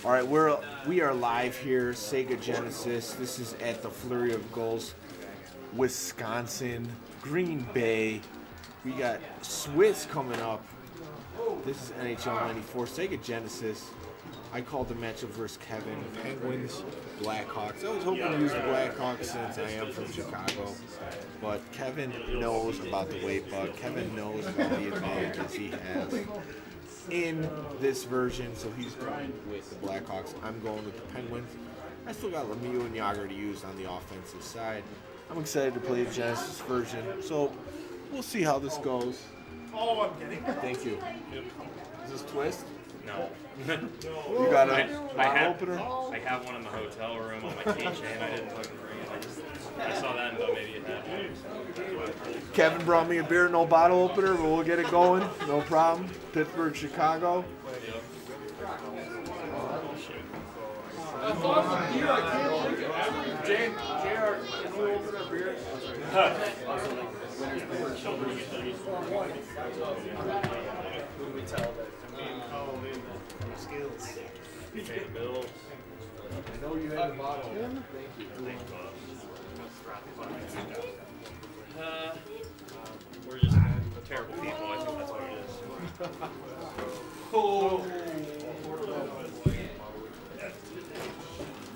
All right, we are live here, Sega Genesis. This is at the Fleury of Goals, Wisconsin, Green Bay. We got Swiss coming up. This is NHL 94, Sega Genesis. I called the matchup versus Kevin. Penguins, Blackhawks. I was hoping to use the Blackhawks since I am from Chicago. But Kevin knows about the weight bug. Kevin knows about the advantages he has in this version, so he's going with the Blackhawks. I'm going with the Penguins. I still got Lemieux and Yager to use on the offensive side. I'm excited to play the Genesis version, so we'll see how this goes. Oh, I'm kidding. Thank you. Is this Twist? No. You got a bottle opener? I have one in the hotel room on my keychain. I didn't fucking bring it. I saw that and thought maybe it had one. Kevin brought me a beer, no bottle opener, but we'll get it going. No problem. Pittsburgh, Chicago. That's awesome. JR, can you open our beer? Who do we tell that? Skills. Bill. I know you had a bottle. We're just terrible people. I think that's what it is.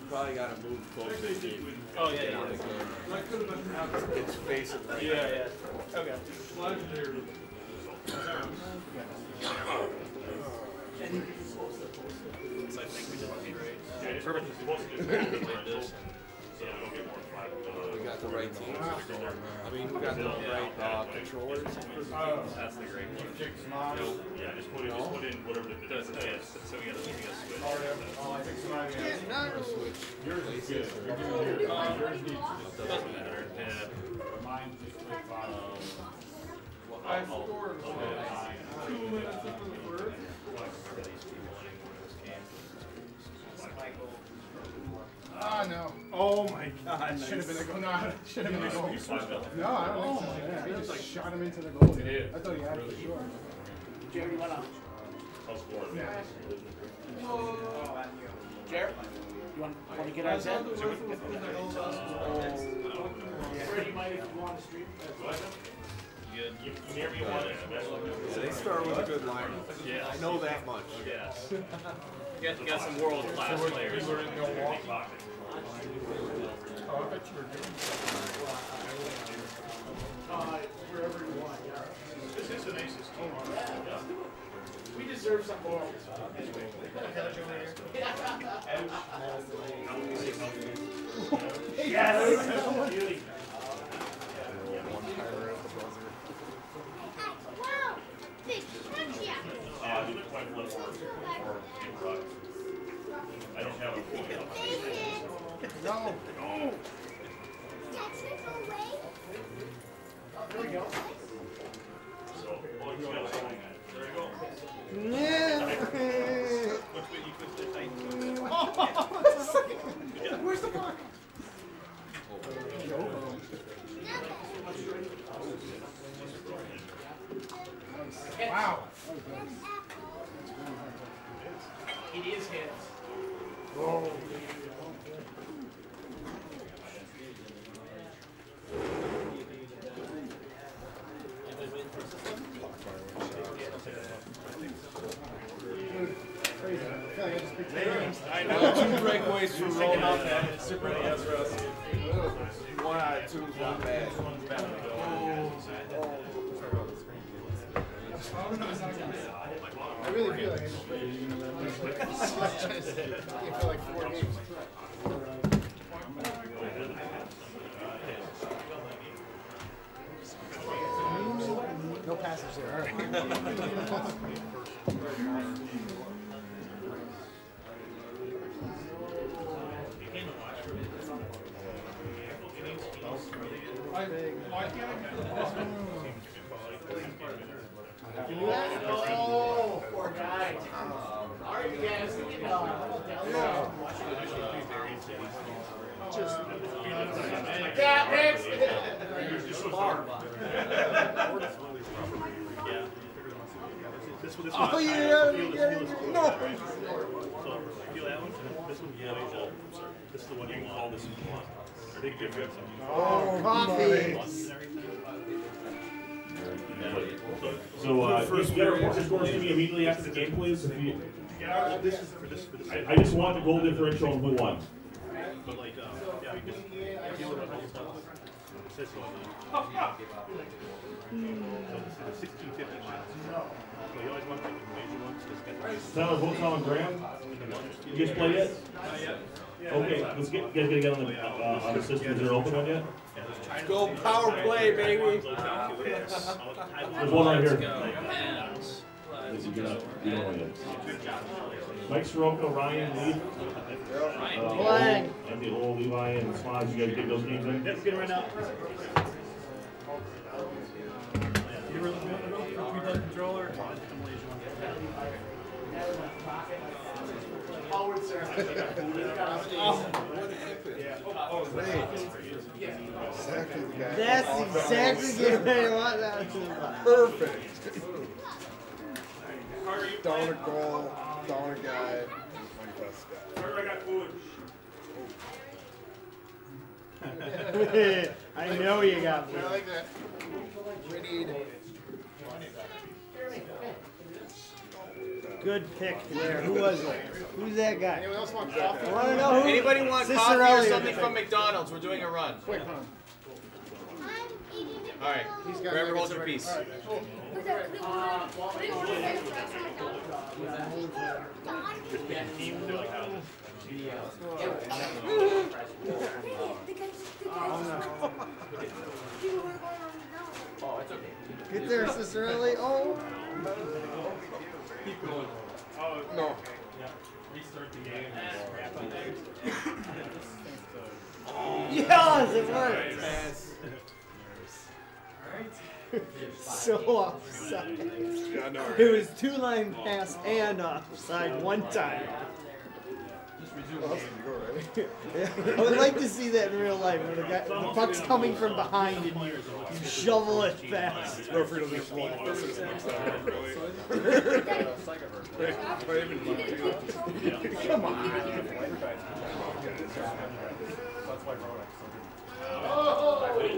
Probably got to move closer. Oh, yeah. It's facing right. Yeah. Okay. So I think we did right. Perfect. We got the right team. I mean, we got the right controllers. That's the great one. Yeah, just put in whatever the does it is. So we got to switch. Switch. Yours is good. Yours doesn't matter. Mine just like I scored 2 minutes into the first. Ah, no. Oh my god. Should have been a goal. No, should have been a goal. No, I don't think so. Yeah, he just shot him into the goal. I thought he had it for sure. Jerry, went up. I'll score. Jared, you want to get our set? Where You might if you want to stream. You near me one. They start with a good line. Yeah. I know that much. Yes. You got some world class players. Oh, I bet you were doing wherever you want, yeah. This is an aces team. We deserve some more. Yes! Beauty. Wow! Big touchdown! I don't have a No. Texas away? There we go. So, there you go. Where's the puck? Wow. It is hits. Whoa. I know. 2 breakaways from rolling out that. Super One out of 2 is not bad. I really feel like I feel like 4 games. No passes there. All right. Oh, poor guy. All right, you guys. Just Yeah, next. oh yeah, no. Yeah, this is the one you can call this if you want. I think you have some. Oh, Coffee. So, you gotta report the scores to me immediately after the game, please. If you, This is for this. I just want the goal differential and who won. But like, yeah, because this one. So this is 1650 miles. So you always want to pick the major ones. Tyler, votes on Graham. You just played it? Okay, let's get together on the systems that are open one yet. Go power play, baby. There's one right here. Mike Soroka, Ryan, Lee. Flag. And the old Levi and Smodge, you guys get those games in? Let's get it right now. Controller. Howard, sir. What happened? Exactly the guy. That's exactly the game I want that to. Perfect. Down a goal, down a guy, best guy. I got food. I know you got me. I like that. Radiated. Good pick there. Who was it? Who's that guy? Anyone else want coffee? I want to know who. Anybody want coffee or Cicerelli. something from McDonald's? We're doing a run. Quick, huh? I'm eating it. All right. He's got Wherever nuggets holds your already. peace. All right, cool. Oh, it's okay. Get there, Cicerelli. Oh. No. Restart the game. Yes, it worked. So offside. Yeah, no. It was 2-line pass and offside one time. I would like to see that in real life where the puck's coming from behind and you shovel it fast. Referee doesn't have one. Come on.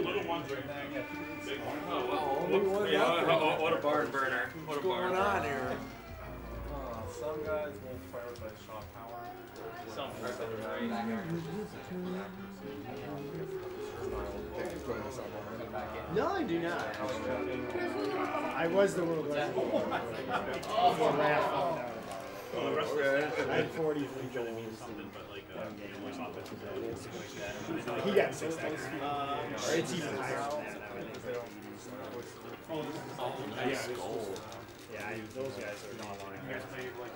Little ones right now. Big one. What a barn burner. What a barn What's going on here? Some guys will prioritize shot power. Some right? No, I do not. I was the world record. Before Raph found out. I had 43 goals. He got 6 goals. It's even higher than that. Nice goal. Yeah, those guys are not lying.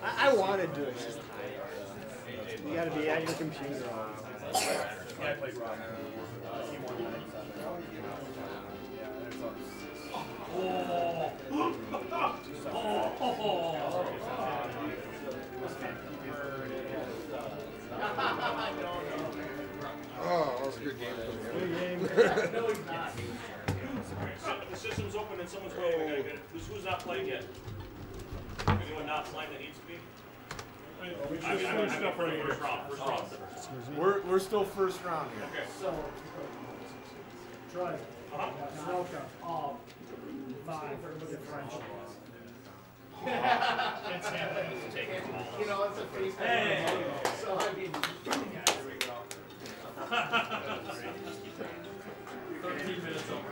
I want to do it just high. You got to be at your computer all the time. Yeah, I played rock. He won 97. Oh, that was a good game. Good game. The system's open and someone's waiting. We gotta get it. Who's not playing yet? Anyone not playing that needs to be? I'm up for the first round. We're still first round here. Okay. Try it. Welcome. 5 for the differential. You know, it's a face. So I mean, here we go. 13 minutes over.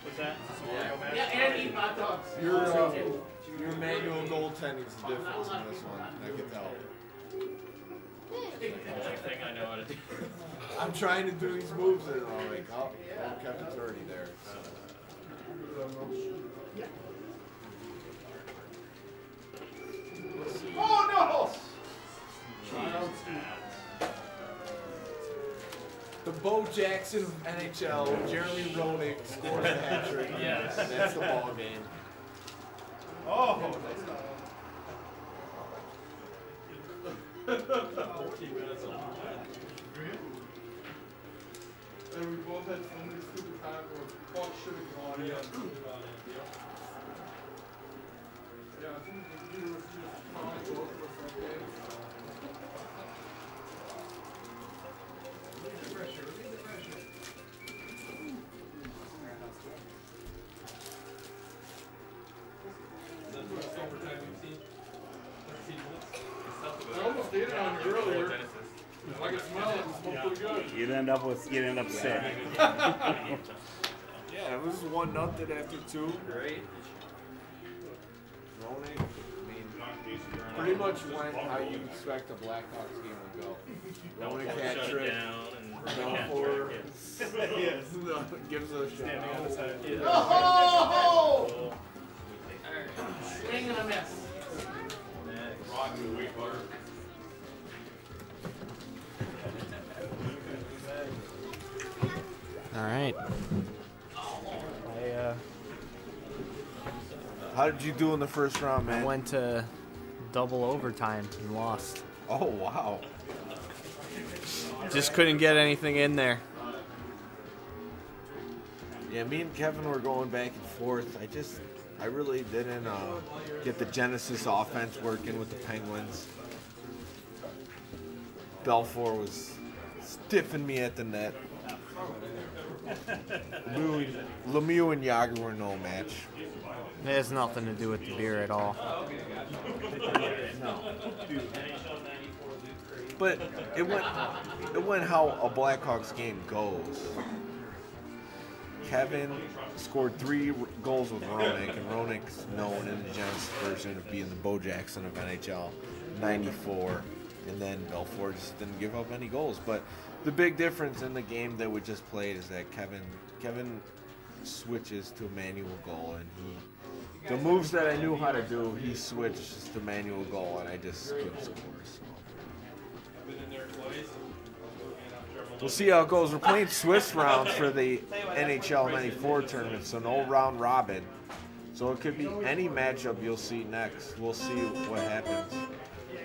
What's that? Yeah, and eat hot dogs. Your manual goaltending's the difference in this one. I can tell. Only thing I know how to do. I'm trying to do these moves and I'm like, oh, Kevin's already there. Oh no! The Bo Jackson of NHL, Jeremy Roenick scores a hat trick. Yes. That's the ball game. Oh! 14 minutes over. And we both had so many stupid times where Buck should have gone in. Yeah, I think the computer was just calling both of us that day. Relieve the pressure, relieve the pressure. I almost did it on you earlier. If I could smell it, it smelled pretty good. You'd end up sick. Yeah, it was 1-0 after 2. Great. Ronan, I mean, pretty much went how you expect a Blackhawks game would go. Ronan hat Shut it trick, down and Belfour gives a shot. Oh! Swing and a miss. All right. How did you do in the first round, I man? went to double overtime and lost. Oh, wow. Just couldn't get anything in there. Yeah, me and Kevin were going back and forth. I really didn't get the Genesis offense working with the Penguins. Belfour was stiffing me at the net. Lemieux and Yager were no match. It has nothing to do with the beer at all. No. But it went how a Blackhawks game goes. Kevin scored 3 goals with Roenick, and Roenick's known in the Genesis version of being the Bo Jackson of NHL, 94. And then Belfour just didn't give up any goals. But the big difference in the game that we just played is that Kevin switches to a manual goal, and the moves that I knew how to do, he switches to manual goal, and I just couldn't score. So. We'll see how it goes. We're playing Swiss rounds for the NHL 94 tournament, so no round robin. So it could be any matchup you'll see next. We'll see what happens.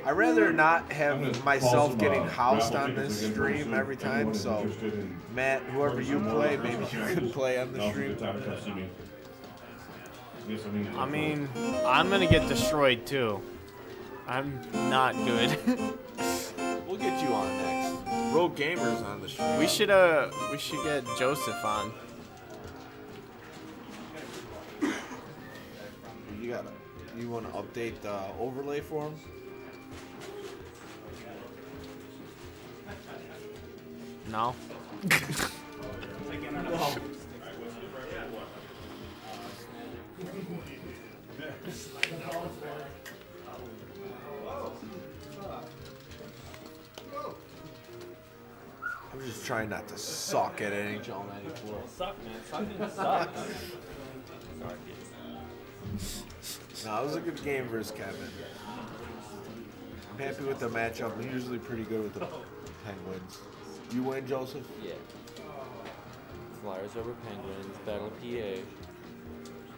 I'd rather not have myself getting housed on this stream every time, so Matt, whoever you play, maybe you can play on the stream. I mean, I'm gonna get destroyed too. I'm not good. We'll get you on next. Rogue Gamers on the stream. We should get Joseph on. You want to update the overlay for him? No. I'm just trying not to suck at NHL 94. Suck, man. Sucking sucks. No, it was a good game versus Kevin. I'm happy with the matchup. I'm usually pretty good with the Penguins. You win, Joseph? Yeah. Flyers over Penguins, Battle PA.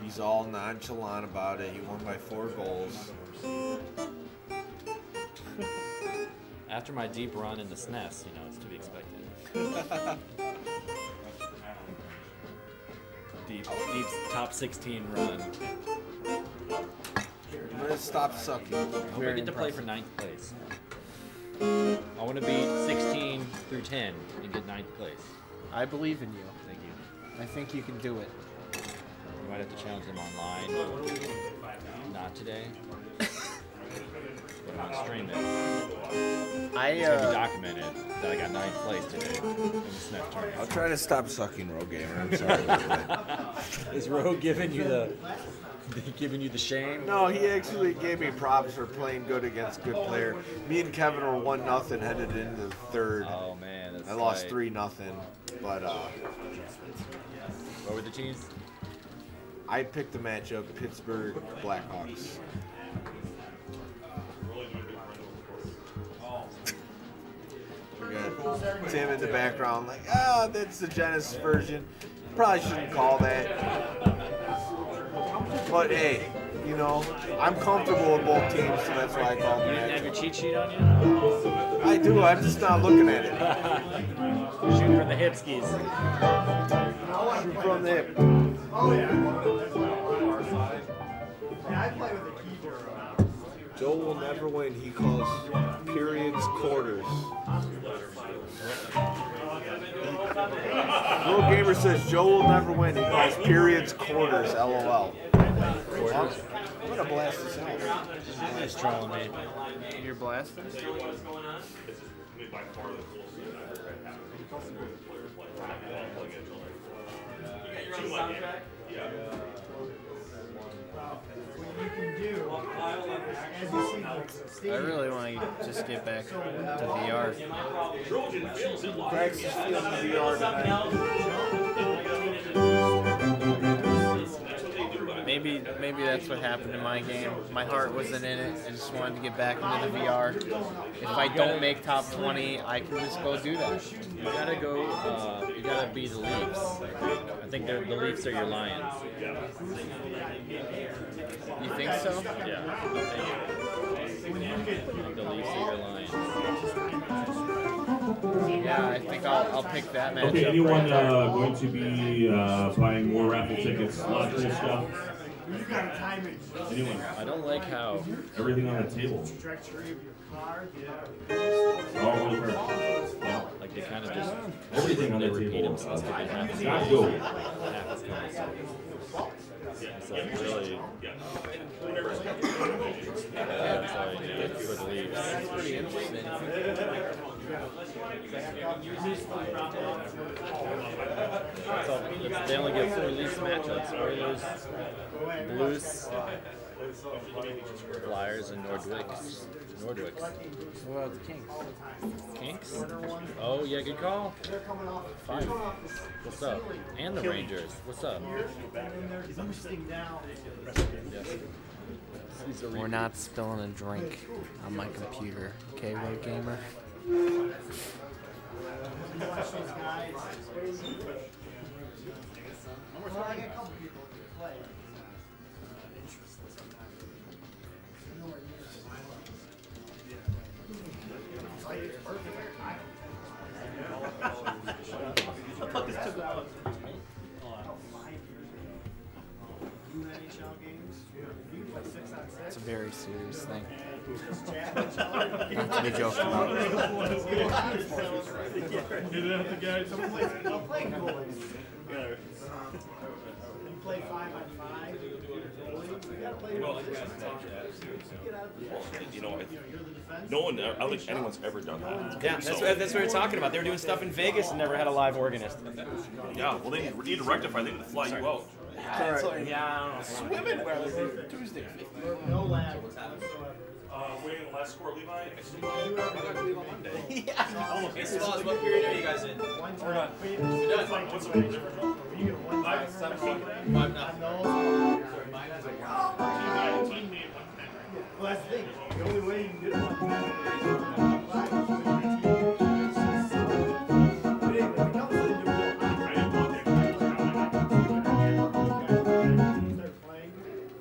He's all nonchalant about it. He won by 4 goals. After my deep run in the SNES, you know, it's to be expected. deep top 16 run. I'm going to stop sucking. I hope I get to play for 9th place. I want to beat 16 through 10 and get 9th place. I believe in you. Thank you. I think you can do it. You might have to challenge them online. Not today. But I'm on stream it. It's gonna be documented that I got 9th place today in the SNES tournament. I'll try to stop sucking, Rogue Gamer. I'm sorry about that. Is Rogue giving you the shame? No, he actually gave me props for playing good against good player. Me and Kevin were 1-0 headed into the third. Oh man, that's I lost tight. 3-0, but What were the teams? I picked the matchup Pittsburgh Blackhawks. We got Tim in the background like, that's the Genesis version. Probably shouldn't call that. But hey, you know, I'm comfortable with both teams, so that's why I called You didn't have it. your cheat sheet on you? I do. I'm just not looking at it. Shoot for the hipskies. Shoot from the hip. Oh, yeah. Yeah, I play with a keeper. Joe will never win. He calls periods quarters. Little Gamer says Joe will never win. He calls periods quarters. LOL. Quarters. I'm gonna blast this out. He's trolling me. You're blasting? What's going on? This is by far the coolest thing I've ever had happen. You got your own soundtrack? Yeah. What you can do, as you see the I really want to just get back to VR. Trojan feels it live. Craig's just feeling the VR tonight. Maybe that's what happened in my game. My heart wasn't in it. I just wanted to get back into the VR. If I don't make top 20, I can just go do that. You gotta go, you gotta be the Leafs. I think the Leafs are your Lions. You think so? Yeah. I think the Leafs are your Lions. Yeah, I think I'll pick that match. Okay, anyone going to be buying more raffle tickets, lottery stuff? you got to time it. Anyone? I don't like how Everything on the table. Trajectory of your car. All over the card. Yeah. like they kind of just Everything on they the repeat table. themselves. They have to Not go. It's like really. Yeah, that's all you do for the Leafs. That's pretty interesting. So they only get 4 Leafs matchups: Oilers, Blues, Flyers, and Nordwicks. Well, the Kings. Kinks? Oh yeah, good call. 5. What's up? And the Rangers. What's up? We're not spilling a drink on my computer. Okay, Road Gamer? It's a very serious thing. Not to be joking about. Play 5-on-5. You know, no one, I don't think anyone's ever done that. Yeah, that's what we were talking about. They were doing stuff in Vegas and never had a live organist. Yeah, well, they need to rectify. They need to fly you out. Yeah, Swimming where they're Tuesday. No lag. Winning the last score, Levi. Hey, Smalls, what period are you guys in? We're done. What's the difference? 5-0. Well, that's the thing. The only way you can get one.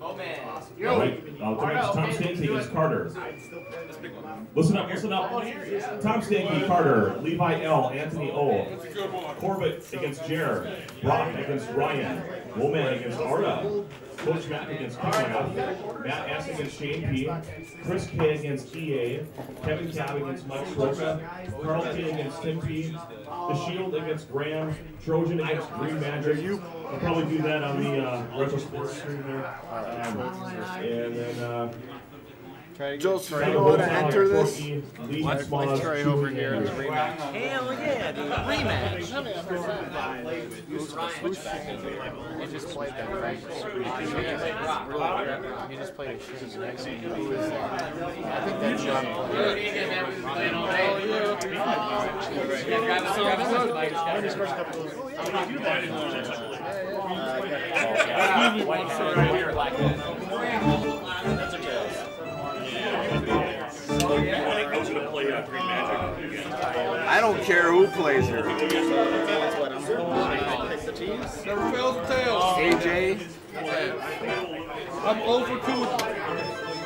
Oh man. Tonight's Tom Stanky against Carter. Listen up. Tom Stanky, Carter, Levi L, Anthony O, Corbett against Jared, Brock against Ryan, Woman against Arda, Coach Matt against Conrad, Matt S against Shane P, Chris K against EA, Kevin Cab against Mike Soroka, Carl K against Tim P, The Shield against Graham, Trojan against Green Magic. I'll probably do that on the Retro Sports stream there. And then Joseph, you know how to enter this? Let's try over here in the rematch. Hell yeah, dude. Rematch. You just played that, right? You just played a shit next to you. Who is that? I think that's John I was going to play Green Magic. I don't care who plays her. AJ, I'm over 2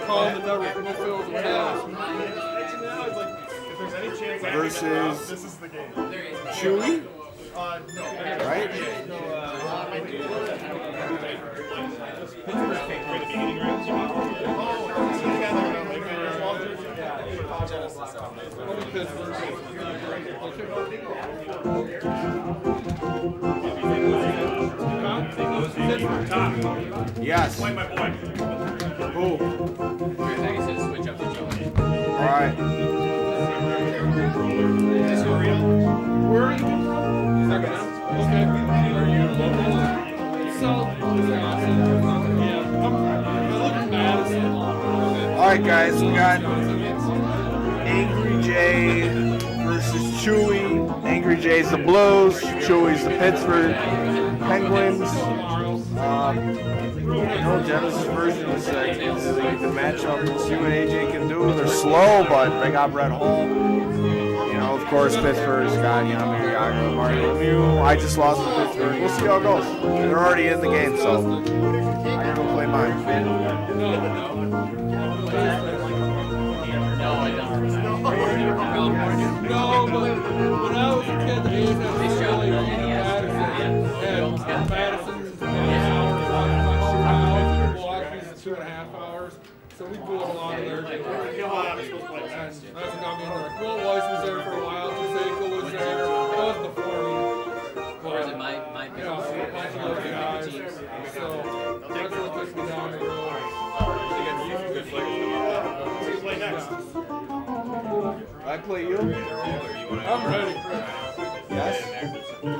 calling the number from midfield and pass. versus This is the game. Chewy, No. right? Yes. Play my boy. Who? I guess just switch up to Joey. All right. Is this for real? Where are you? Okay. Are you local? So, yeah. I look at Madison. All right, guys. We got Angry Jay versus Chewy. Angry Jay's the Blues. Chewy's the Pittsburgh Penguins. Genesis version is the matchup. We'll see what AJ can do. They're slow, but they got Brett Hall. Of course, Pittsburgh's got Yamamoto, Mario Lemieux. I just lost to Pittsburgh. We'll see how it goes. They're already in the game, so I'm gonna go play mine. No, but when I was a kid, they used to have Madison's Milwaukee's 2.5 hours. So we go along there. That's got me in there. Will Weiss was there for a while. Sega was there. That was before me. Or is it my guys. So that's what took me down the road. Play next. I play you? I'm ready. Yes? I'm not sure. I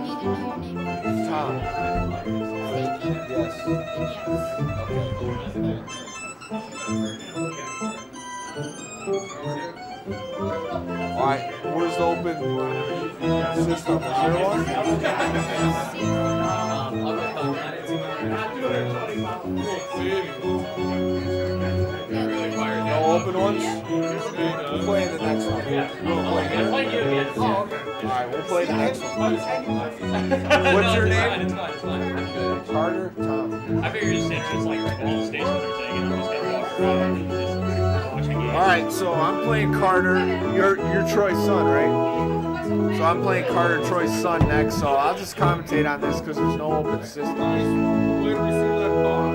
need to know your name. Tom. Yes. All right, where's the open system? Is there one? No open ones? We'll play the next one. We'll play here. Oh, okay. All right, we'll play the next one. What's your name? Carter? Tom. I figured you said just like all the stations are saying, and I'm just gonna walk around and just watch a game. All right, so I'm playing Carter. You're Troy's son, right? So I'm playing Carter, Troy's son next. So I'll just commentate on this because there's no open system. Where do we see that ball?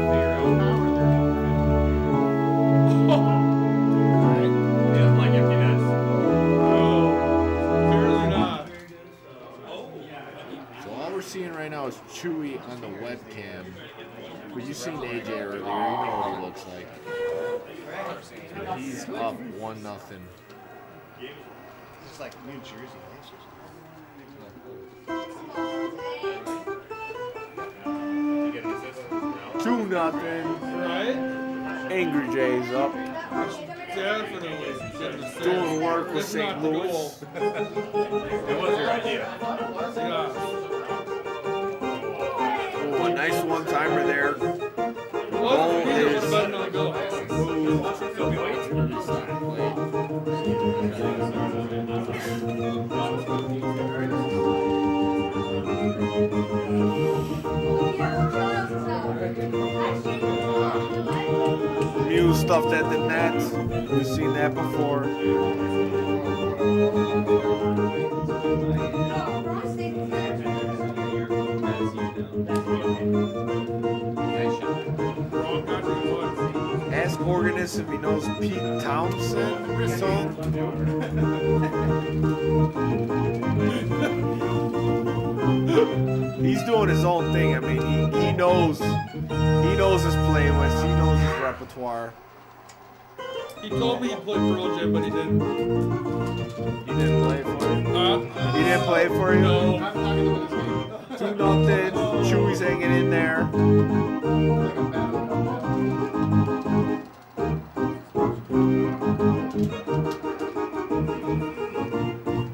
Seeing right now is Chewy on the webcam, but you've seen AJ earlier. You know what he looks like. He's up 1-0. It's like New Jersey. 2-0. Right? Angry Jay's up. Definitely. Doing work with St. Louis. It was your idea. Yeah. Oh, a nice one-timer there. Well, is Muse stuffed at the net. We've seen that before. Ask Organist if he knows Pete Townsend song. He's doing his own thing. I mean, he knows his playlist. He knows his repertoire. He told me he played Pearl Jam, but he didn't. He didn't play for you? He didn't play for you? No. 2-0. Chewy's hanging in there.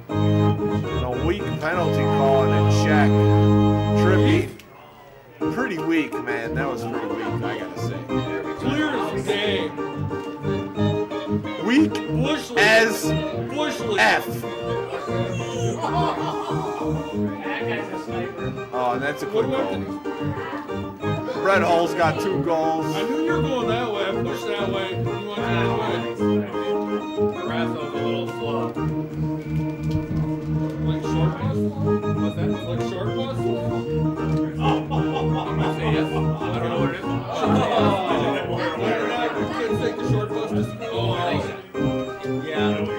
And a weak penalty call and a check. Trippy. Pretty weak, man. That was pretty weak, I gotta say. Clear as day. Weak Bushly. as Bushly. F. Oh, and that's a quick goal. Brett Hull's got 2 goals. I knew you were going that way. I pushed that way. You went that way. Rasso's a little slow. Like short bus? What's that? Like short bus? I'm gonna say yes. I don't know what it is. Kids take the short bus to school. Yeah. I don't know.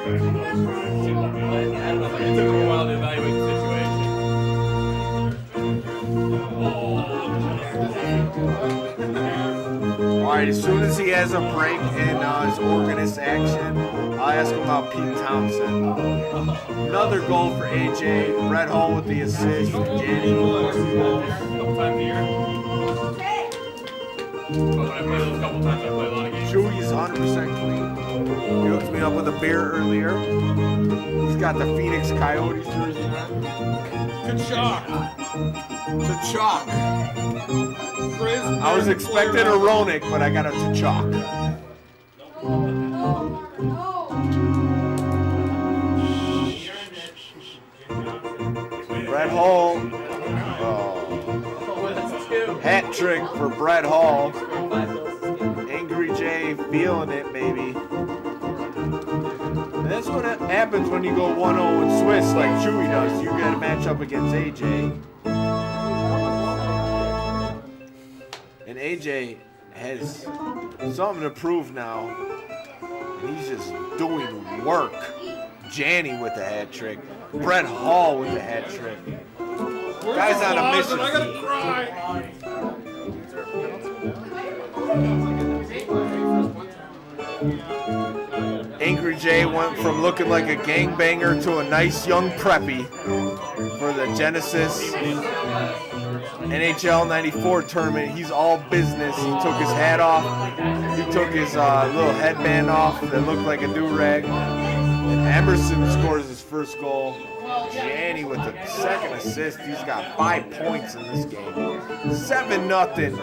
It took a while to evaluate the situation. Alright, as soon as he has a break in his organist action, I'll ask him about Pete Thompson. Another goal for AJ. Brett Hull with the assist. Danny. Couple times a year. But when I play those couple times, I play a lot of games. Chewy's 100% clean. He hooked me up with a beer earlier. He's got the Phoenix Coyotes jersey on. Kachuk. Tachok. I was expecting a Ronick, but I got a Tachok. Brett Hull. Hat trick for Brett Hull. Angry Jay feeling it, baby. And that's what happens when you go 1-0 in Swiss like Chewy does. You get a matchup against AJ. And AJ has something to prove now. And he's just doing work. Janny with the hat trick. Brett Hull with the hat trick. Guy's on a mission. I gotta cry. Angry Jay went from looking like a gangbanger to a nice young preppy for the Genesis NHL 94 tournament. He's all business. He took his hat off. He took his little headband off that looked like a do-rag. And Emerson scores his first goal. Janny with the second assist. He's got 5 points in this game. 7-0.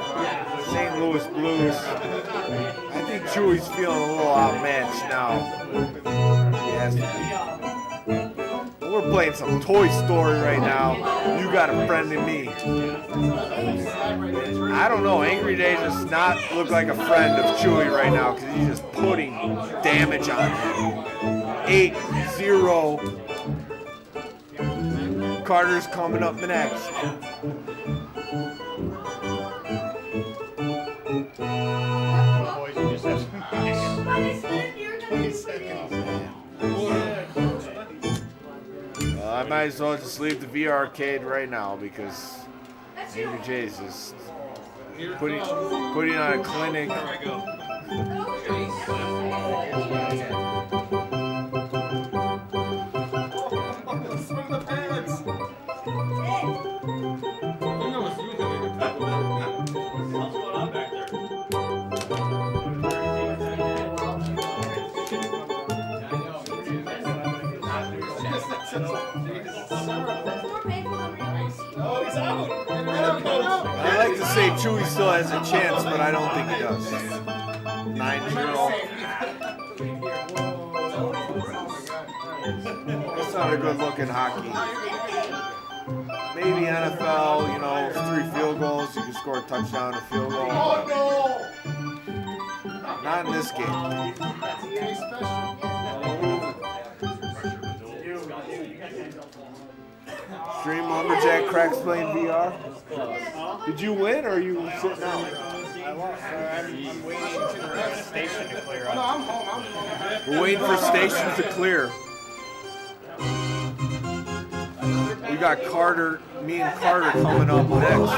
St. Louis Blues. I think Chewy's feeling a little outmatched now. He has to be. We're playing some Toy Story right now. You got a friend in me. I don't know. Angry Day does not look like a friend of Chewy right now because he's just putting damage on him. 8-0. Carter's coming up next. Boys, you just have some nice 20 seconds. I might as well just leave the VR arcade right now because Angry Jay's is putting on a clinic. I like to say Chewy still has a chance, but I don't think he does. 9-0. That's not a good looking hockey. Maybe NFL, 3 field goals, you can score a touchdown, a field goal. Not in this game. Stream Lumberjack Cracks playing VR. Did you win or are you sitting out? I lost. I'm waiting for the station to clear up. No, I'm home. We're waiting for stations to clear. We got Carter, me and Carter coming up next.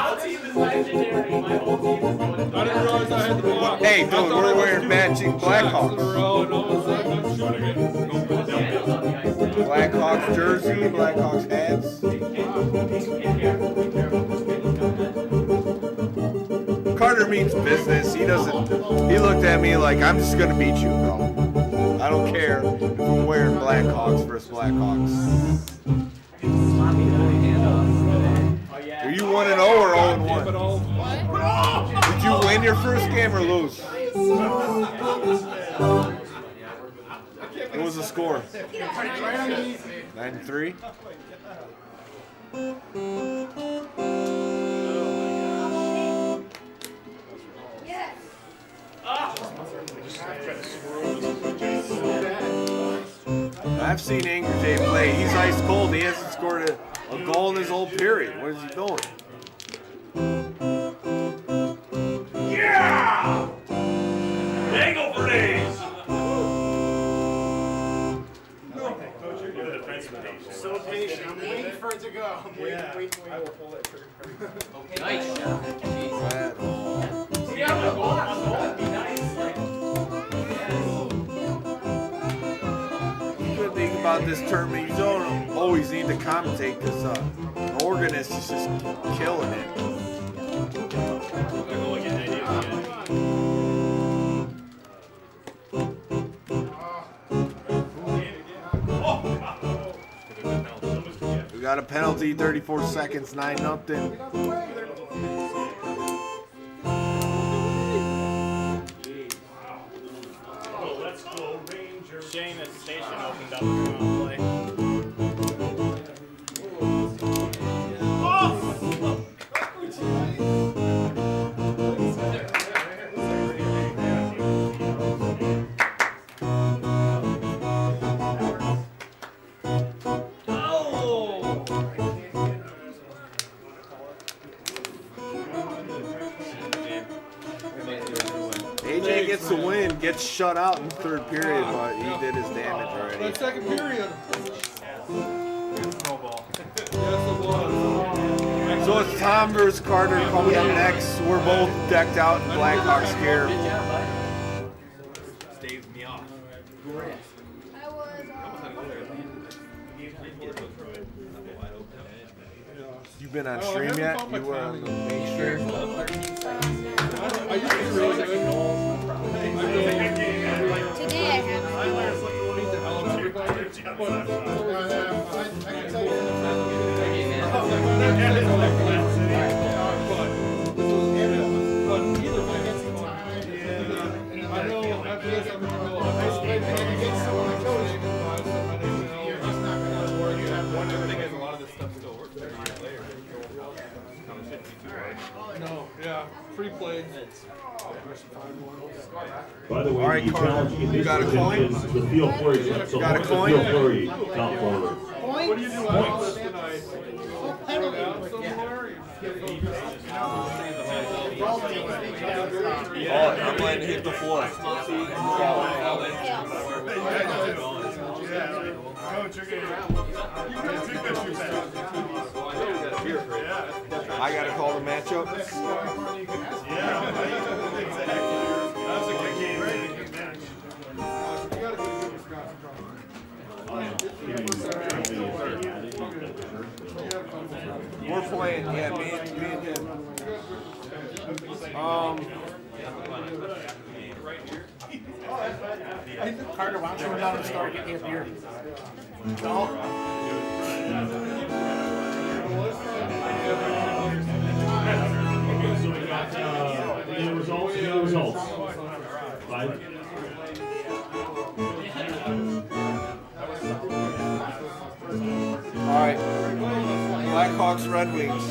Hey, dude, we're wearing matching Blackhawks. Blackhawks jersey, Blackhawks hats. Carter means business. He looked at me like, I'm just going to beat you, bro. I don't care if I'm wearing Blackhawks versus Blackhawks. Are you 1-0 or 0-1? Did you win your first game or lose? What was the score? 9-3? I've seen Angry Jay play. He's ice cold. He hasn't scored a goal in his whole period. What is he doing? Yeah! Hangover days! So patient. I'm waiting for it to go. I'm waiting. I will pull it. Nice shot. The good thing about this tournament, you don't always need to commentate because the organist is just killing it. We got a penalty, 34 seconds, 9-0. Shane at the station opened up for play. AJ gets the win, gets shut out in the third period, but he did his damage already. That second period. Yes, it was. So it's Tom versus Carter coming up next. We're both decked out in Blackhawks gear. Staved me off. I was. You been on stream yet? You were on the main stream. I used to be really good. Today I haven't. I know after this I'm going to go. One of the things is a lot of this stuff still works 30 years later. No, yeah, free play. By the way, All right, the Carter, challenge in you this got a coin? is the field Fleury. So got a the coin? field Fleury out forward. What do you do out this tonight? Oh, I'm letting it hit the floor. I gotta call the matchup. That's a good game. We're playing, yeah, me and him. Carter, why don't you run down and start getting me a beer? Any results? Any results? 5. All right, Blackhawks, Red Wings.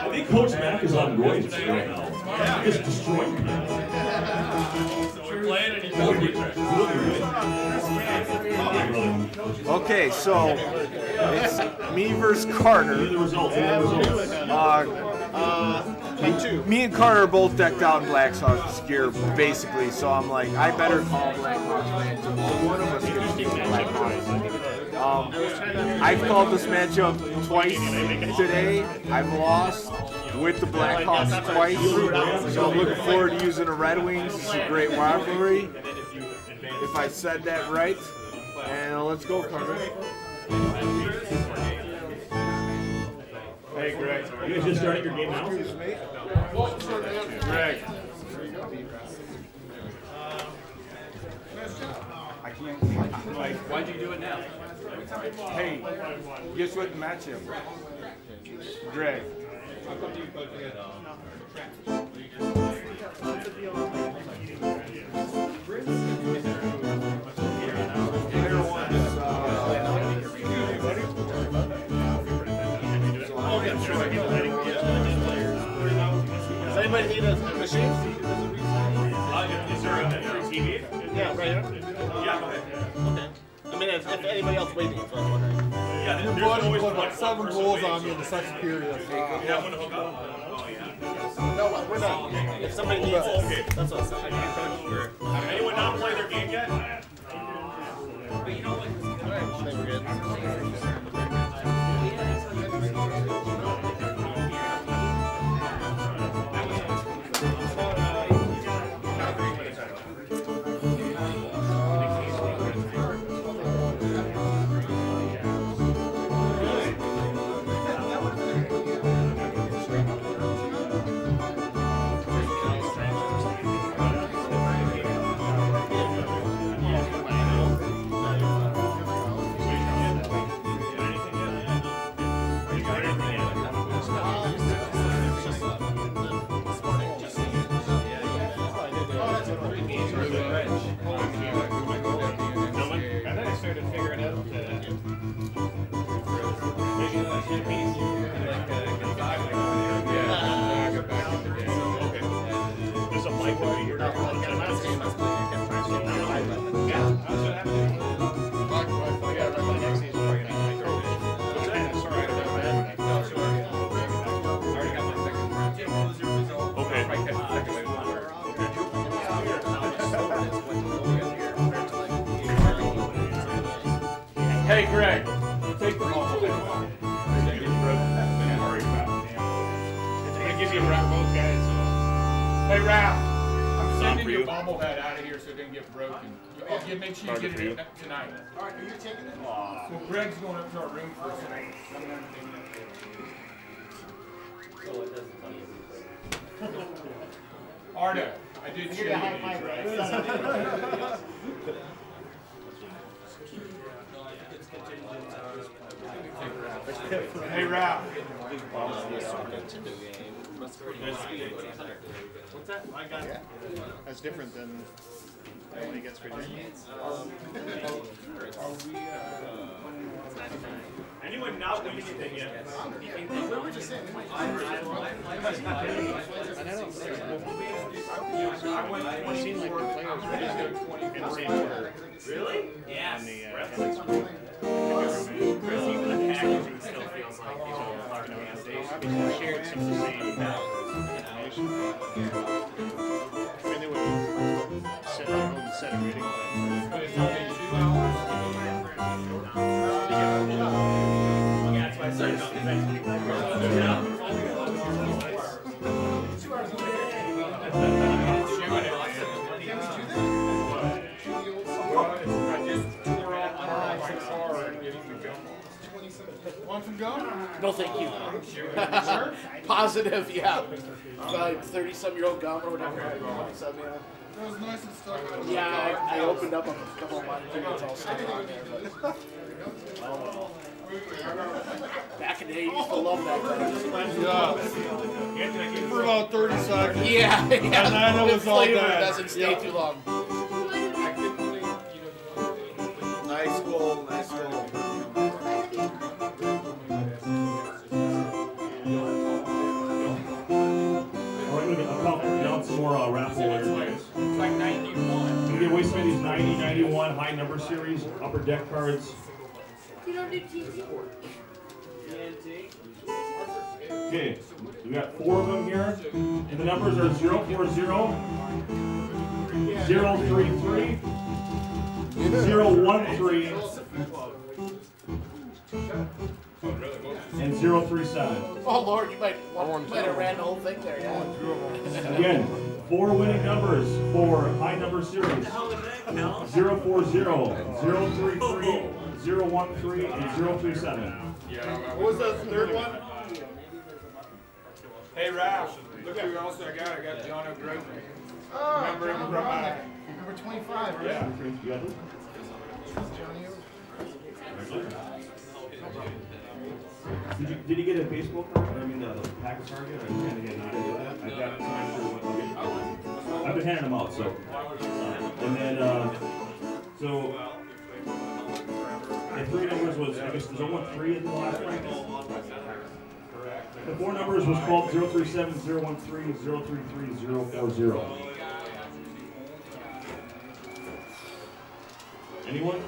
I think Coach Mack is on roids right now. He's just destroying people. We're playing and he's Okay, so it's me versus Carter. The results. Me and Carter are both decked out in Blackhawks gear, basically. So I'm like, I better call Blackhawks matchup. So one of us gets to the Blackhawks. I've called this matchup twice today. I've lost with the Blackhawks twice. So I'm looking forward to using the Red Wings. It's a great rivalry, if I said that right. And let's go, Carter. Hey, Greg. You guys just starting your game now? Greg. I can't. Why'd you do it now? Hey, guess what the matchup? Greg. I'll come to you, Coach. Does anybody need a machine? Is there a TV? Yeah, right here. Yeah, go ahead. Okay. I mean, if anybody else waiting, so I was wondering. Yeah, Your there's buddy always put one like 7 person goals waiting. on me in the second period. You have one to hook up? Oh, yeah. No, we're not. If somebody needs it, Okay. that's what I'm saying. Anyone not play their game yet? There's a mic over here. Hey, Greg, take the ball. I'm gonna give you a wrap, both guys. Hey, Ralph, I'm sending your bobblehead out of here so it doesn't get broken. Make sure you get it tonight. All right, are you taking it? Well, Greg's going up to our room for a second. Arda, I did show you these, right? Hey, Ralph. What's that? I got it. That's different than when he gets for Anyone not winning anything yet? What were you saying? Really? Yes. Packaging still feels like, they shared some of the same information. I mean, they would set a reading. But it's only 2 hours. Yeah, that's why I started out Want some gum? No, thank you. Sure? Positive, yeah. Like 30-some-year-old gum or whatever. 27, yeah. That was nice and stuck. Yeah, I opened up a couple of mine. It's all stuck on there. But back in the day, you used to love that guy. Yeah. For about 30 seconds. Yeah, yeah. And then it was all flavor bad. doesn't stay too long. Nice goal, nice goal. Some more raffle winners. It's like 91. We give away some of these 90, 91 high number series upper deck cards. You don't do TV? Okay, we got 4 of them here, and the numbers are 040, 033, 013, and 037. Oh Lord, you might have ran the whole thing there. Yeah. Again, 4 winning numbers for high number series. 040, 033, 013, and 037. What was the third one? Hey, Ralph, look who else I got. I got John O'Grogan. Remember him from Number 25, right? yeah. You got it? Johnny O. Did you get a baseball card? I mean, the pack of cards? I kind of get that. I got some extra ones. I've been handing them out, so. And then, so. The 3 numbers was, I guess there's only 3 in the last practice. The 4 numbers was called 037, 013, 033, 040. Anyone?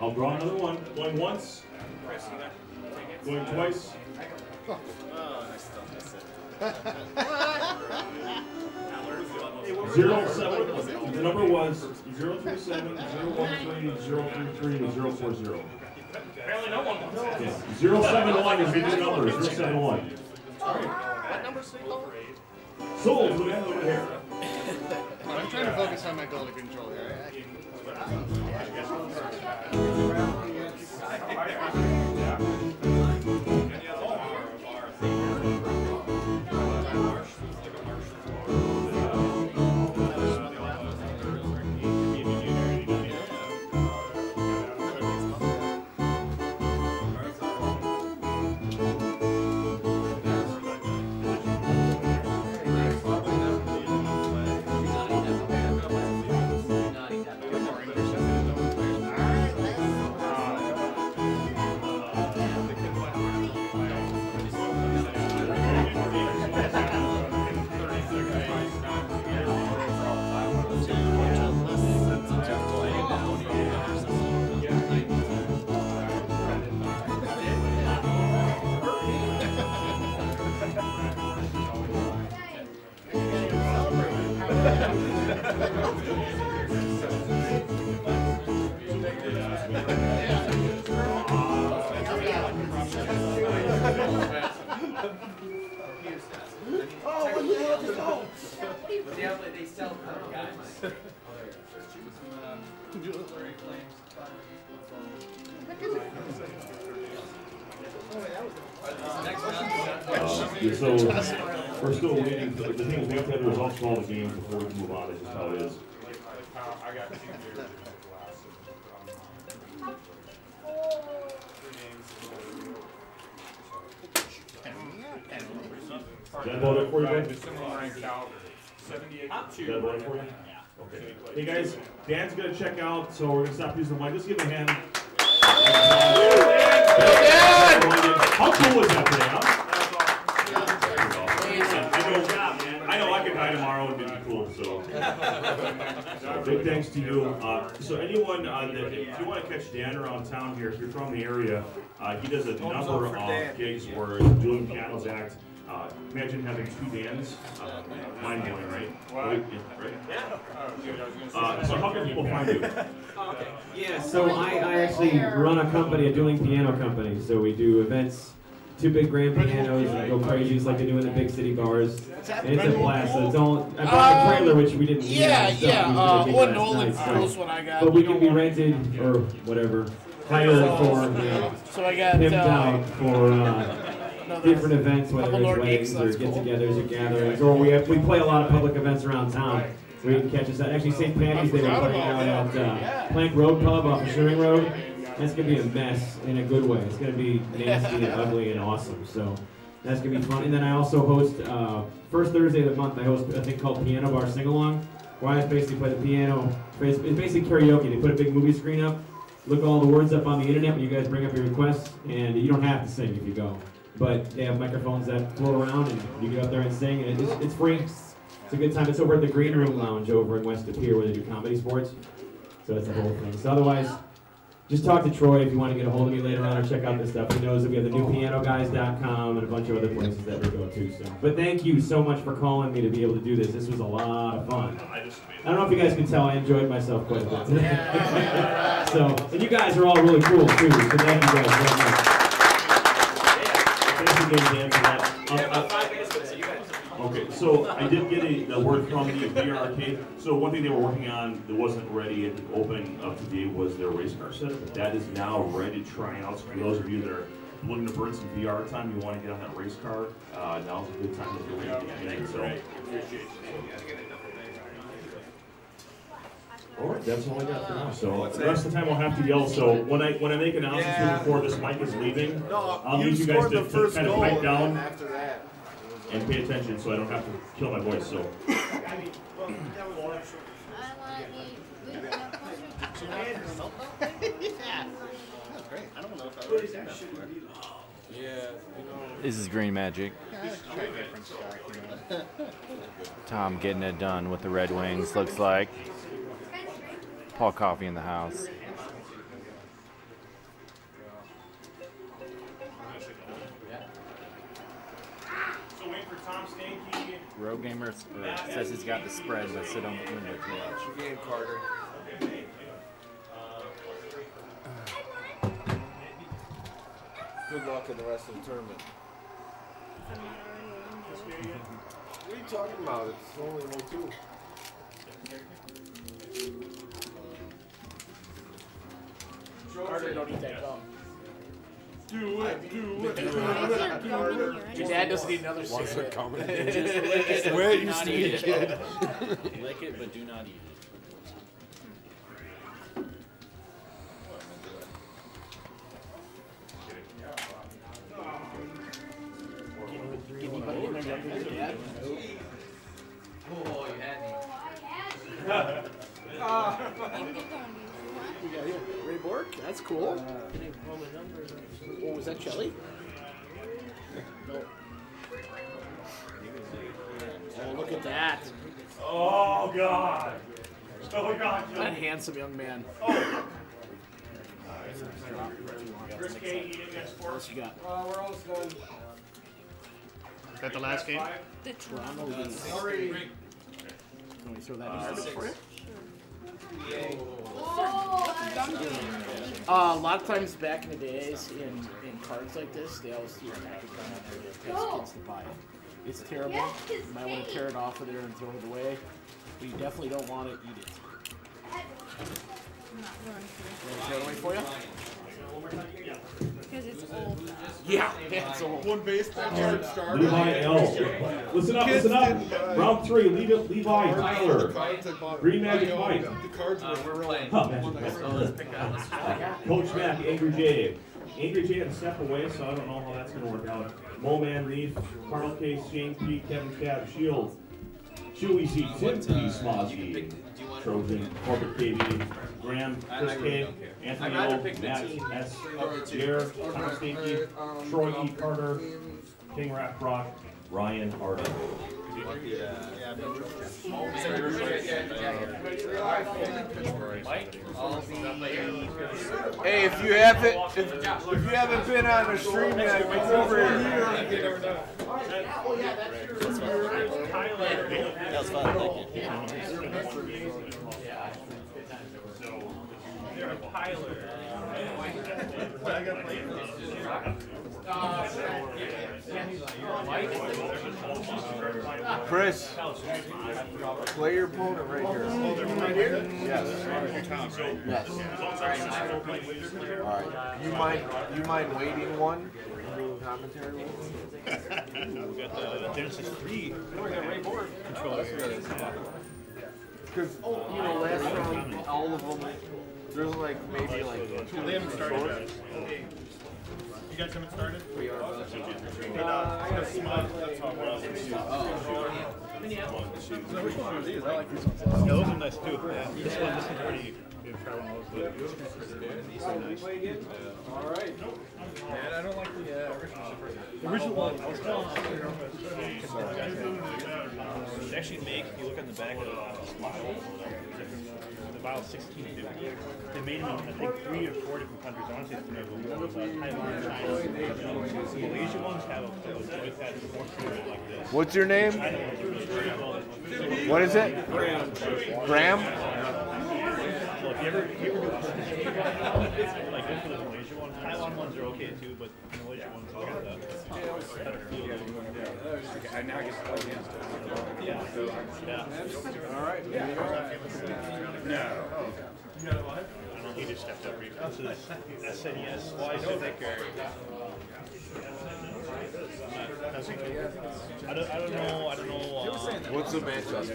I'll draw another one. Going once. Going twice. Oh, I still miss it. 07. The number was 037, 013, 033, and 040. Apparently no one wants that. Yeah. 071 is the new number. 071. What number is it? Sold. Look at over here. I'm trying to focus on my goal to control here. They sell guys. So we're still waiting. The thing is, we have to have the results of all the games before we can move on. It's just how it is. I got 2 years of class. Is that about it for you, Ben? Similar rank caliber. 78 Is that about it for you? Okay. Hey guys, Dan's gonna check out, so we're gonna stop using the mic. Let's give him a hand. How cool was that today, huh? I know I could die tomorrow and it'd be cool, so. Big thanks to you. So anyone that, if you want to catch Dan around town here, if you're from the area, he does a number of gigs where he's doing pianos act. Imagine having 2 Dans. Mind blowing, right? Right? Yeah. So how can people find you? Yeah, so I actually run a company, a dueling piano company. So we do events, 2 big grand pianos, and go crazy just like they do in the big city bars. And it's a blast. So it's all, I bought the trailer, which we didn't need. Wasn't only close when I got. But we can be rented or whatever, hired for, So I got pimped out for different events, whether it's weddings or get-togethers or gatherings, or we play a lot of public events around town. Where you can catch us at. Actually, St. Patty's, they were playing out at Plank Road Pub off of Shearing Road. That's going to be a mess in a good way. It's going to be nasty and ugly and awesome. So that's going to be fun. And then I also host, first Thursday of the month, I host a thing called Piano Bar Sing-Along, where I basically play the piano. It's basically karaoke. They put a big movie screen up, look all the words up on the internet when you guys bring up your requests, and you don't have to sing if you go. But they have microphones that float around, and you get up there and sing, and it's free. It's a good time. It's over at the Green Room Lounge over in West Pier where they do comedy sports. So that's the whole thing. So otherwise, just talk to Troy if you want to get a hold of me later on or check out this stuff. He knows that we have the newpianoguys.com and a bunch of other places that we go to. So, but thank you so much for calling me to be able to do this. This was a lot of fun. I don't know if you guys can tell, I enjoyed myself quite a bit today. So, and you guys are all really cool too. So thank you guys very much. Thanks again, Dan, for that. Okay, so I did get the word from the VR Arcade. So one thing they were working on that wasn't ready and open up today was their race car setup. That is now ready to try out. So for those of you that are looking to burn some VR time, you want to get on that race car, now's a good time to do it. So, All right, that's all I got for now. So the rest of the time I'll have to yell. So when I make announcements before this mic is leaving, I'll need you guys to kind of pipe down after that. and pay attention so I don't have to kill my voice. So. This is Green Magic. Tom getting it done with the Red Wings, looks like. Paul Coffey in the house. So wait for Tom Stanky. Road Gamer says he's got the spread, but sit on the window. What's your game, Carter? Good luck in the rest of the tournament. What are you talking about? It's only 0-2. Carter, don't eat that gum. Do it. Your dad doesn't need another cigarette. Where it used to be a kid. Lick it, but do not eat it. Anybody in there younger than your dad? Oh, you had me. We got here. Ray Bork? That's cool. Oh, was that Shelly? No. Oh, look at that. Oh God! Oh God! That handsome young man. Chris K. against What else you got? We're almost done. Is that the last game? Toronto leads. Can we throw that in garbage for you? A lot of times back in the days in cards like this, they always threw a package on it and it takes kids to buy it. It's terrible. You might want to tear it off of there and throw it away. But you definitely don't want to eat it. I'm not going to. Want to throw it away for you? Because it's old now. Yeah, it's old. One baseball card starter. Levi L. Listen up, listen up. Round 3, Levi Tyler. Green Magic Mike. The cards were rolling. Coach Mac, Angry J. Angry J had to step away, so I don't know how that's going to work out. Moman Reef, Carl K. Shane P. Kevin Cab, Shield. Chewy C. Tim P. Smozzy. Trojan, Corbett KB, Graham, Chris K. Anthony O. Matt S. Jared, Thomas Stanky, Troy E. Carter, King Rat Brock, Ryan Harder. Hey, if you haven't been on the stream yet, come over here. That was fun, thank you. Chris, play your opponent right here. Right here? Yes. Yes. All right. You mind waiting one? Doing commentary one? There's just 3. Controllers. Because last round, all of them, there's like maybe like 2 They haven't started short. yet. You guys haven't started? We are. Those are nice too. This one's pretty. Try one of those. All right. And I don't like the original one. I was telling they actually make, if you look on the back of the bottle, the bottle 1650. They made them in, I think, 3 or 4 different countries. I want to say 3 of them. Taiwan, China. The Malaysian ones have a joypad more fluid like this. What's your name? What is it? Graham? Well, if you ever do like go for the Malaysia one, Taiwan ones are okay too, but the Malaysia ones are better feel. I now get to play against it. All right. No. I don't know, he just stepped up. This is SNES. Why is it that I don't know. What's the matchup?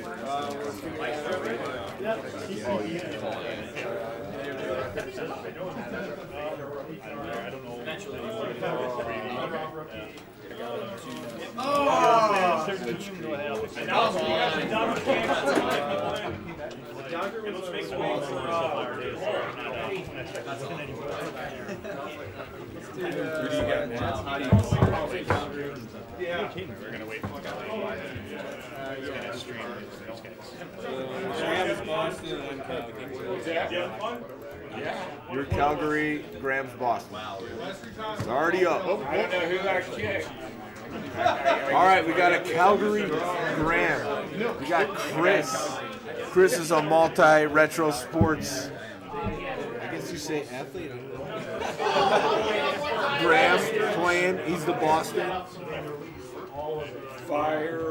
Who do you got now? How do you Yeah. We're gonna wait for the guy. He's gonna stream those guys. Rams, Boston, and Calgary. Your Calgary, Graham's Boston. It's already up. I don't know who that kick. All right, we got a Calgary Graham. We got Chris. Chris is a multi-retro sports. I guess you say athlete. Graham playing. He's the Boston. Fire.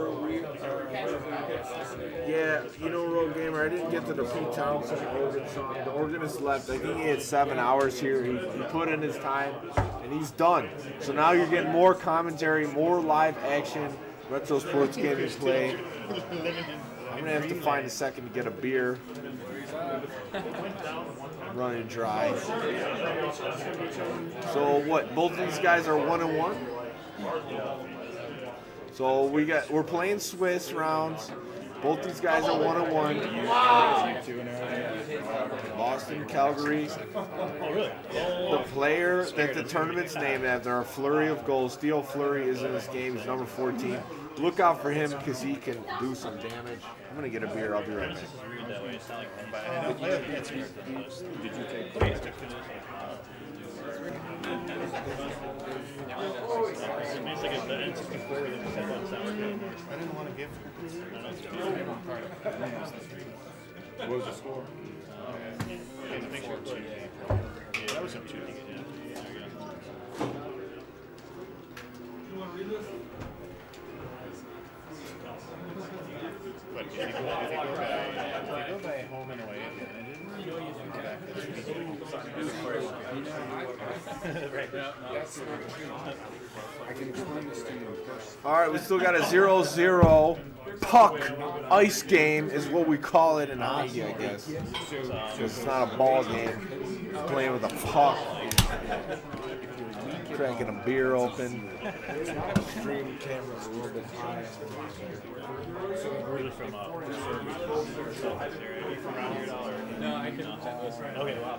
Yeah, you know, Road Gamer, I didn't get to the Pete Townsend organ song. The organist left. I think he had 7 hours here. He put in his time, and he's done. So now you're getting more commentary, more live action, retro sports game to play. I'm going to have to find a second to get a beer. I'm running dry. So what, both of these guys are 1-1? So we're playing Swiss rounds. Both these guys are 1-1. Boston, Calgary. The player that the tournament's named after, our Fleury of goals. Steel Fleury is in this game. He's number 14. Look out for him because he can do some damage. I'm gonna get a beer. I'll be right back. Did you take place? I didn't want to give. What was the score? Yeah, that was some shooting. But if you go by home and away advantages, you come back to I can explain this to you in person. All right, we still got a 0-0 puck ice game is what we call it in hockey, I guess. It's not a ball game. We're playing with a puck. Cracking a beer open. Stream camera's a little bit high. really from No, I couldn't. Okay, wow.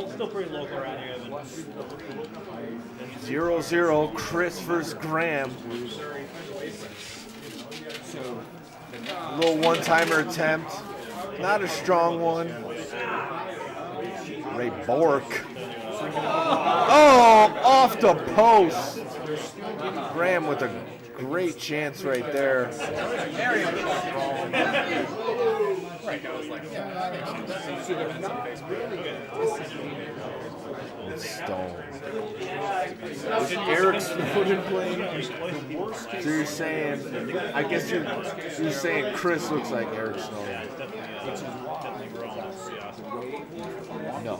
Still pretty local around here. 0-0, Chris versus Graham. A little one-timer attempt. Not a strong one. Ray Bork. Oh, off the post. Graham with a great chance right there. Stone. Is Eric Snowden playing? So you're saying, I guess you're saying Chris looks like Eric Snowden. No.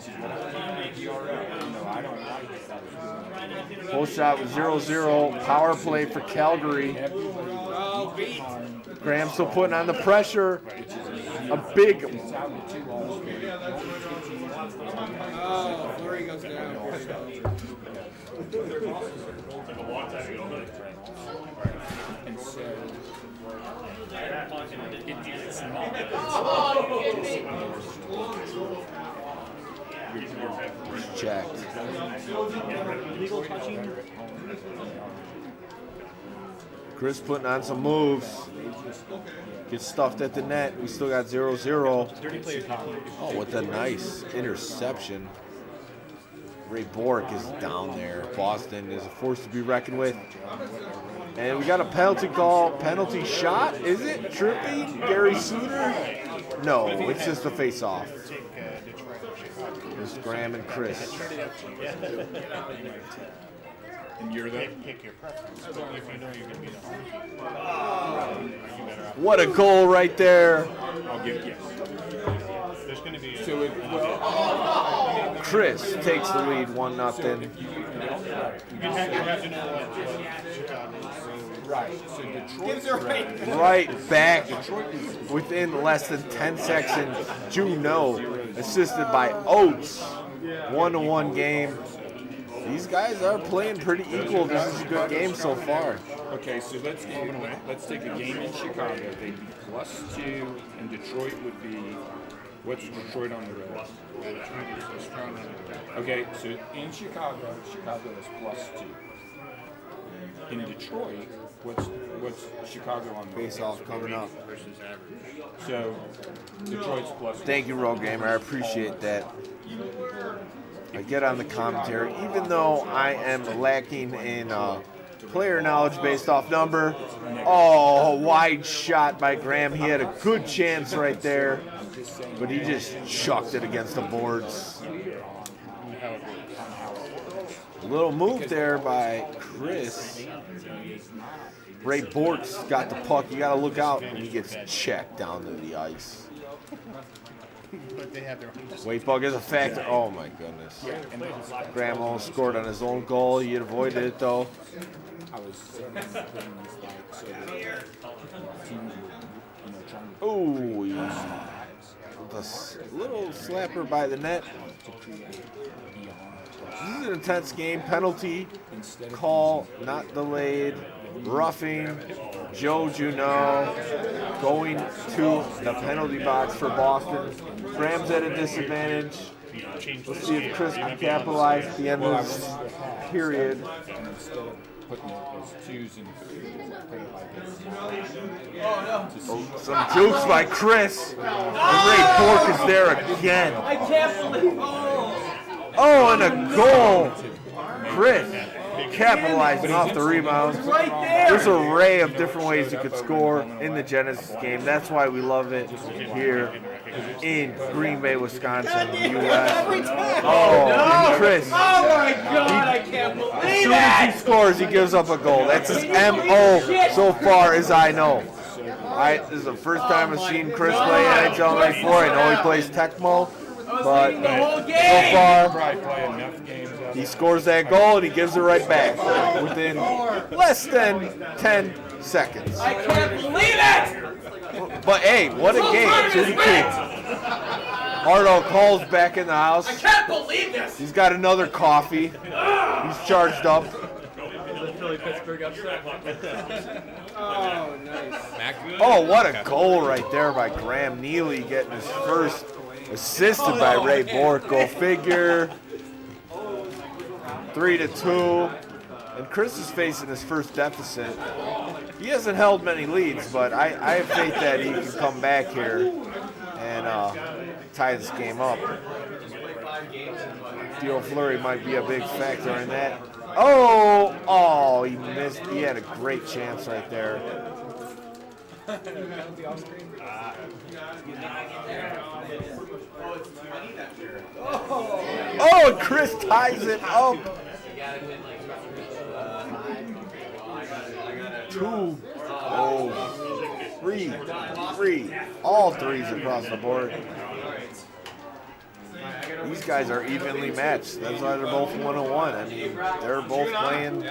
Full shot with 0-0. Power play for Calgary. Graham still putting on the pressure. A big. Oh, Fleury goes down. And so. Checked. Chris putting on some moves. Gets stuffed at the net. We still got 0-0. Oh, with a nice interception. Ray Bork is down there. Boston is a force to be reckoned with. And we got a penalty call. Penalty shot, is it? Trippy? Gary Suter? No, it's just a face-off. It's Graham and Chris. And you're the pick your preference. If you know you're going to be the What a goal right there. I'll give it yes. There's going to be Chris takes the lead 1-0. Right. You have to know Right. So Detroit's Right back within less than 10 seconds. Juneau, assisted by Oates. 1-1 game. These guys are playing pretty equal. This is a good game so far. Okay, so let's take a game in Chicago. They'd be +2, and Detroit would be. What's Detroit on the road? Okay, so in Chicago is +2. In Detroit, what's Chicago on the road? Face off coming up. So Detroit's +2. Thank you, Road Gamer. I appreciate that. I get on the commentary, even though I am lacking in player knowledge based off number. Oh, wide shot by Graham. He had a good chance right there, but he just chucked it against the boards. A little move there by Chris. Ray Bork's got the puck. You got to look out, and he gets checked down to the ice. Weight bug is a factor. Oh my goodness. Graham almost scored on his own goal. He avoided it though. Ooh, a little slapper by the net. This is an intense game. Penalty call not delayed. Roughing. Joe Juneau going to the penalty box for Boston. Graham's at a disadvantage. Let's see if Chris can capitalize at the end of this period. Some jukes by Chris. And Ray Bork is there again. I can't believe. Oh, and a goal. Chris capitalizing off the rebound. There's an array of different ways you could score in the Genesis game. That's why we love it here in Green Bay, Wisconsin, U.S. Oh, and Chris. Oh my God, I can't believe it. As soon as he scores, he gives up a goal. That's his M.O. so far as I know. This is the first time I've seen Chris play NHL 94. I know he plays Tecmo, but so far, he scores that goal and he gives it right back within less than 10 seconds. I can't believe it! But hey, what a game, 2-2. Ardo calls back in the house. I can't believe this! He's got another coffee. He's charged up. Oh, nice. Oh, what a goal right there by Graham Neely, getting his first assisted by Ray Bork. Go figure. 3-2. And Chris is facing his first deficit. He hasn't held many leads, but I have faith that he can come back here and tie this game up. Theo Fleury might be a big factor in that. Oh, he missed. He had a great chance right there. Oh, Chris ties it up. 2, 3. All threes across the board. These guys are evenly matched. That's why they're both 1-1. I mean, they're both playing.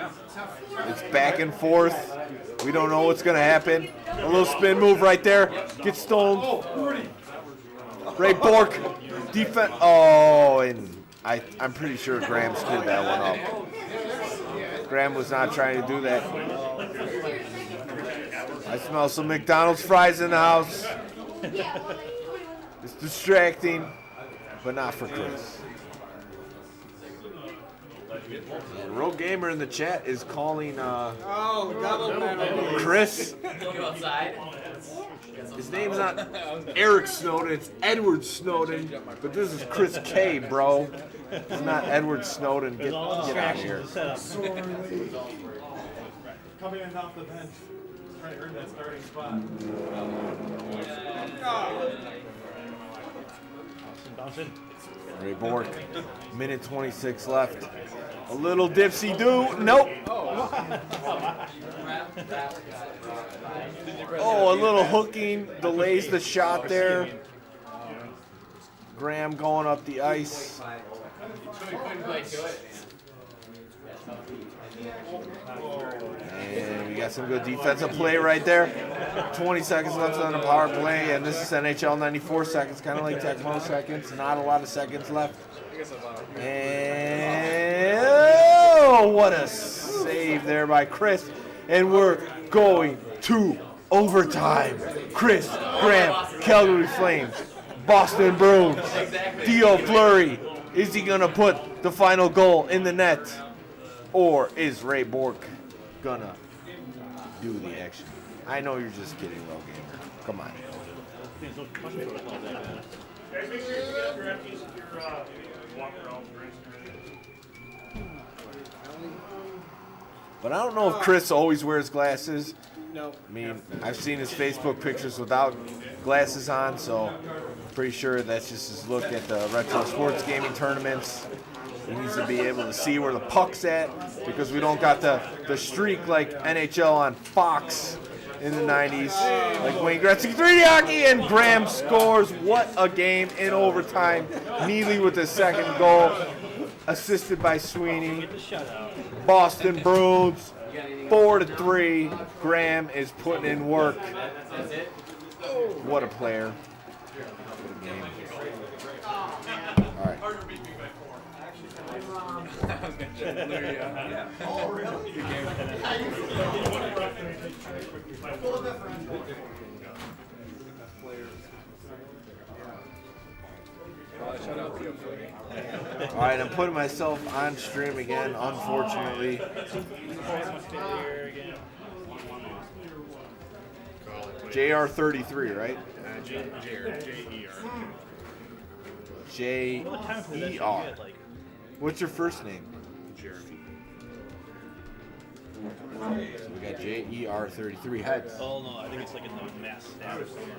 It's back and forth. We don't know what's going to happen. A little spin move right there. Gets stoned. Ray Bork. Defense. Oh, and I'm pretty sure Graham screwed that one up. Graham was not trying to do that. I smell some McDonald's fries in the house. It's distracting, but not for Chris. Road Gamer in the chat is calling Chris. His name's not Eric Snowden, it's Edward Snowden, but this is Chris K, bro. It's not Edward Snowden. Get out of here. Coming in off the bench, trying to earn that starting spot. Ray Bork, minute 26 left. A little dipsy-do. Nope. Oh, a little hooking delays the shot there. Graham going up the ice. And we got some good defensive play right there. 20 seconds left on the power play, and this is NHL 94 seconds, kind of like Tecmo seconds. Not a lot of seconds left. And oh, what a save there by Chris. And we're going to overtime. Chris, Graham, Calgary Flames, Boston Bruins, Theo Fleury. Is he going to put the final goal in the net? Or is Ray Bork going to do the action? I know you're just kidding, Roll Gamer. Come on. Guys, make sure you get up your empties if you're walking around with drinks. But I don't know if Chris always wears glasses. No. I mean, I've seen his Facebook pictures without glasses on, so I'm pretty sure that's just his look at the retro sports gaming tournaments. He needs to be able to see where the puck's at because we don't got the streak like NHL on Fox in the 90s. Like Wayne Gretzky, 3D hockey, and Graham scores. What a game in overtime. Neely with the second goal, assisted by Sweeney. Boston Bruins, 4-3. Graham is putting in work. What a player. What a game. All right. Oh, really? All right, I'm putting myself on stream again, unfortunately. JR33, right? J-E-R. What's your first name? Jeremy. So we got JER33 heads. Oh no, I think it's like in the mass stat or something.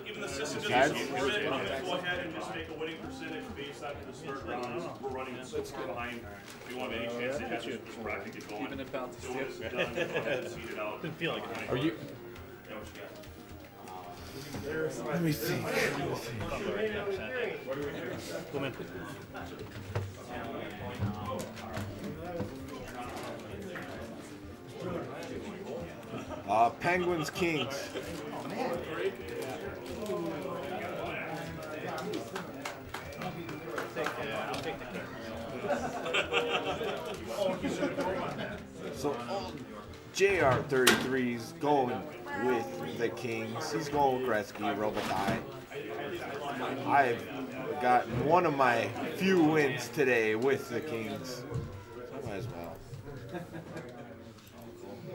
Even the system Just doesn't heads? go ahead and just make a winning percentage based on the start rounds. We're running so far behind. We want any chance to have this bracket get going. Even about the So when it's done, go ahead and seed it out. Didn't feel like it. Are you? Yeah, what you got? Let me think. Come in. Penguins Kings. So JR33's going with the Kings. He's going with Gretzky, Robitaille. I've gotten one of my few wins today with the Kings. So might as well.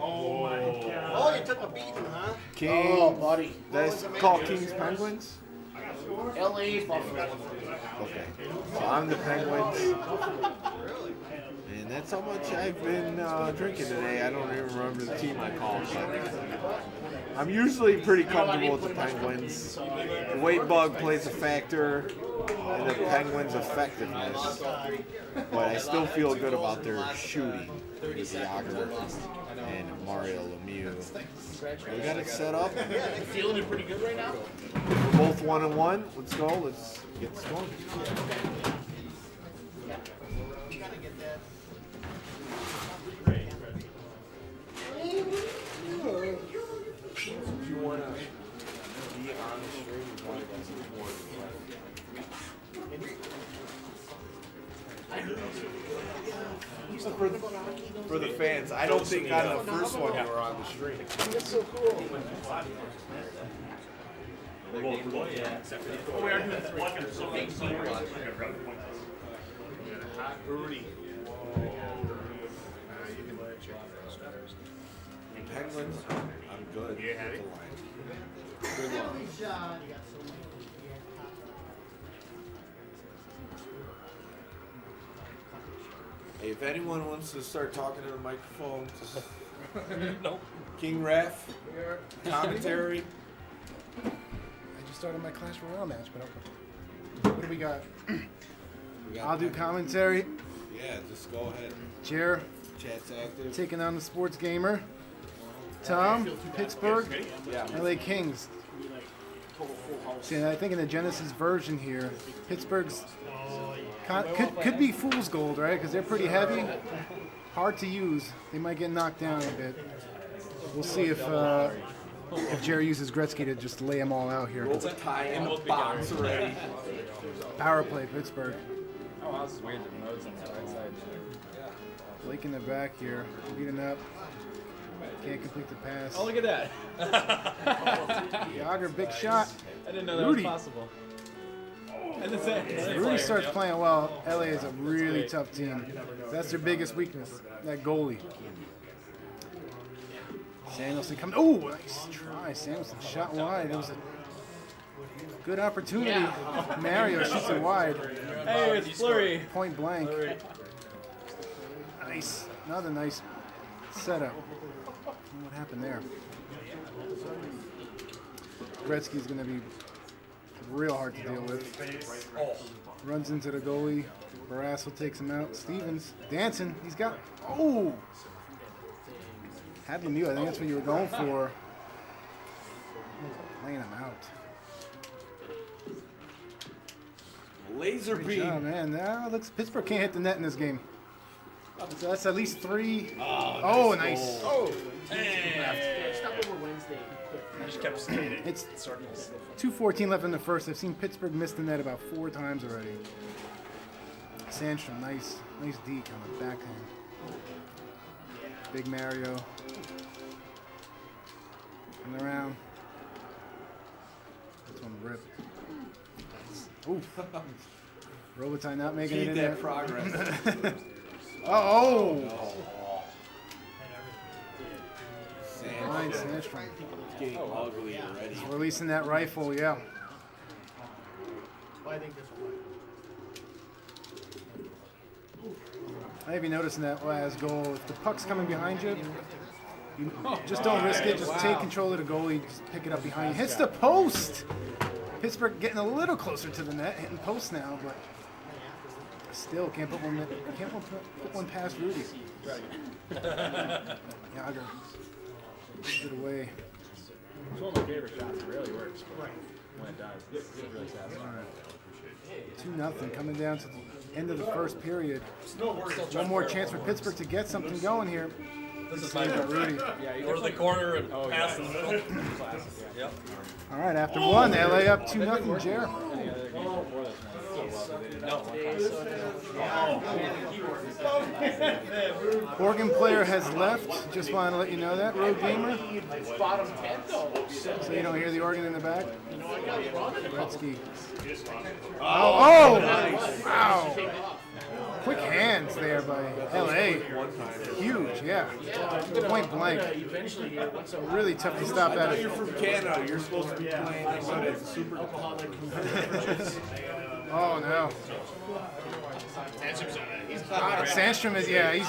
Oh my God. Oh, you took a beating, huh? Kings. Oh, buddy. That's called Kings Penguins? LA Buffalo. Okay. So I'm the Penguins. And that's how much I've been drinking today. I don't even remember the team I called. But I'm usually pretty comfortable with the Penguins. The weight bug plays a factor in the Penguins' effectiveness. But I still feel good about their shooting with Yager and Mario Lemieux. We got it set up. Feeling it pretty good right now? We're both 1-1. Let's go. Let's get this going. If you want to be on the stream, you want to for the fans, I don't think on the first one you were on the stream. That's so cool. Penguins, I'm good. Good luck. Hey, if anyone wants to start talking to the microphone, just Nope. King Ref, commentary. I just started my Clash Royale match, but okay. What do we got? I'll do commentary. Yeah, just go ahead. Chair. Chat's active. Taking on the Sports Gamer. Tom, Pittsburgh, Yeah. LA Kings. See, I think in the Genesis version here, Pittsburgh's could be fool's gold, right? Because they're pretty heavy, hard to use. They might get knocked down a bit. We'll see if Jerry uses Gretzky to just lay them all out here. Rolls a tie in the box already. Power play, Pittsburgh. Oh, wow, this is weird. The nodes on the right side. Blake in the back here, beating up. Can't complete the pass. Oh, look at that. Yager, big shot. I didn't know that Rudy. was possible. And the same. Rudy starts playing well. LA is a really tough team. That's their biggest weakness, that goalie. Samuelson coming. Oh, nice try. Samuelson shot wide. It was a good opportunity. Mario shoots it wide. Hey, it's Fleury. Point blank. Nice. Another nice setup. What happened there? Gretzky's going to be real hard to deal with. Runs into the goalie. Barrasso takes him out. Stevens dancing. He's got. Oh! Had Lemieux. I think that's what you were going for. Laying him out. Laser Good beam. job, man. Now looks Pittsburgh can't hit the net in this game. So that's at least 3. Oh, nice. Oh, stop over Wednesday. I just kept skating. It's 2:14 left in the first. I've seen Pittsburgh miss the net about 4 times already. Sandstrom, nice deke on the backhand. Big Mario. Coming around. That's one rip. Oof. Robitaille not making it Keep in that there. progress. Oh! Fine, Sandstrom. Getting ugly already. He's releasing that rifle, yeah. Well, I think this will work. I have you noticing that last goal. If the puck's coming behind you, you just don't risk it. Just take control of the goalie. Just pick it up behind you. Hits the post. Pittsburgh getting a little closer to the net, hitting post now, but still can't put one past Rudy. Yager gives it away. It's one of my favorite shots. It really works. But when it does, it's really satisfying. 2-0 coming down to the end of the first period. One more chance for Pittsburgh to get something going here. This is my Rudy. Yeah, go to the corner and pass in the middle. Yep. All right, after one, LA up 2-0. Jer. Oregon player has left. Just wanted to let you know that. Road gamer. It's bottom 10 though. So you don't hear the organ in the back. Gretzky. Oh, nice. Wow. Quick hands there by LA. Huge, yeah. Point blank. Really tough to stop I that. thought you're from Canada. You're supposed to be playing what is super. Oh no. Sandstrom is he's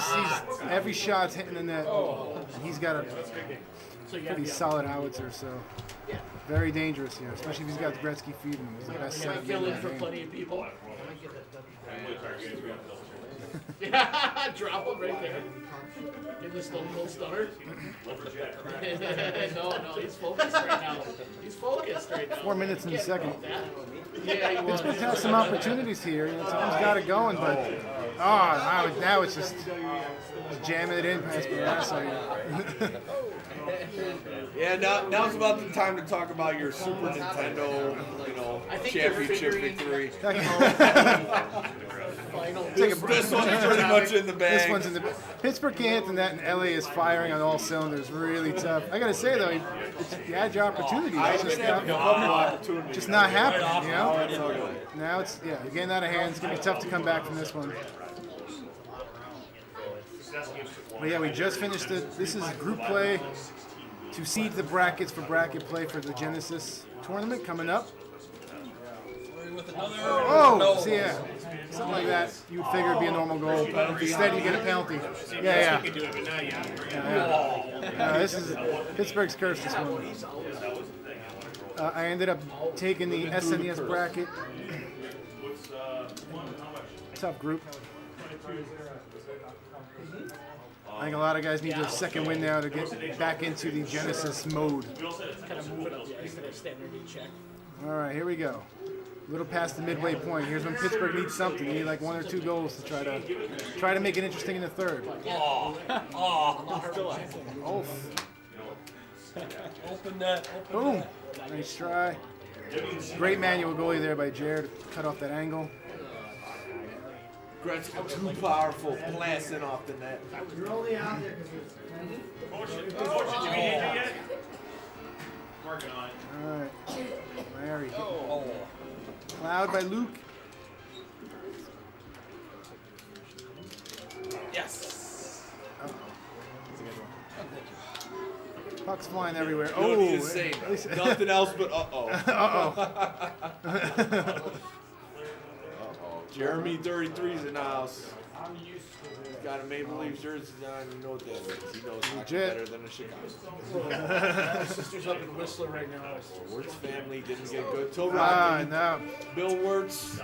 every shot's hitting the net. And he's got a pretty solid howitzer, so very dangerous here, especially if he's got Gretzky feeding him. He's the best side Fill in for plenty of people. Yeah, drop him right there. In the Stone Cold Stunner. No, he's focused right now. He's focused right now. 4 minutes in the second. Yeah, he was. Pittsburgh has some opportunities here. You know, Tom's got it going, but now it's just jamming it in past Barrasso. Yeah, now's about the time to talk about your Super Nintendo, championship victory. This one's pretty much in the bag. This one's in the Pittsburgh can't hit the net, and LA is firing on all cylinders. Really tough. I gotta say though, you had your opportunity. It's just not happening. You know. Now it's you're getting out of hand. It's gonna be tough to come back from this one. But yeah, we just finished it. This is group play to seed the brackets for bracket play for the Genesis tournament coming up. Oh, see, yeah. Something like that. You would figure it'd be a normal goal. Instead, you get a penalty. Yeah. This is Pittsburgh's curse this one. I ended up taking the SNES bracket. Tough group. I think a lot of guys need a second win now to get back into the Genesis mode. Kind of move it up. He's going to stand there and check. All right, here we go. A little past the midway point. Here's when Pittsburgh needs something. They need like 1 or 2 goals to try to make it interesting in the third. Oh. Open that. Boom. Nice try. Great manual goalie there by Jared. Cut off that angle. Gretzky too powerful, blasting off the net. Motion, did we hit you yet? Working on it. All right. Larry. Cloud by Luke. Yes. Puck's flying everywhere. You Oh, don't need to say nothing else but uh-oh. Uh-oh. Jeremy 33's in the house. He's got a Maple Leafs jersey on. You know what that means. He knows hockey better than a Chicago. My sister's up in Whistler right now. Wirtz family didn't get good till Rocky. No. Bill Wirtz.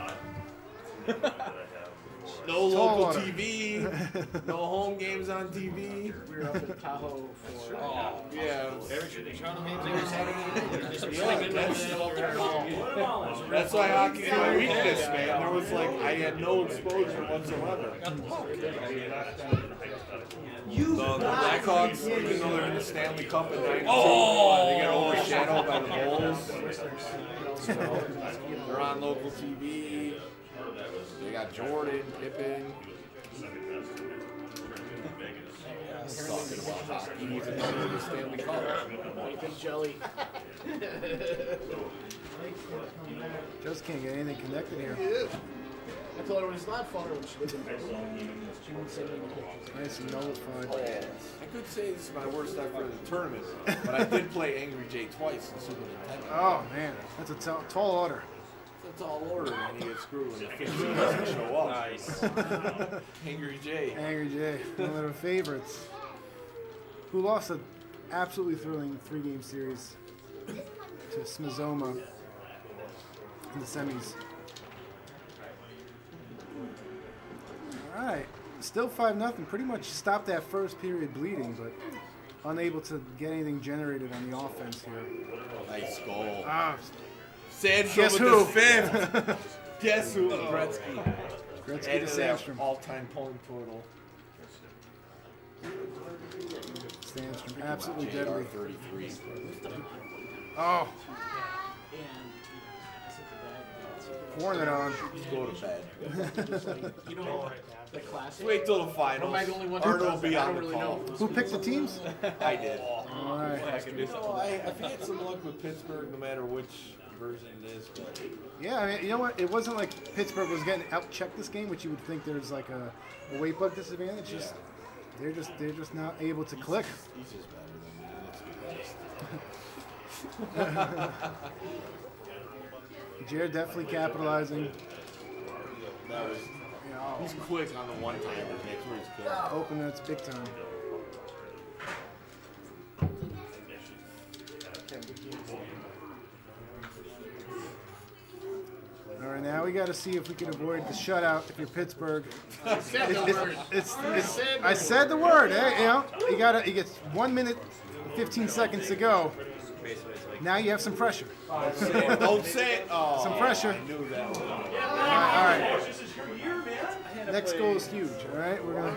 No local TV. No home games on TV. We were up in Tahoe for. Yeah. Yeah. That's why hockey's my weakness, man. There was like, I had no exposure whatsoever. The Blackhawks, even though they're in the Stanley Cup in '92, they get overshadowed by the Bulls. So, they're on local TV. They got Jordan, Pippen. Talking about hockey, even though they're in the Stanley Cup. Big jelly. Just can't get anything connected here. I told her it's not fun when she lived in Brooklyn. She would send me pictures. Nice nullified. I could say this is my worst effort in the tournament, but I did play Angry J twice in Super Nintendo. Oh, man. That's a tall order. It's a tall order when you get screwed when the 15 doesn't show up. Nice. Angry J. Angry J. One of their favorites. Who lost an absolutely thrilling 3-game series to Smizoma in the semis. All right. Still 5-0. Pretty much stopped that first period bleeding, but unable to get anything generated on the offense here. Nice goal. Guess Sandstrom who? with the fifth. Guess who? Gretzky. Gretzky Added to that Sandstrom. all-time point total. Sandstrom. Absolutely deadly. 33. Oh. Pouring it on. Just go to bed. You know, the classic. Wait till the finals. Am I the only one Arnold who will does be that? I on don't the really call. know. Who picked the teams? I did. All right. I had some luck with Pittsburgh, no matter which version it is. But Yeah, I mean, you know what? It wasn't like Pittsburgh was getting out-checked this game, which you would think there's like a weight bug disadvantage. Just they're just not able to click. he's just better than me. Let's be honest. Jared definitely capitalizing. That was. He's quick on the one-timer. That's where he's good. Open that's big time. All right, now we got to see if we can avoid the shutout if you're Pittsburgh. I said the word. Hey, you know, you get 1 minute, 15 seconds to go. Now you have some pressure. Don't say it. Oh, Some pressure. I knew that one. All right. Next goal is huge. All right, we're gonna.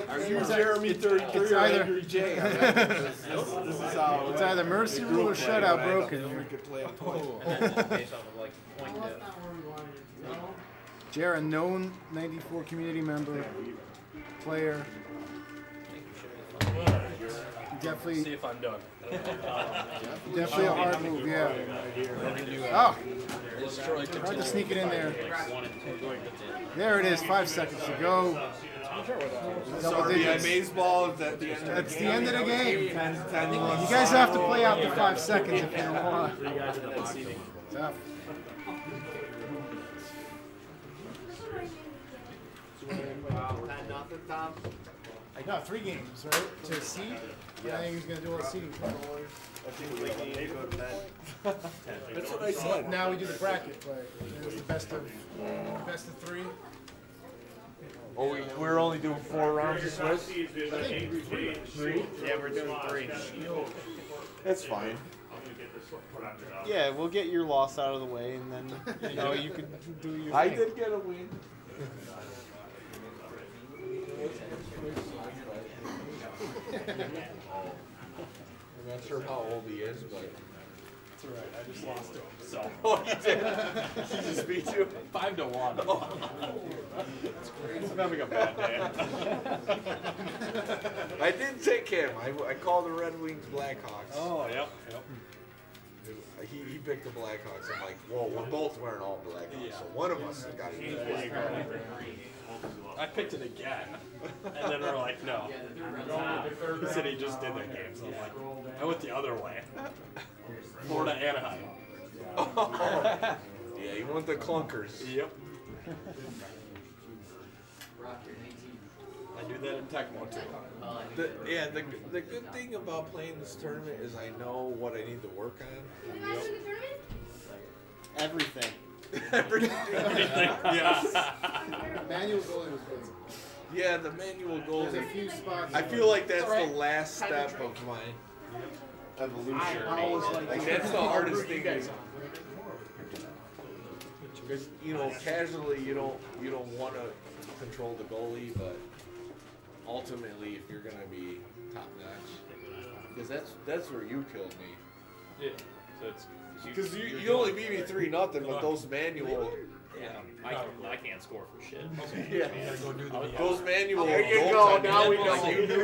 Are you Jeremy 33 It's or either- Angry J? This is how It's either mercy rule or shutout broken. Jared, a known 94 community member, player. Definitely. See if I'm done. Definitely a hard move, yeah. Oh, tried to sneak it in there. There it is, 5 seconds to go. Double RBI digits. baseball is at the end of the game. That's the end of the game. 10 You guys have to play out the 5 seconds if you don't want. Tough. No, 3 games, right? To seed? Yeah, I think he's going to do all the seeding. That's what I said. Now we do the bracket play. It's the best of 3. Oh, we're only doing 4 rounds of Swiss? 3? Yeah, we're doing 3. That's fine. get this productive out. Yeah, we'll get your loss out of the way, and then you know you can do your I thing. did get a win. I'm not sure how old he is, but It's alright, I just lost to him, so. oh, he did. He just beat you 5-1. I'm having a bad day. I didn't take him. I called the Red Wings Blackhawks. Oh, yep. He picked the Blackhawks. I'm like, well, we're both wearing all Blackhawks, so one of us has got to be There you go. I picked it again, and then we're like, no. He said he just did that game, so I'm like, I went the other way. Florida Anaheim. Yeah, he won the clunkers. Yep. I do that in Tecmo too. The good thing about playing this tournament is I know what I need to work on. Everything. Everything. Yes. Manual goalie was good. Yeah, the manual There's a goalie. few spots. I feel like that's the last step of my evolution. Like that's the hardest thing. Because casually you don't want to control the goalie, but ultimately if you're gonna be top notch, because that's where you killed me. Yeah. So it's Because you only beat me 3-0, but those manual. Yeah, I can't score for shit. Yeah. Those manual. There you go. Now we know.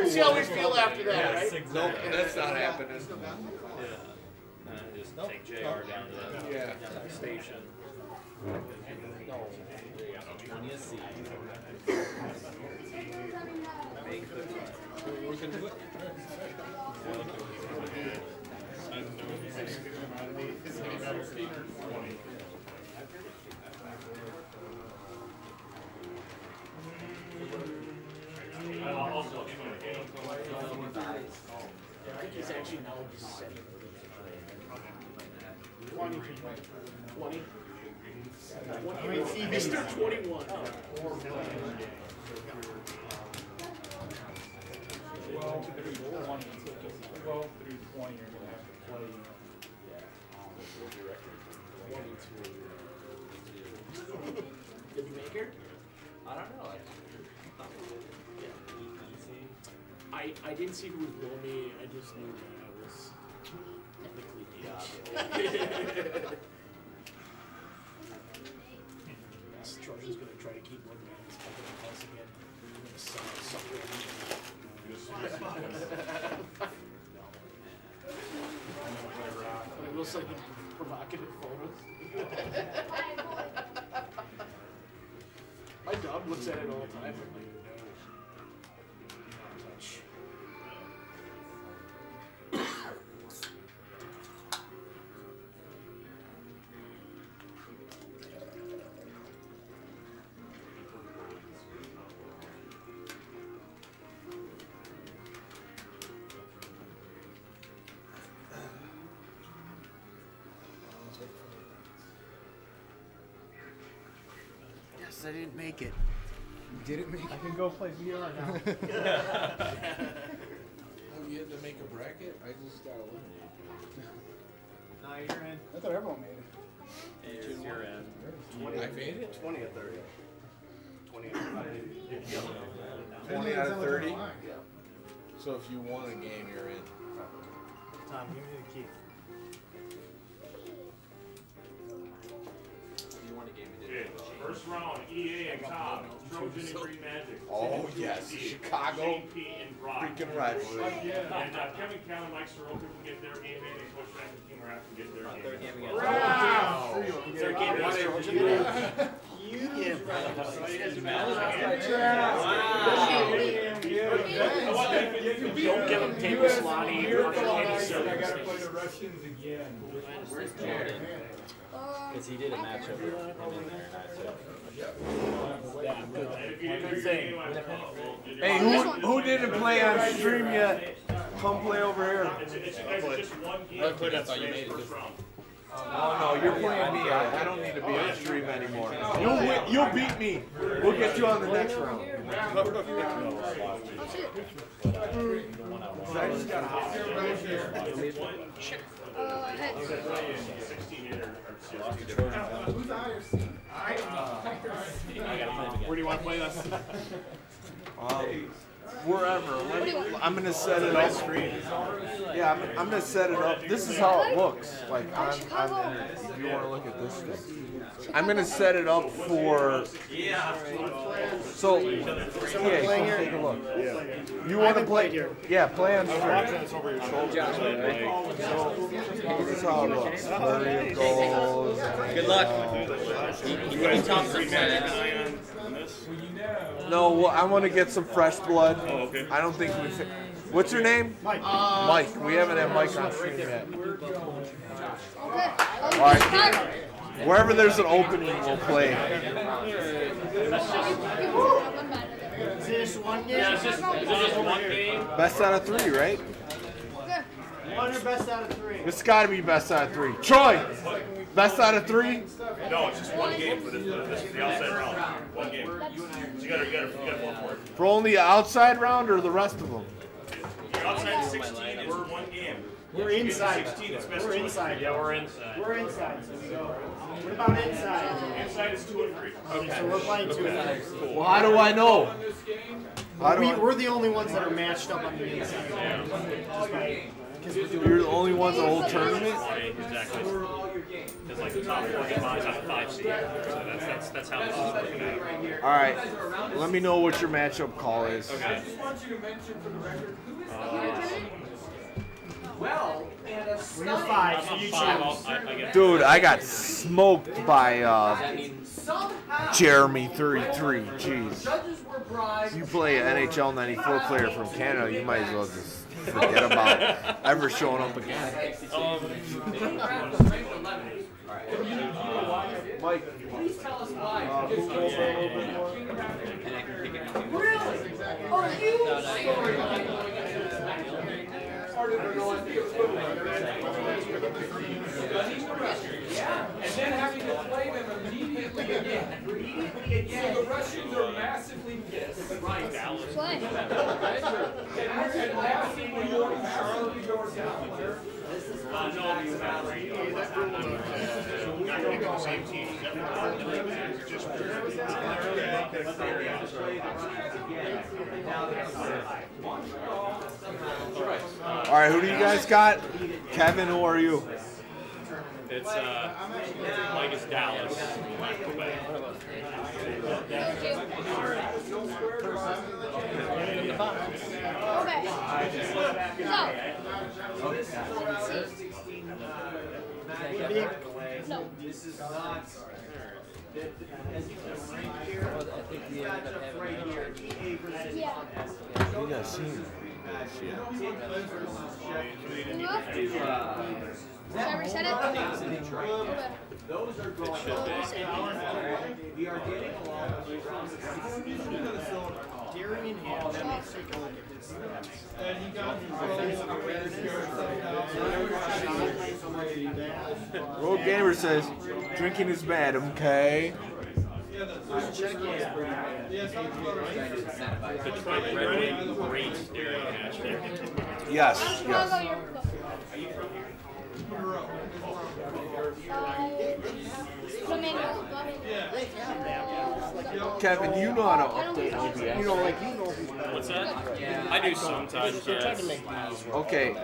See how we feel after that, right? Exactly. Nope, that's not happening. Just take JR down to the station. we can do it. I think he's actually now just 7. 20. Mr. 21. 12 through 20 you're going to have to play. Did you make her? I don't know. I didn't see who was below me. I just knew that I was technically Trojan's going to try to keep one man up in the house again. I'm going to suck it looks like provocative photos. My dog looks at it all the time. I'm like, no. Not touch. Yes, I didn't make it. You didn't make it? I can go play VR now. Oh, you had to make a bracket? I just got eliminated. No, you're in. I thought everyone made it. You're in. I made it? 20 of 30. 20 of 30. 20 out of 30? So if you won a game, you're in. Tom, give me the key. You won a game, you Okay, first round, EA and Tom, Trojan and Green Magic. Oh, yes, Chicago. Shane P. and Brock. Freaking rivalry. And Kevin Callan, Mike Soroka can get their game in, and Coach Frank and Team Raff can get their Third game game in. against Is there a game against Trojan? Don't give him table slotty under any circumstances. the Russians again. Where's Jordan? Because he did a matchup with him in there, and I said, Hey, who didn't play on stream yet? Come play over here. It's just one game. I thought you made it. First round. Oh no, you're playing me. I don't need to be on stream anymore. You'll beat me. We'll get you on the next round. I just got a hot. Where do you want to play this? Wherever. I'm gonna set it up. Yeah, I'm gonna set it up. This is how it looks. Like on internet. If you want to look at this thing. I'm gonna set it up for. So yeah, come take a look. You want to play here? Yeah, play on stream. It's over your shoulder. This is how it looks. Flurry of goals. Good luck. You can talk for a minute. No, well, I want to get some fresh blood. Oh, okay. I don't think we. What's your name? Mike. Mike. We haven't had Mike on stream yet. All right. Wherever there's an opening, we'll play. Is this one game? Yeah, it's just one game. Best out of 3, right? One or best out of 3? It's got to be best out of 3. Troy, best out of 3. No, it's just one game for the outside round. One game. So you gotta go for it. For only the outside round or the rest of them? You're outside 16. It's one game. We're inside. 16. It's best We're of 3. inside. Yeah, we're inside. We're inside. So we go. What about inside? Inside is 2 and 3. Okay, so we're playing 2 and 3. Well, how do I know? We're the only ones that are matched up on the inside. You're the only ones the whole tournament? Exactly. Because like the top 4 get buys on a 5 seed. So that's how this is working out. All right. Let me know what your matchup call is. Okay. We're 5, so you choose. Dude, I got smoked by Jeremy 33. Jeez. You play an NHL 94 player from Canada, you might as well just forget about ever showing up again. Mike, please tell us why. Really? Oh, you? And then having to play them immediately again. So the Russians are massively pissed. Right, Dallas. Play. And massively more sharply more down. Same team. All right, who do you guys got? Kevin, who are you? It's Mike is Dallas. Okay. So. No. Yeah. You guys seen Should I reset it? It should be. Darian Ham. Road Gamer says drinking is bad, okay? Detroit Red Wing great Dairy match there. Yes, Go, yes. go, you're Flamingo. Kevin, you know how to update OBS. You know, like What's that? I do sometimes, yes. Okay,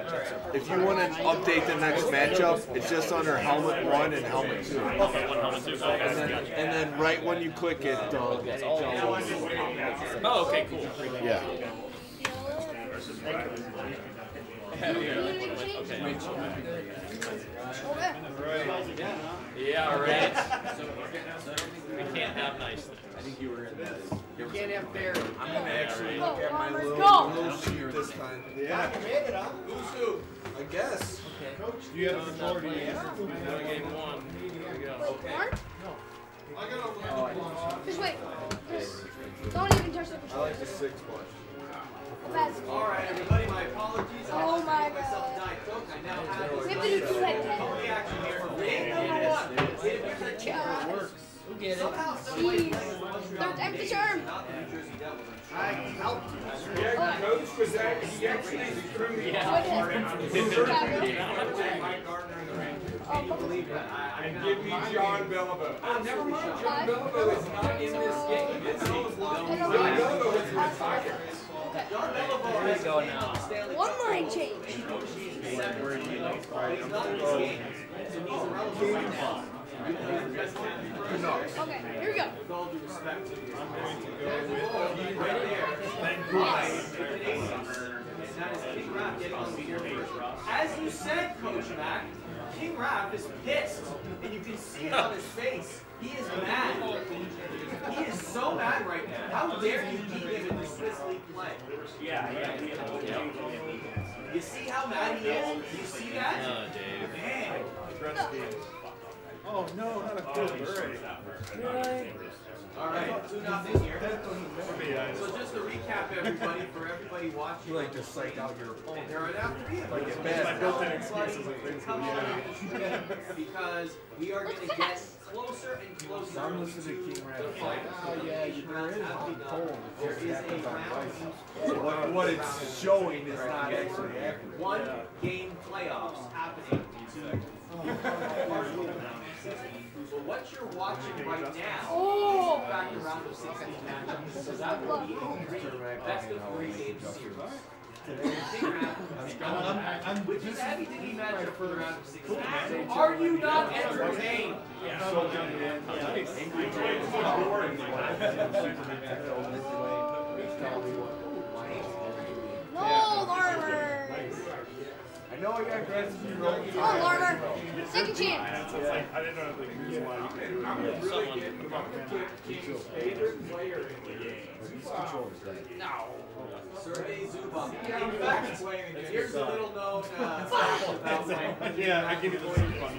if you want to update the next matchup, it's just under helmet 1 and helmet 2. Okay, 1 helmet 2. Okay, gotcha. And then right when you click it, Oh, okay, cool. yeah. Yeah, right. We can't have nice things. I think you were in this. You can't have bear. I'm going to actually look at my little sheet this time. Yeah. You made it, huh? Who's who? I guess. Coach, Do you have the authority? Game 1. Here we go. Mark? Just wait. Just don't even touch the I controller. like the 6 one. All right, everybody. My apologies. Oh my God. We have to do 2 head 10. who get it? Jeez. Third time's the charm. I helped you. Yeah, coach was that he actually threw me off. Yeah. Can you believe that? And give me John Belleville. Oh, never mind. John Belleville is not in this game, is he? John Belleville is retired. John Belleville is going now. One line change. He's not in this game, so he's irrelevant right now. Okay, here we go. With all due respect to you. I'm going to go with Right there. Thank Yes. And that is King Raph getting on the field first. As you said, Coach Mac, King Raph is pissed, and you can see it on his face. He is mad. He is so mad right now. How dare you beat him in the Swiss League play? Yeah. You see how mad he is? You see that? Dave. Man. Oh no, not a good bird. All right, 2-0 here. So just to recap, everybody, for everybody watching, You like to psych out your opponent. there are enough Like it's bad. come on, because we are going to get closer and closer I'm listening to King the Raph. fight. Yeah, there is cold. There is a round. What it's showing is not actually accurate. One game playoffs happening to so what you're watching right now Oh. is back to round of 16 matchups. So that will be a best of 3 game series. Which is a heavy duty matchup for the round of 16. Are you not entertained? No, Larmer. I know I got gratitude. Come on, Larmer. Second chance. I didn't know the reason why you could do it. King's favorite player in the game. No. Sergey Zubov. In fact, here's a little known fact about my. Yeah, I give you the same fun.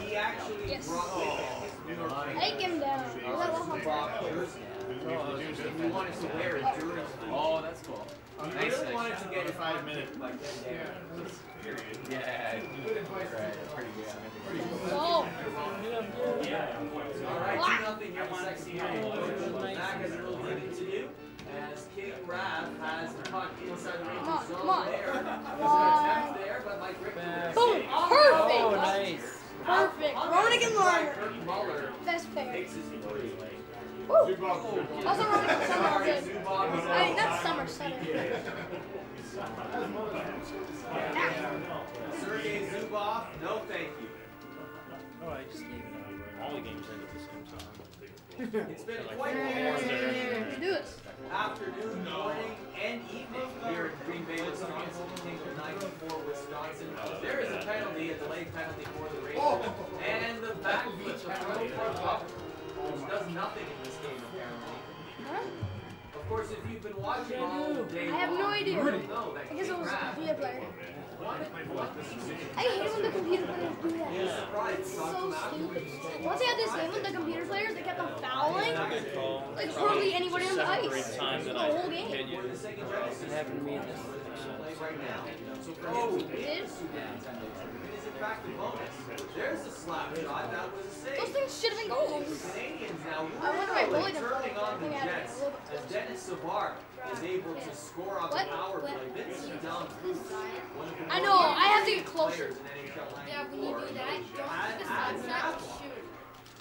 He actually brought with him his New York Knicks. Take him down. Zubov jersey. If you wanted to wear it during the oh, that's cool. I really wanted to get 5 minutes like that. Yeah, right. Pretty good. Oh. All right, 2-0 here in the second period. Mac has a little digging to do as King Raph has the puck inside the range zone there. There's an attempt there, but Mike Richter. Boom. Perfect. Oh, nice. Perfect. Ronan and Larmer. Kurt Muller That's fair. takes his three. Woo. Also Ronan and Summer did. I mean, not Summer, Sutter. Sergey Zubov, no thank you. Oh, I just need all the games in at the same time. It's been quite a Let's do this. afternoon, morning, and evening here in Green Bay, Wisconsin. King of 94, Wisconsin. There is a penalty, a delayed penalty for the Raiders. And the back beach penalty for Buck, which does nothing in this game, apparently. Huh? Of course, if you've been watching all day I have no long, idea. you would know that I guess it was a King computer player. Raph I hate when the computer players do that. It's so stupid. Once I had this game with the computer players, they kept on fouling. Like hardly anybody on the ice. The whole game. It happened to me in this play right now. So for him to win Did? the Super Nintendo, it is in fact a bonus. There's a slap shot. That was a save. Those things should have been goals. The Canadians now I wonder why really goalie didn't turning play. on the I think I had Jets a little bit as Dennis Savard is able to score on the What? power play. What? Vincent Dunn, one of the I know, I have to get most closer. players in NHL Yeah, when you do that, don't pick a side not shoot.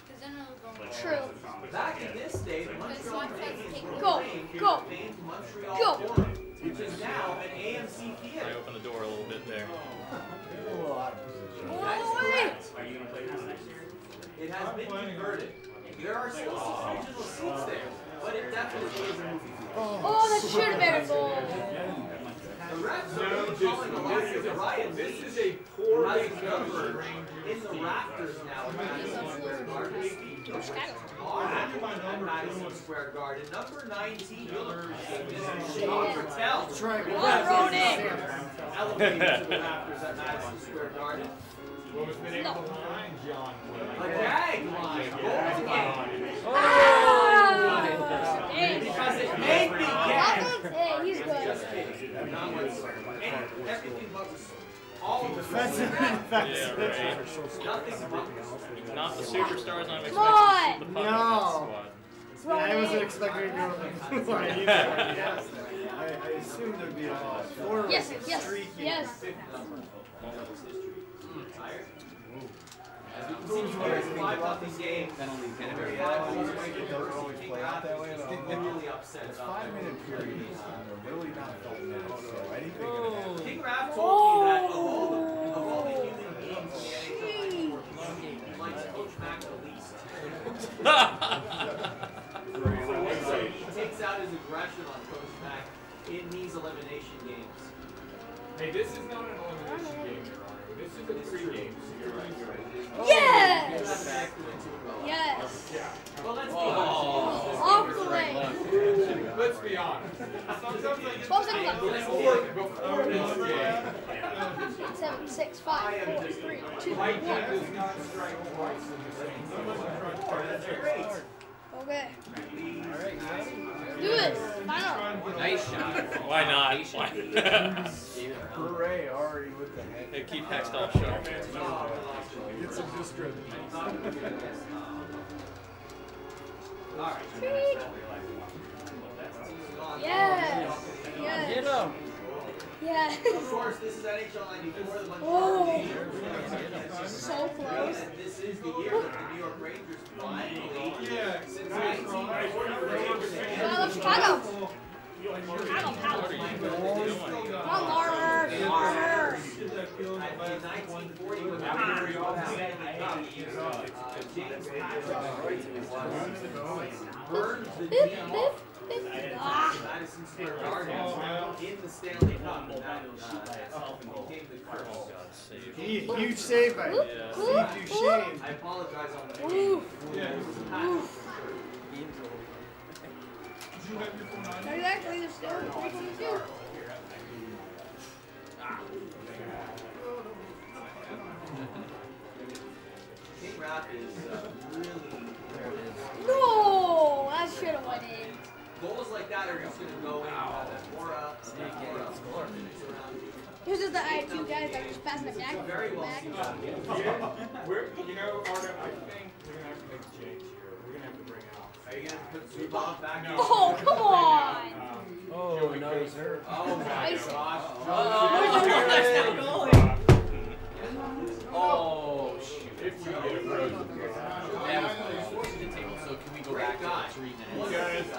Because then it'll go. True. Back in this day, the Montreal Canadiens were Go, playing here go, at the famed Montreal go. Forum, which is now an AMC I theater. opened the door a little bit there. That is correct. Are you going to play this next year? It has been converted. There are still some original seats there, but it definitely is a movie theater. Oh, that should have been a goal. The refs are really calling a lot of Ryan This Leach, is a who poorly has a number in the rafters now at Madison Square Garden. At Madison Square Garden. Number 19, you'll appreciate this. Sean Patel. What, Ronan? Elevated to the rafters at Madison Square Garden. No. A gag line. Ah! Dang. Because it made me gag. Hey, he's good. Just kidding. Not whatsoever. Everything but all of the Defensive and offensive. Yeah, right. nothing but Not the superstars I'm expecting. Come on! The puck No. on that squad. I wasn't expecting to go to the line either. I assumed there'd be a 4 Yes, yes, streaky. yes. retired. As we continue here, it's a 5-0 game. Penalty. And every King Rap is really upset about that. 5-minute period. They're really not felt minutes, so anything can happen. King Rap told me that of all the human beings in the NHL 94 team, he likes Coach Mac the least. He takes out his aggression on Coach Mac in these elimination games. Hey, this is not an elimination game, Your Honor. This is a pre-game series. Yes! Yes! Yeah. Well, let's be honest. Off the way. Let's be honest. Sometimes I get Before this game. 7, 6, 5, 4, 3, 2, Lightning 1. does not strike twice in the same game. That's great. Okay. Do it. Final. Nice shot. Why not? Why? Hooray, already with the head. Hey, keep Hextall sharp. Get some distribution. Alright. Yes. Yes. Hit him. Yes. Of course, this is NHL 94. The Oh. So close. This is the year that the New York Rangers finally, since 1940, I love Chicago. Chicago power. Come on, Marner. Marner. in 1940 when the Rangers won the Stanley Cup, James Patrick burned the team Madison Square Garden in the Stanley Cup, and that became the curse. Huge save by Steve Duchesne. I apologize on that. Exactly, they're still 322. King Rap is really. No, that should have went in. Goals like that are just going to go in. Mora. Here's just the I had two guys that were just passing it back. Very well. Back. We're, you know, Arda, I think we're going to have to make a change here. We're going to have to bring out. Are you going to put Zubov back in? Oh, come on. Oh, no, he's hurt. Oh, my Nice. gosh. Oh, shoot. If we get it frozen. So can we go back to 3 minutes?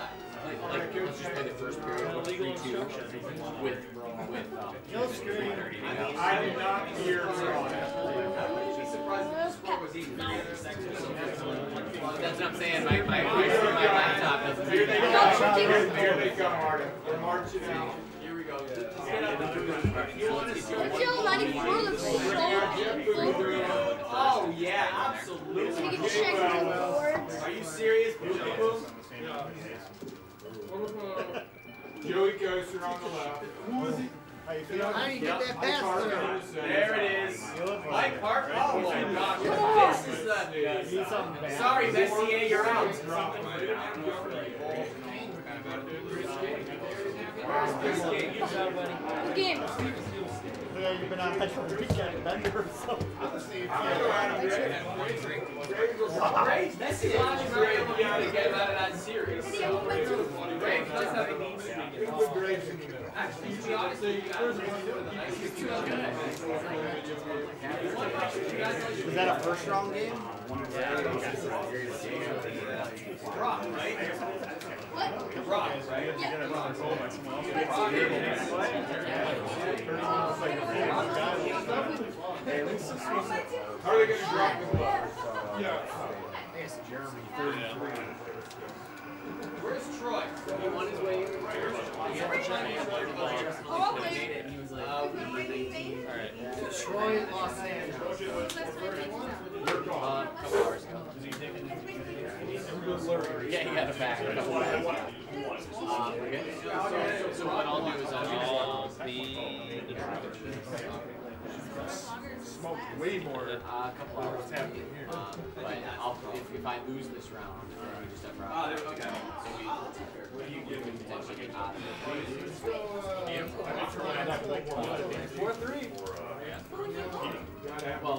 Like, let's just play the first period of 3-2 with I did not hear I'd be surprised if the score was even That's what I'm saying. My laptop doesn't do Here they that. come. Here they come, Arda. We're marching out. Here we go. NHL 94 looks so full. Oh, yeah, absolutely. So you can check the boards. Are you serious? Joey Gosser on the left. Who is it? How you feeling? How do you get that pass there? There it is. Mike Harper. Oh, my gosh. This is the. Sorry, Messier, you're out. Good game. Yeah, you've been on that for a weekend, Bender or something. Great. Messier is very able to get him out of that series. So, Greg does have a neat streak. Actually, to be honest, you guys are one of the nicest two guys. Was that a first round game? Rock, right? What? Rock, right? Yeah. How are they going to drop the ball? Yeah. Jeremy, 33. Where's Troy? He won his way. He had to try to play the ball. Oh, He wait. made it, and he was like, Detroit, Los Angeles. a couple hours ago. Yeah, he had a back. So what I'll do is I'll be Smoked way more. a couple hours. But if I lose this round, we just have round. Okay. So we can potentially get out of it. 4-3. Well,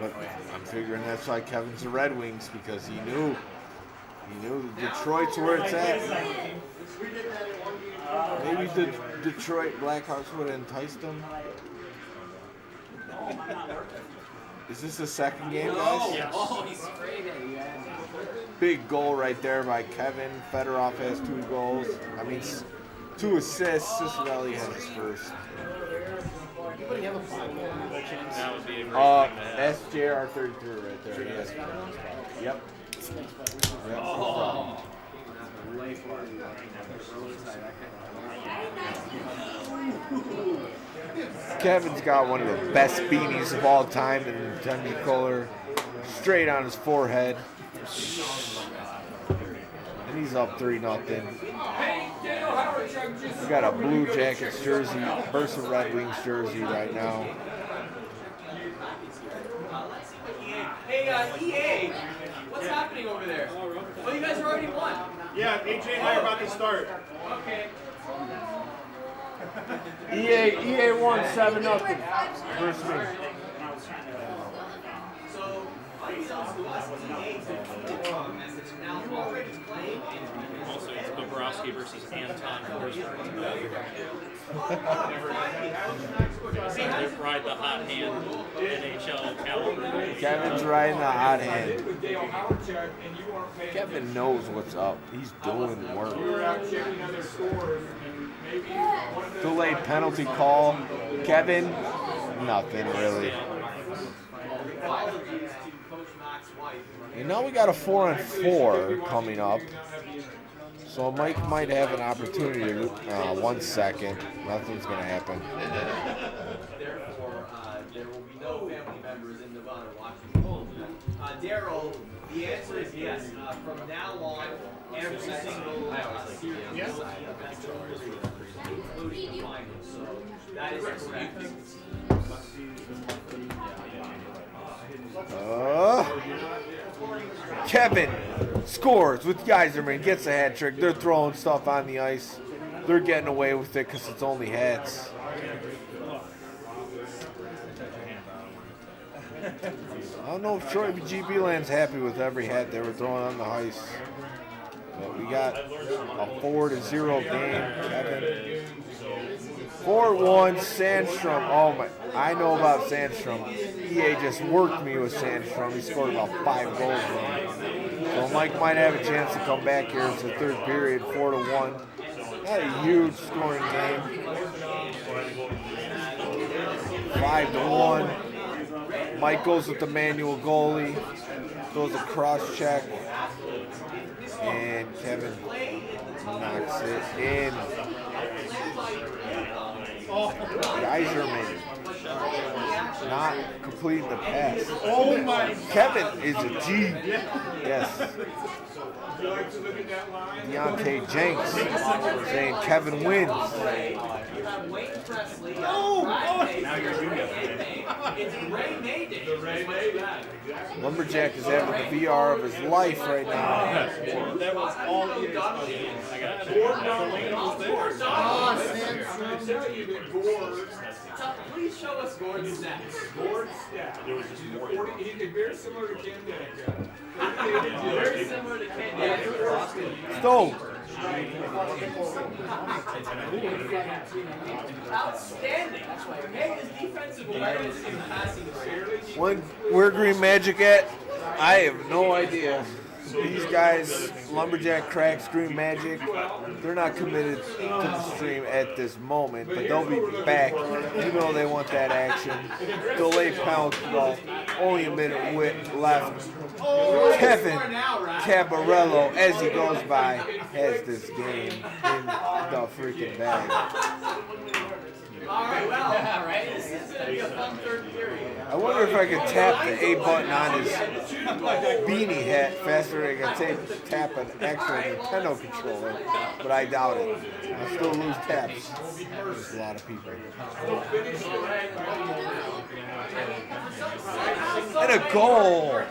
But I'm figuring that's why Kevin's the Red Wings, because he knew Detroit's where it's at. Maybe the Detroit Blackhawks would have enticed him. Is this the second game, guys? Yes. Oh, he sprayed it. Big goal right there by Kevin. Fedorov has 2 goals. I mean, 2 assists. Cicerelli has his first. Anybody have a 5-goal by chance? That would be a great thing to have. SJR 33 right there. Yes. Yep. Oh. Kevin's got one of the best beanies of all time in the Technicolor, straight on his forehead. And he's up 3-0. We got a Blue Jackets jersey versus Red Wings jersey right now. Hey, EA, what's happening over there? Oh, you guys already won. Yeah, AJ and I are about to start. Okay. EA won 7-0 versus me. So, unbeknownst to us, EA is now already playing. Also, it's Bobrovsky versus Anton Forsberg. Ride the hot hand NHL caliber. Kevin's riding the hot hand. Kevin knows what's up. He's doing work. Delayed penalty call. Kevin, nothing really. And now we got a 4-on-4 coming up. So Mike might have an opportunity to 1 second. Nothing's going to happen. Therefore, there will be no family members in Nevada watching home. Daryl, the answer is yes. From now on, every single series will be the best of 3, including the finals. So that is correct. Kevin scores with Geiserman, gets a hat trick. They're throwing stuff on the ice. They're getting away with it because it's only hats. I don't know if Troy GP Land's happy with every hat they were throwing on the ice. But we got a 4-0 game, Kevin. 4-1, Sandstrom. Oh my, I know about Sandstrom. EA just worked me with Sandstrom. He scored about 5 goals. So Mike might have a chance to come back here. It's the third period, 4-1. Not a huge scoring game. 5-1. Mike goes with the manual goalie. Throws a cross check. And Kevin knocks it in. Geiserman not completing the pass. Oh my! Kevin is a G. Yes. Deontay Jenks saying Kevin wins. Now you're doing it. It's Ray Mayday. Lumberjack is having the VR of his life right now. That was all I please show us Gord's stats. Gord's stats. There was just more. He's very similar to Ken Danica. Very similar to Ken Danica. Stone. Outstanding. Hey, his defensive awareness and passing rate. Where Green Magic at? I have no idea. These guys, Lumberjack Cracks, Green Magic, they're not committed to the stream at this moment, but they'll be back. You know they want that action. Delay penalty ball, only a minute left. Kevin Cabarello, as he goes by, has this game in the freaking bag. All right, well, right? This is going to be a fun third period. I wonder if I could tap the A button on his beanie hat faster than I can tap an actual Nintendo controller, but I doubt it. I still lose taps. There's a lot of people. And a goal!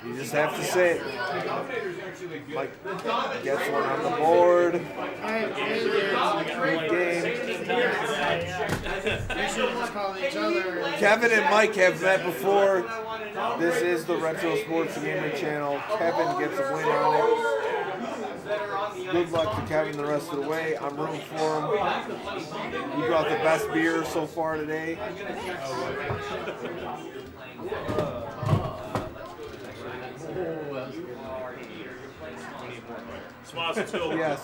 You just have to say it. Mike gets one on the board. Great game. Kevin and Mike have met before. This is the Retro Sports Gamer channel. Kevin gets a win on it. Good luck to Kevin the rest of the way. I'm rooting for him. You got the best beer so far today. Yes.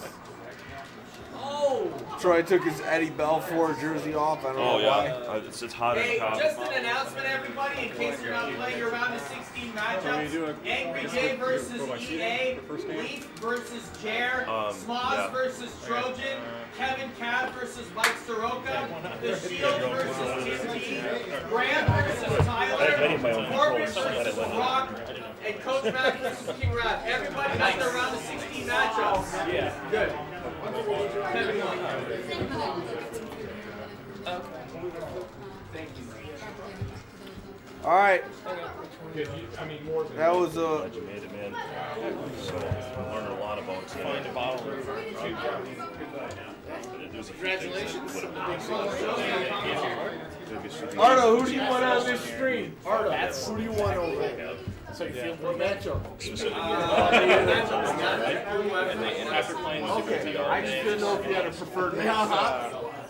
Troy took his Eddie Belfour jersey off. I don't know why. It's hot in the Hey, top. just an announcement, everybody, in case you're not playing your round of 16 matchups. Angry Jay versus EA, Leaf versus Jer, Smoz versus Trojan, Kevin Cav versus Mike Soroka, The Shield versus Tim T, Graham versus Tyler, Corbin versus Rock, and Coach Matt versus King Rap. Everybody got their round of 16 matchups. Yeah. Good. Kevin won. All right. That was Glad you made it, man. So, learned a lot about it. Find a bottle. Congratulations. Ardo, who do you want on this stream? Ardo, who do you want over? So you feel the matchup. Okay, I just didn't know if you had a preferred match.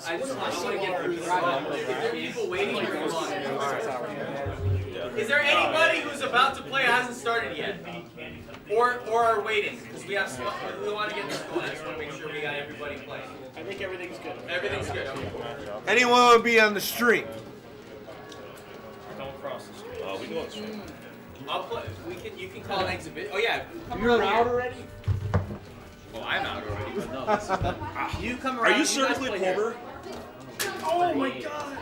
I just want to get through this round. Is there people waiting or come on? Is there anybody who's about to play hasn't started yet? Or are waiting? Because we want to get this going. I just want to make sure we got everybody playing. I think everything's good. Everything's good. Anyone want to be on the stream? Don't cross the street. We go on the street. I'll play. You can call an exhibit. Oh yeah. You're out already? Well, I'm out already. But no. You come around. Are you certainly Pulver? Oh my God.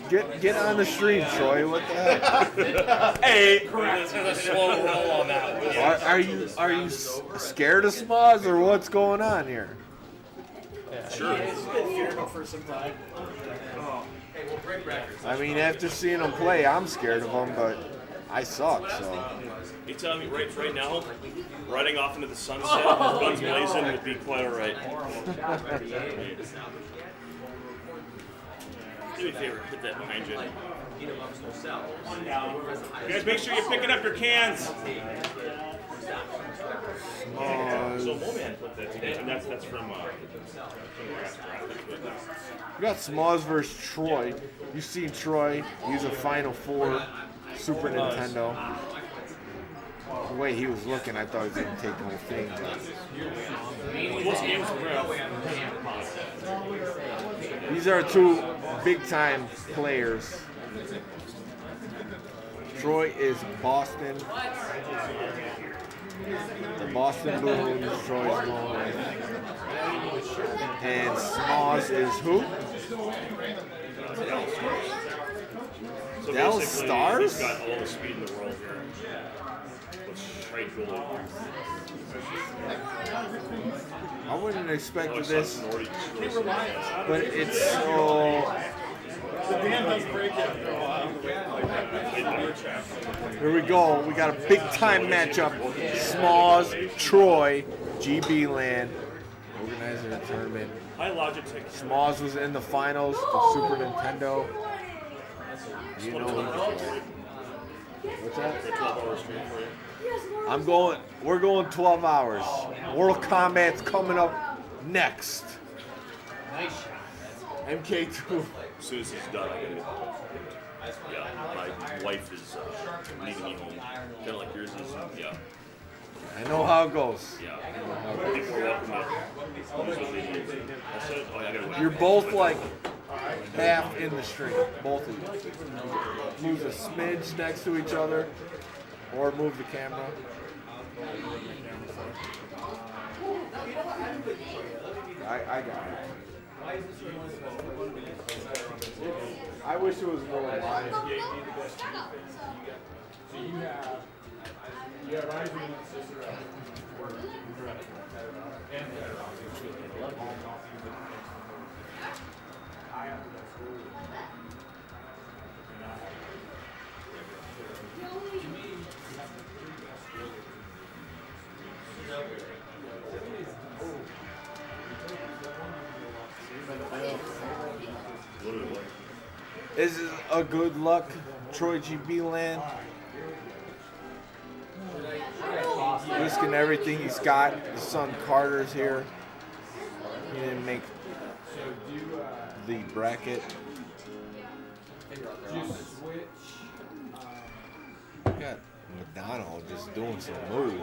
Get on the stream, Troy. What the heck? Hey, correct. There's a slow roll on that one. Are you scared of Smoz or what's going on here? Sure. He's been fearful for some time. Hey, we'll break records. I mean, after seeing him play, I'm scared of him, but I suck, so. You telling me right now, riding off into the sunset, guns blazing would be quite alright. Do me a favor, hit that behind you. You guys make sure you're picking up your cans. So Moman put that together, and that's from We got Smoz versus Troy. You've seen Troy use a Final Four Super Nintendo. The way he was looking, I thought he was going to take the whole thing. These are two big-time players. Troy is Boston. The Boston Bruins, Troy's going with. And Smoz is who? So Dallas Stars? He's got all the speed in the world here. Straight goal. I wouldn't expect this, but it's so. Here we go. We got a big time matchup. Smoz, Troy, GB Land, organizing a tournament. Smoz was in the finals of Super Nintendo. You know what's that? We're going 12 hours. Mortal Kombat's coming up next. Nice. MK2. As soon as he's done, I gotta my wife is leaving me home. Kind of like yours is. Yeah. I know how it goes. Yeah. I think we're welcome to. You're both like half in the stream, both of you. Move a smidge next to each other, or move the camera. I got it. I wish it was more live. So you have Rising and Sister and This is a good luck Troy GB land. Risking everything he's got. His son Carter's here. He didn't make the bracket. We got McDonald just doing some moves.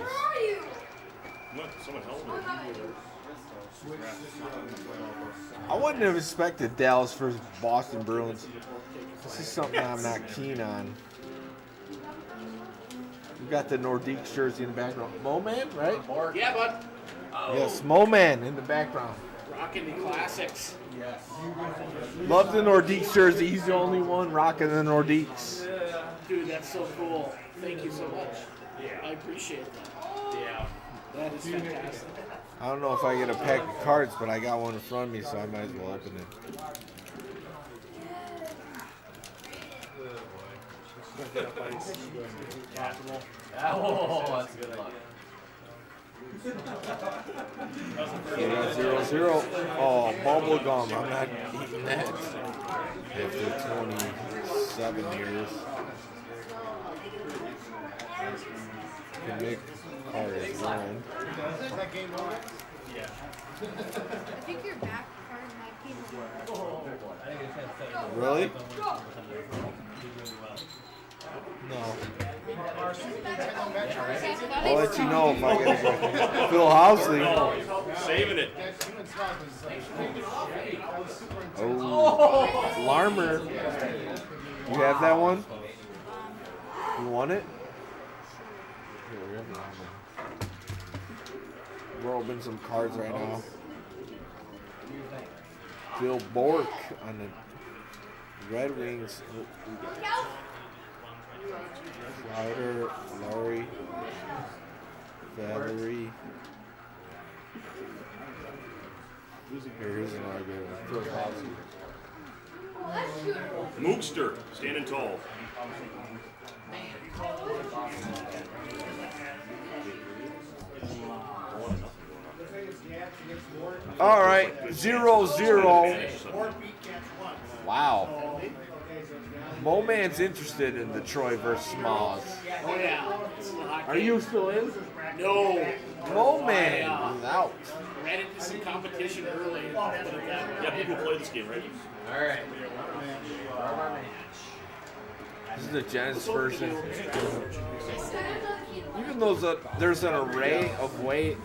What? Someone help me. I wouldn't have expected Dallas versus Boston Bruins. This is something I'm not keen on. We got the Nordiques jersey in the background. Mo-Man, right? Yeah, bud. Yes, Mo-Man in the background. Rocking the classics. Yes. Love the Nordiques jersey. He's the only one rocking the Nordiques. Dude, that's so cool. Thank you so much. I appreciate that. Yeah. That is fantastic. I don't know if I get a pack of cards, but I got one in front of me, so I might as well open it. Oh, that's good luck. So we got 0-0. Oh, bubble gum. I'm not eating that. After 27 years. The Nick card is wrong. Is that game over? I think your back card might be Really? No. I'll let you know if I get it. Phil Housley. Saving it. Oh, Larmer. You have that one? You want it? Here, we have Larmer. We're opening some cards right now. Bill Bork on the Red Wings. Fleury, Fleury. Here's another good one. Phil Housley. Mookster, standing tall. All right, 0-0. Wow. Mo-Man's interested in Detroit versus Smalls. Oh, yeah. Are you still in? No. Mo-Man is out. Ran into some competition early. Yeah, people play this game, right? All right. This is the Genesis version. Even though there's an array of ways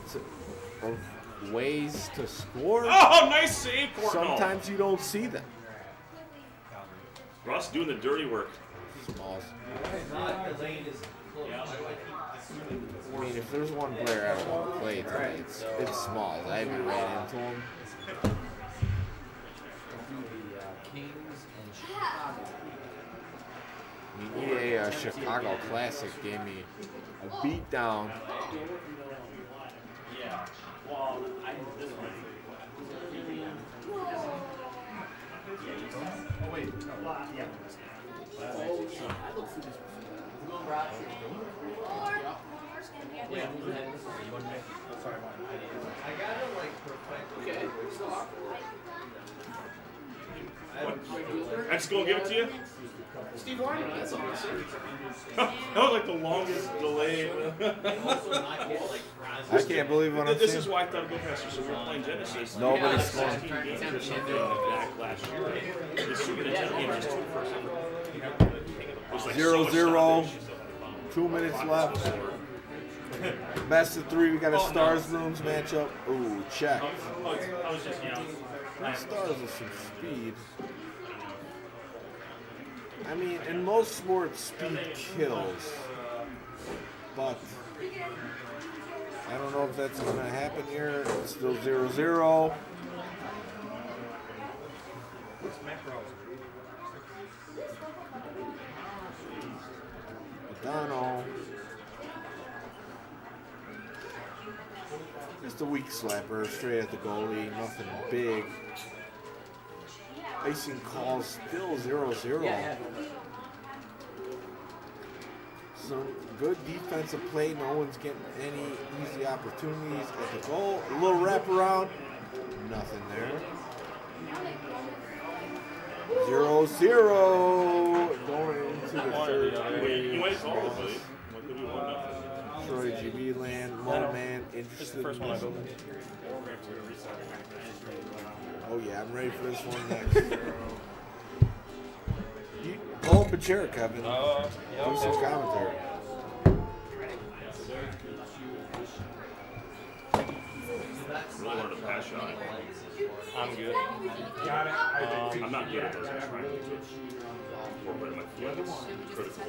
to score, Oh, nice save, Portnoy. sometimes you don't see them. Ross doing the dirty work. Smalls. I mean, if there's one player I don't want to play today, it's Smalls. I haven't ran into him. I mean, EA Chicago Classic gave me a beat down. Yeah. Well, I this one. Oh wait, no. Yeah. I gotta like perfect. Okay. I just go give it to you? Steve Warren, that's awesome. That was like the longest delay. I can't believe what I'm This seeing. is why I thought I'd go faster. So we were playing Genesis. Nobody's 16 scoring. games or something back last year. The Super Nintendo game just took forever. It was like 0-0. 2 minutes left. Best of 3. We got a Stars Rooms matchup. Ooh, check. I was just, Stars with some speed. I mean, in most sports, speed kills. But I don't know if that's going to happen here. It's still 0-0. Madonna. Just a weak slapper, straight at the goalie, nothing big. Icing calls still 0-0. Some good defensive play. No one's getting any easy opportunities at the goal. A little wraparound. Nothing there. 0-0 going into the third You period. might call it, buddy. What could be 1-0? Troy GB land, Monoman It's interested the first one I built. Oh yeah, I'm ready for this one next. Paul Pachera, Kevin. Yeah, Do some commentary. Really learned a pass shot. I'm good. I'm not good at those. I'm trying to incorporate my flips. Critical.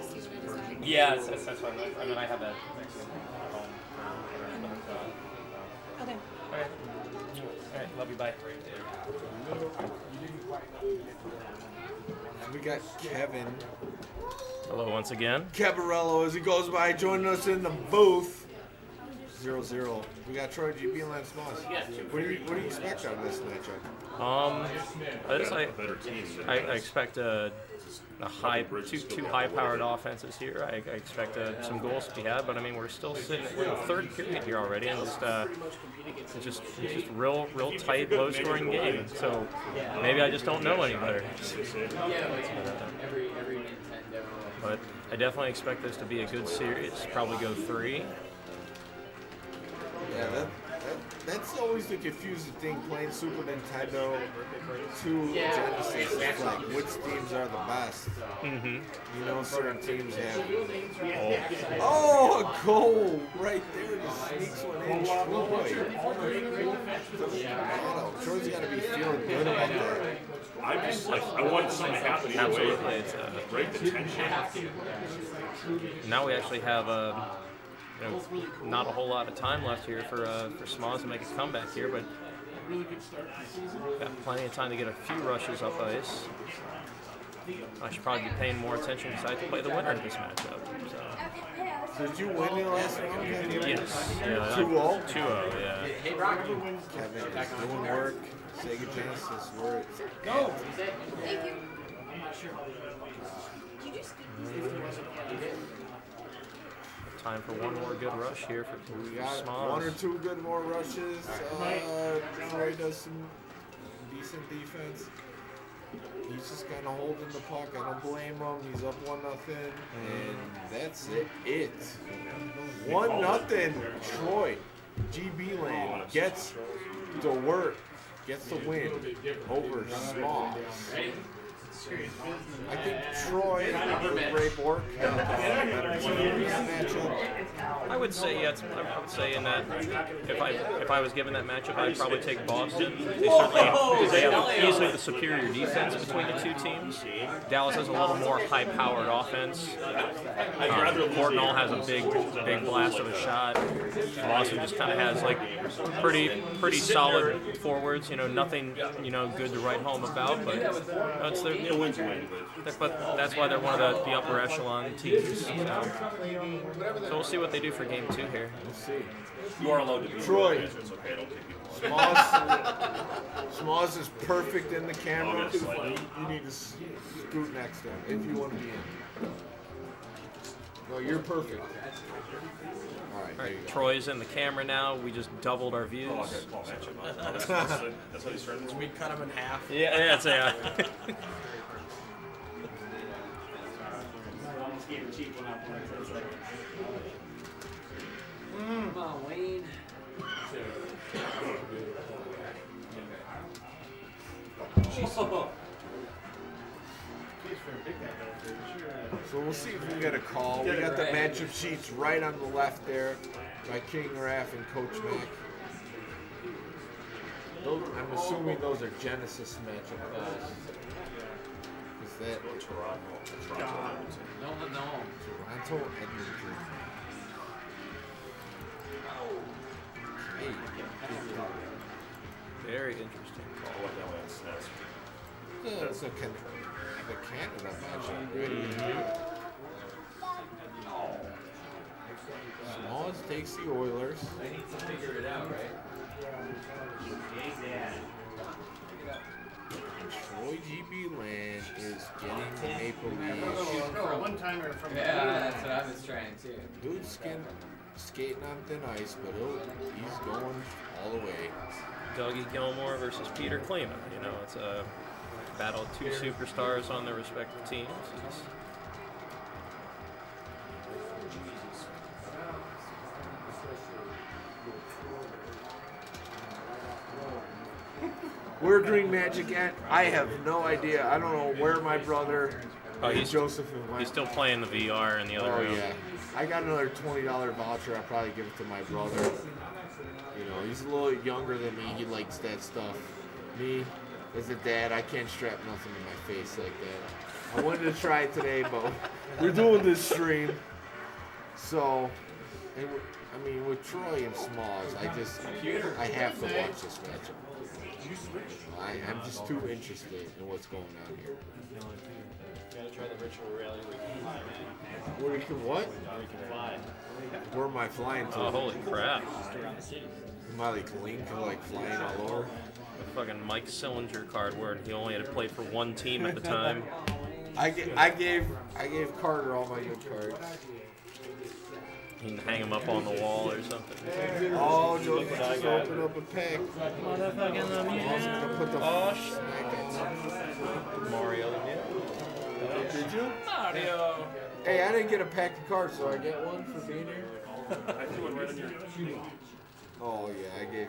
Yeah, that's fine. I mean, I have that. Okay. All right. Love you. Bye. And we got Kevin Hello once again. Cabarello as he goes by, joining us in the booth. 0-0. We got Troy GB and Lance Moss. What do you expect out of this matchup? I expect a two high-powered offenses here. I expect some goals to be had, but I mean we're still sitting. We're in the third period here already, and it's just real tight, low-scoring game. So maybe I just don't know any better. But I definitely expect this to be a good series. Probably go 3. Yeah, that's always the confusing thing playing Super Nintendo to Genesis. It's like which teams are the best. Mm-hmm. You know, certain teams have. Oh, a goal right there to sneaks one in. Troy's got to be feeling good about that. I want something to happen either way. Absolutely. It's break the tension. Now we actually have not a whole lot of time left here for Smalls to make a comeback here, but got plenty of time to get a few rushes up ice. I should probably be paying more attention because I have to play the winner of this matchup. So. Did you win the last round? Yes. Yeah, 2-0? 2-0, yeah. Hey, Rocky. Kevin is doing work. Sega Genesis work. Go! Thank you. Time for one more good rush here for we got Smalls. 1 or 2 good more rushes. Troy does some decent defense. He's just kind of holding the puck. I don't blame him. He's up 1-0, and that's it. 1-0. Troy, GB Land gets the work, gets the win over Smalls. I think Troy with great work. I would say yes. I would say in that if I was given that matchup, I'd probably take Boston. They have easily the superior defense between the two teams. Dallas has a little more high-powered offense. Portnoy has a big blast of a shot. Boston just kind of has like pretty solid forwards. Nothing good to write home about, but it's their. But that's why they're one of the upper echelon teams. So we'll see what they do for game 2 here. We'll see. You are allowed to be Troy. It's okay, don't take Smalls is perfect in the camera. You need to scoot next to him if you want to be in. No, you're perfect. All right, Troy's in the camera now. We just doubled our views. That's how these friends. We cut them in half. Yeah, it's a. Come on, Wayne. So we'll see if we can get a call. We got the matchup sheets right on the left there by King Raff and Coach Mac. I'm assuming those are Genesis matchup calls. Is that Toronto? No. Toronto, Edmonton. Very interesting call. That's a Canada matchup. Smalls takes the Oilers. I need to figure it out, right? Troy GB Land is getting the Maple Leafs. One-timer from that's what I was trying to. Dude's skating on thin ice, but he's going all the way. Dougie Gilmore versus Peter Kleeman. It's a battled two superstars on their respective teams. Where Green Magic at? I have no idea. I don't know where my brother He's Joseph and He's still playing the VR in the other room. yeah. I got another $20 voucher. I'll probably give it to my brother. You know, he's a little younger than me. He likes that stuff. Me, as a dad, I can't strap nothing to my face like that. I wanted to try it today, but we're doing this stream. So, I mean, with Troy and Smalls, I have to watch this matchup. I'm just too interested in what's going on here. Gotta try the virtual reality where you can fly, man. Where you can what? Where you can fly. Where am I flying to? Oh, holy crap. Just around the city. Am I like Link, like flying all over? The fucking Mike Sillinger card where he only had to play for one team at the time. I gave Carter all my good cards. You can hang them up on the wall or something. Oh, Joe, just open up a pack. Put the Mario. Did you? Mario. Hey, I didn't get a pack of cards, so I get one for being here. I threw it right in your Oh yeah, I gave you.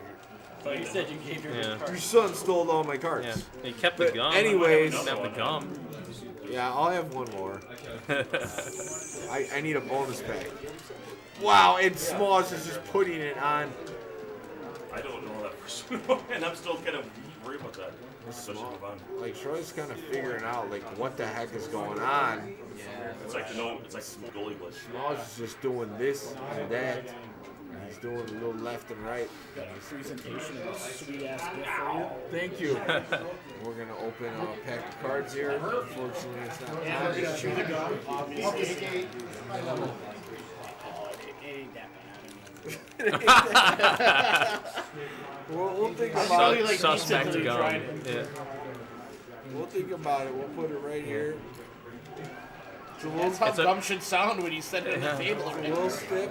Oh, you said you gave your Yeah. Your son stole all my cards. Yeah. He kept the But gum. anyways, He kept the gum. Yeah, I'll have one more. I need a bonus pack. Wow, and Smalls is just putting it on. I don't know that person, and I'm still kind of worried about that. Like Troy's kind of figuring out like what the heck is going on. It's like it's like some goalie glitch. Smalls is just doing this and that. He's doing a little left and right. Presentation of a sweet ass gift for you. Thank you. We're gonna open a pack of cards here. Unfortunately, it's not time. We'll think about it. Suspect gum. Yeah. We'll think about it. We'll put it right here. That's how gum should sound when you set it on the table. A little stiff.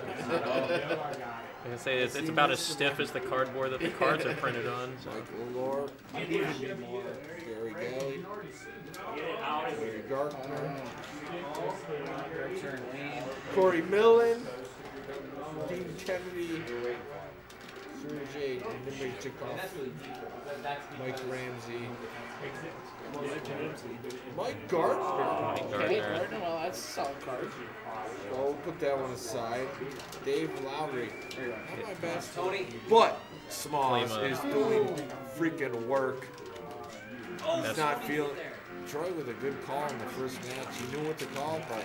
I can say it's about as stiff as the cardboard that the cards are printed on. So. Michael Lord, Gary Galley, Gary Gartner, Corey Millen, Dean Kennedy, Sergey Nimitchikov, Mike Ramsey, Mike Gardner. Well, that's a solid card. Well, we'll put that one aside. Dave Lowry. Not my best. But Smalls is doing freaking work. He's not feeling. Troy with a good call in the first match. He knew what to call, but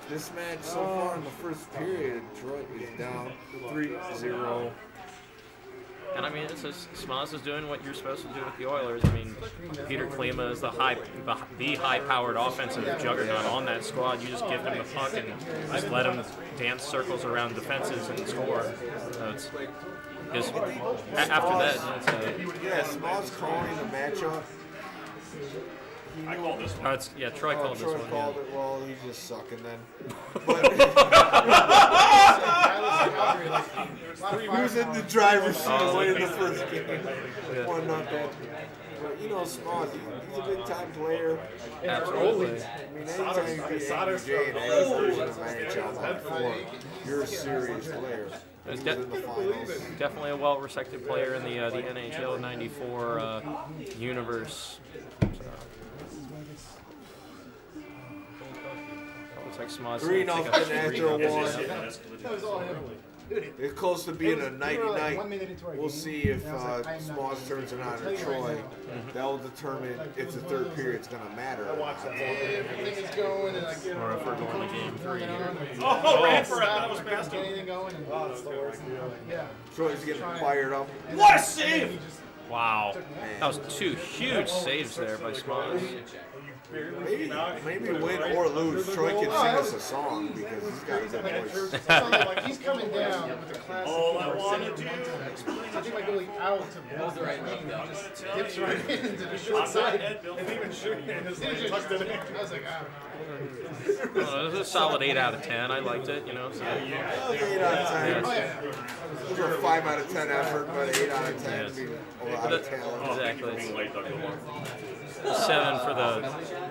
this match so far in the first period, Troy is down 3-0. And I mean, it's just, Smalls is doing what you're supposed to do with the Oilers. I mean, Peter Klima is the high-powered offensive juggernaut on that squad. You just give him the puck and just let him dance circles around defenses and score. So it's just after that. Yeah, Smalls calling the matchup. I called this one. Troy called this one. Troy called it. Well, he's just sucking then. He was in the driver's seat in the first game. One not that. But you know, Smalls, he's a big time player. Absolutely. I mean, anytime you beat AJ and any version of NHL before, you're a serious player. He's definitely a well-respected player in the NHL '94 universe. Looks like Smalls. Green off the natural one. It's close to being a 90-night. We'll see if Smalls turns it on or Troy. That will determine if the third period's going to matter. Everything is going, and I get Or if we're going to game 3 here. Oh, ran for it. That was fast. anything going. Yeah. Troy's getting fired up. What a save! Wow. That was two huge saves there by Smalls. Maybe win or lose, Troy can sing us a song because he's got a good voice. Like he's coming down with the classic. All I wanna do. I think like going out to both the right knee, just dips right into the short side, and even shooting and just like tucked it in. I was like, Well, it was a solid 8 out of 10. I liked it, you know. So. 8 out of 10. It was a 5 out of 10 effort, but 8 out of 10 being out of talent. Exactly. 7 for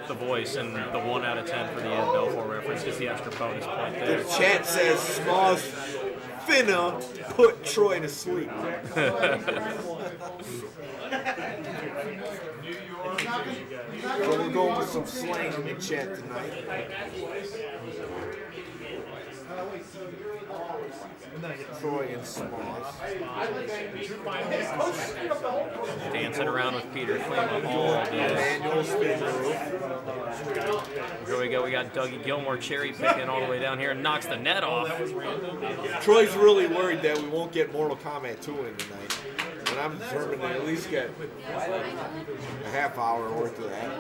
the voice and the 1 out of 10 for the Ed Belfour reference. Just the extra bonus point there. The chat says Smalls finna put Troy to sleep. So we're going with some slang in the chat tonight. Troy and Smalls. Dancing around with Peter Klima all day. Here we go. We got Dougie Gilmore cherry picking all the way down here and knocks the net off. Troy's really worried that we won't get Mortal Kombat 2 in tonight. And I'm determined to at least get a half hour worth of that.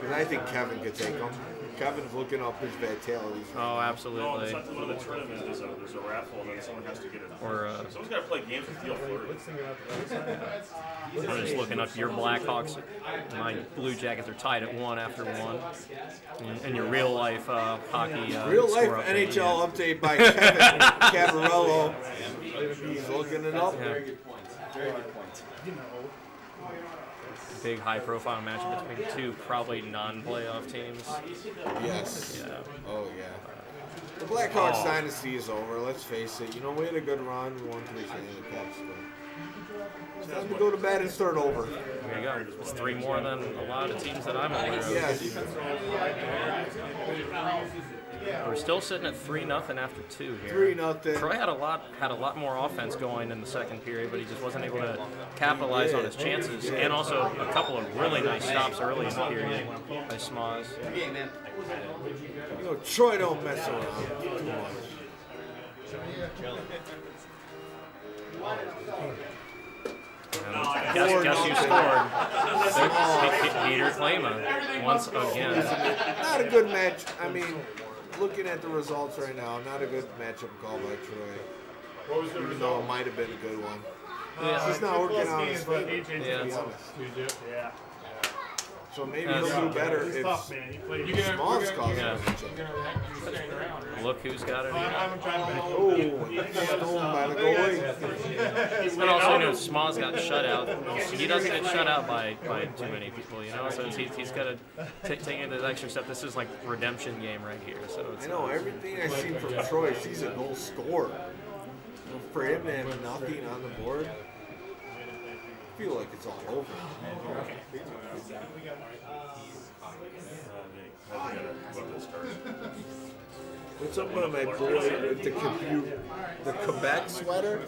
And I think Kevin could take them. Kevin's looking up his vitalities. Oh, absolutely. No, it's not the tournament. There's a raffle, and then someone has to get it. Or someone's got to play games with Fleury. I'm just looking up your Blackhawks. My Blue Jackets are tied at 1 after 1. And your real life hockey. Real life score update, NHL update by Kevin Cavarello. He's looking it up. Yeah. Big high-profile matchup between two probably non-playoff teams. Yes. Yeah. Oh yeah. The Blackhawks dynasty is over. Let's face it. You know, we had a good run. We won 3 Stanley Cups. It's time to go to bed and start over. There you go. It's 3 more than a lot of teams that I'm aware of. Yes. We're still sitting at 3-0 after 2 here. 3-0. Troy had a lot more offense going in the second period, but he just wasn't able to capitalize on his chances. And also a couple of really nice stops early in the period by Smalls. You know, Troy don't mess around too much. Guess who scored? Peter Klima once again. Not a good match. I mean, looking at the results right now, not a good matchup called by Troy. Even though it might have been a good one. Yeah. He's not working on his favor, to be honest. Yeah. So maybe he'll do better if Smalls calls him. Look who's got it. Oh, stolen by the goalie. But also, you know, Smalls got shut out. He doesn't get shut out by too many people, you know. So he's got to take the extra step. This is like redemption game right here. So it's, I know everything I've seen from Troy. He's a goal scorer. For him to have nothing on the board, I feel like it's all over. What's up with my boy with the Quebec sweater?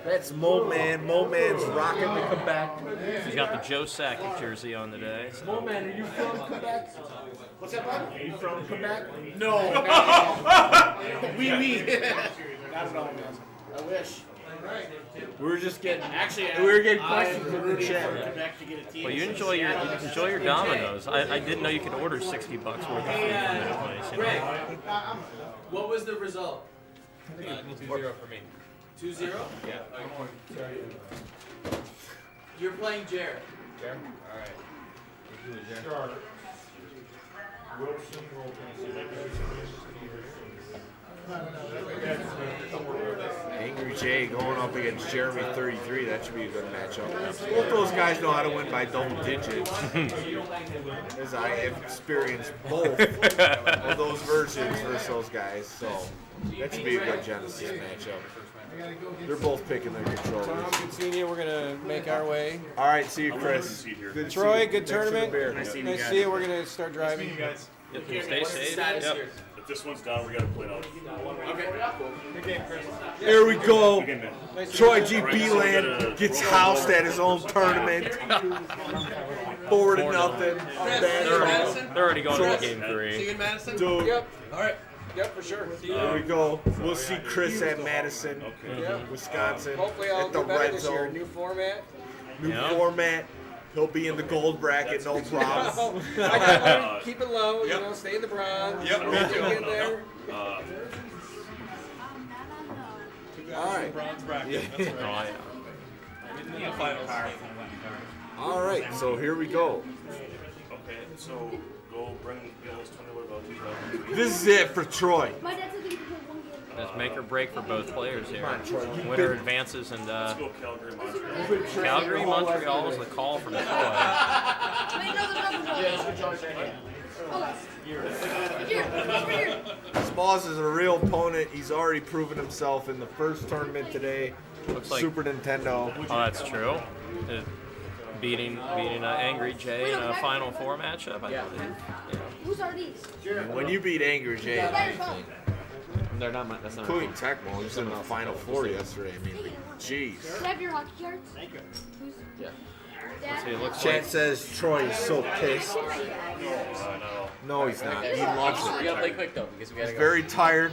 That's Mo Man. Mo Man's rocking the Quebec. He's got the Joe Sakic jersey on today. So. Mo Man, are you from Quebec? What's that, bud? Are you from Quebec? No. We. Not at all, man. I wish. We were just getting we were getting questions from the chat. Well, you enjoy your Domino's. I didn't know you could order $60 worth of food from that place. You know? What was the result? 2-0 for me. 2-0? Yeah. You're playing Jared. Jared? Alright. Jared. Angry Jay going up against Jeremy 33. That should be a good matchup. Both those guys know how to win by double digits. As I have experienced both of those versions versus those guys. So that should be a good Genesis matchup. They're both picking their controllers. Tom, good seeing you. We're going to make our way. All right, see you, Chris. Good Troy, see you. good tournament. Nice to see you. We're going to start driving. See you guys. Yep, stay safe. Yep. If this one's down, we got to play it out. Good game, Chris. Here we go. Troy G. Beeland gets housed at his own tournament. 4-0. They're already going to game 3. See you in Madison? Dude. Yep. All right. Yep, for sure. Here we go. We'll see Chris at Madison, Yep. Wisconsin, Hopefully I'll at the do better Red this year. Zone. New format. New format. He'll be in the gold bracket, no problem. I got one. Keep it low. You know, stay in the bronze. Yep, me too. Get there. All right. Bronze bracket. Yeah. That's right. In the finals. All right, so here we go. Okay, so go bring those 20 about This is it for Troy. My dad said he could play one game. That's make or break for both players here. Come on, Troy. Winner advances, and Let's go Calgary, Montreal. Calgary, Montreal is the call from Troy. Wait, no, Here. Smalls is a real opponent. He's already proven himself in the first tournament today. Looks like Super Nintendo. Oh, that's true. Beating Angry Jay in a Final Four matchup. I believe. Whose are these? When you beat Angry Jay, They're not. That's not. including Tecmo, he was in the Final Four yesterday. I mean, jeez. Do you have your hockey cards? Thank you. Yeah. Dad? See, it looks Chat like says Troy is so pissed. No, he's not. He loves We it. gotta play quick though because we gotta He's go. very tired.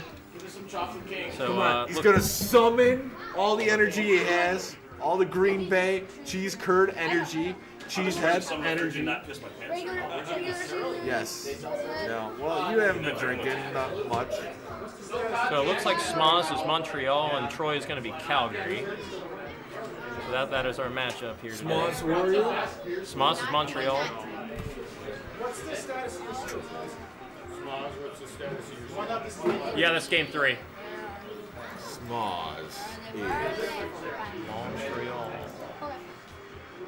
so. Come on. He's Look, gonna summon all the energy he has, all the Green Bay cheese curd energy, cheesehead energy. Regular season? Yes. Yeah. Well, you haven't been drinking, not much. so it looks like Smoz is Montreal and Troy is going to be Calgary. So that is our matchup here today. Smalls Warrior. Smoz is Montreal. What's the status of your streak? What's the status of your streak? Yeah, that's game 3. Smalls is Montreal.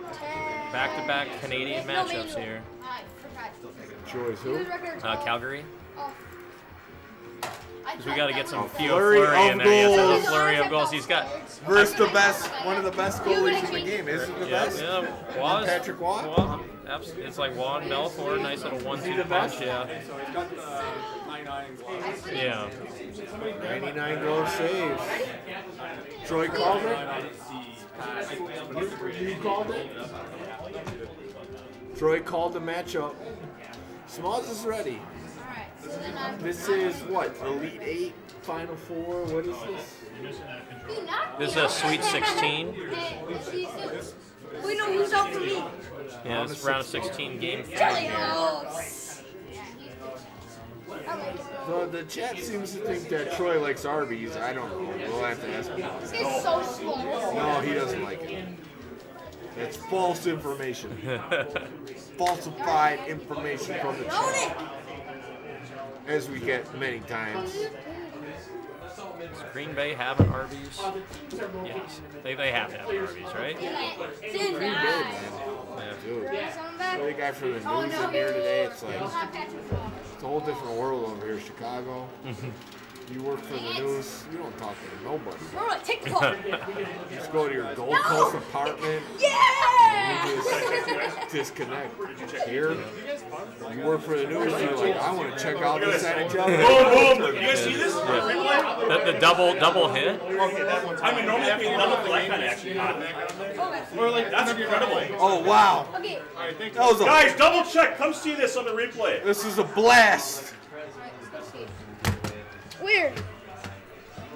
Okay. Back-to-back Canadian matchups here. I forgot. Troy's who? Whose record? Calgary. Oh. Because we got to get some few Fleury Fleury in of there. Yes, goals. a flurry of goals. He's got. Versus the best, one of the best goalies in the game. Isn't it the Yeah, best? yeah. Waz. Patrick Waugh? Waugh. It's like Waugh and Belfort. Nice little 1-2 punch. Yeah. So he's got 99 gloves. Yeah. 99 goal saves. Troy called it. You called it. Troy called the matchup. Smalls is ready. This is what? Elite 8, Final 4. What is this? This is a Sweet 16. Wait, no, who's out for me? Yeah, it's round of 16 game 3 Charlie, here. oh. So the chat seems to think that Troy likes Arby's. I don't know. We'll have to ask him. This guy's so slow. No, he doesn't like it. It's false information. Falsified information from the chat. As we get many times. Does Green Bay have an Arby's? Yes. They have to have an Arby's, right? Green Bay, man. Dude. The guy from the news in here today, it's like, it's a whole different world over here, Chicago. You work for the news, you don't talk to nobody. We're on TikTok. You just go to your Gold Coast apartment. Yeah! You just disconnect. Here, you work for the news, you're like, I want to check out this NHL. Boom, boom. You guys see this? The double hit? I mean, normally we love that kind of action. That's incredible. Oh, wow. Okay. That was a, Guys, double check. Come see this on the replay. this is a blast. Weird.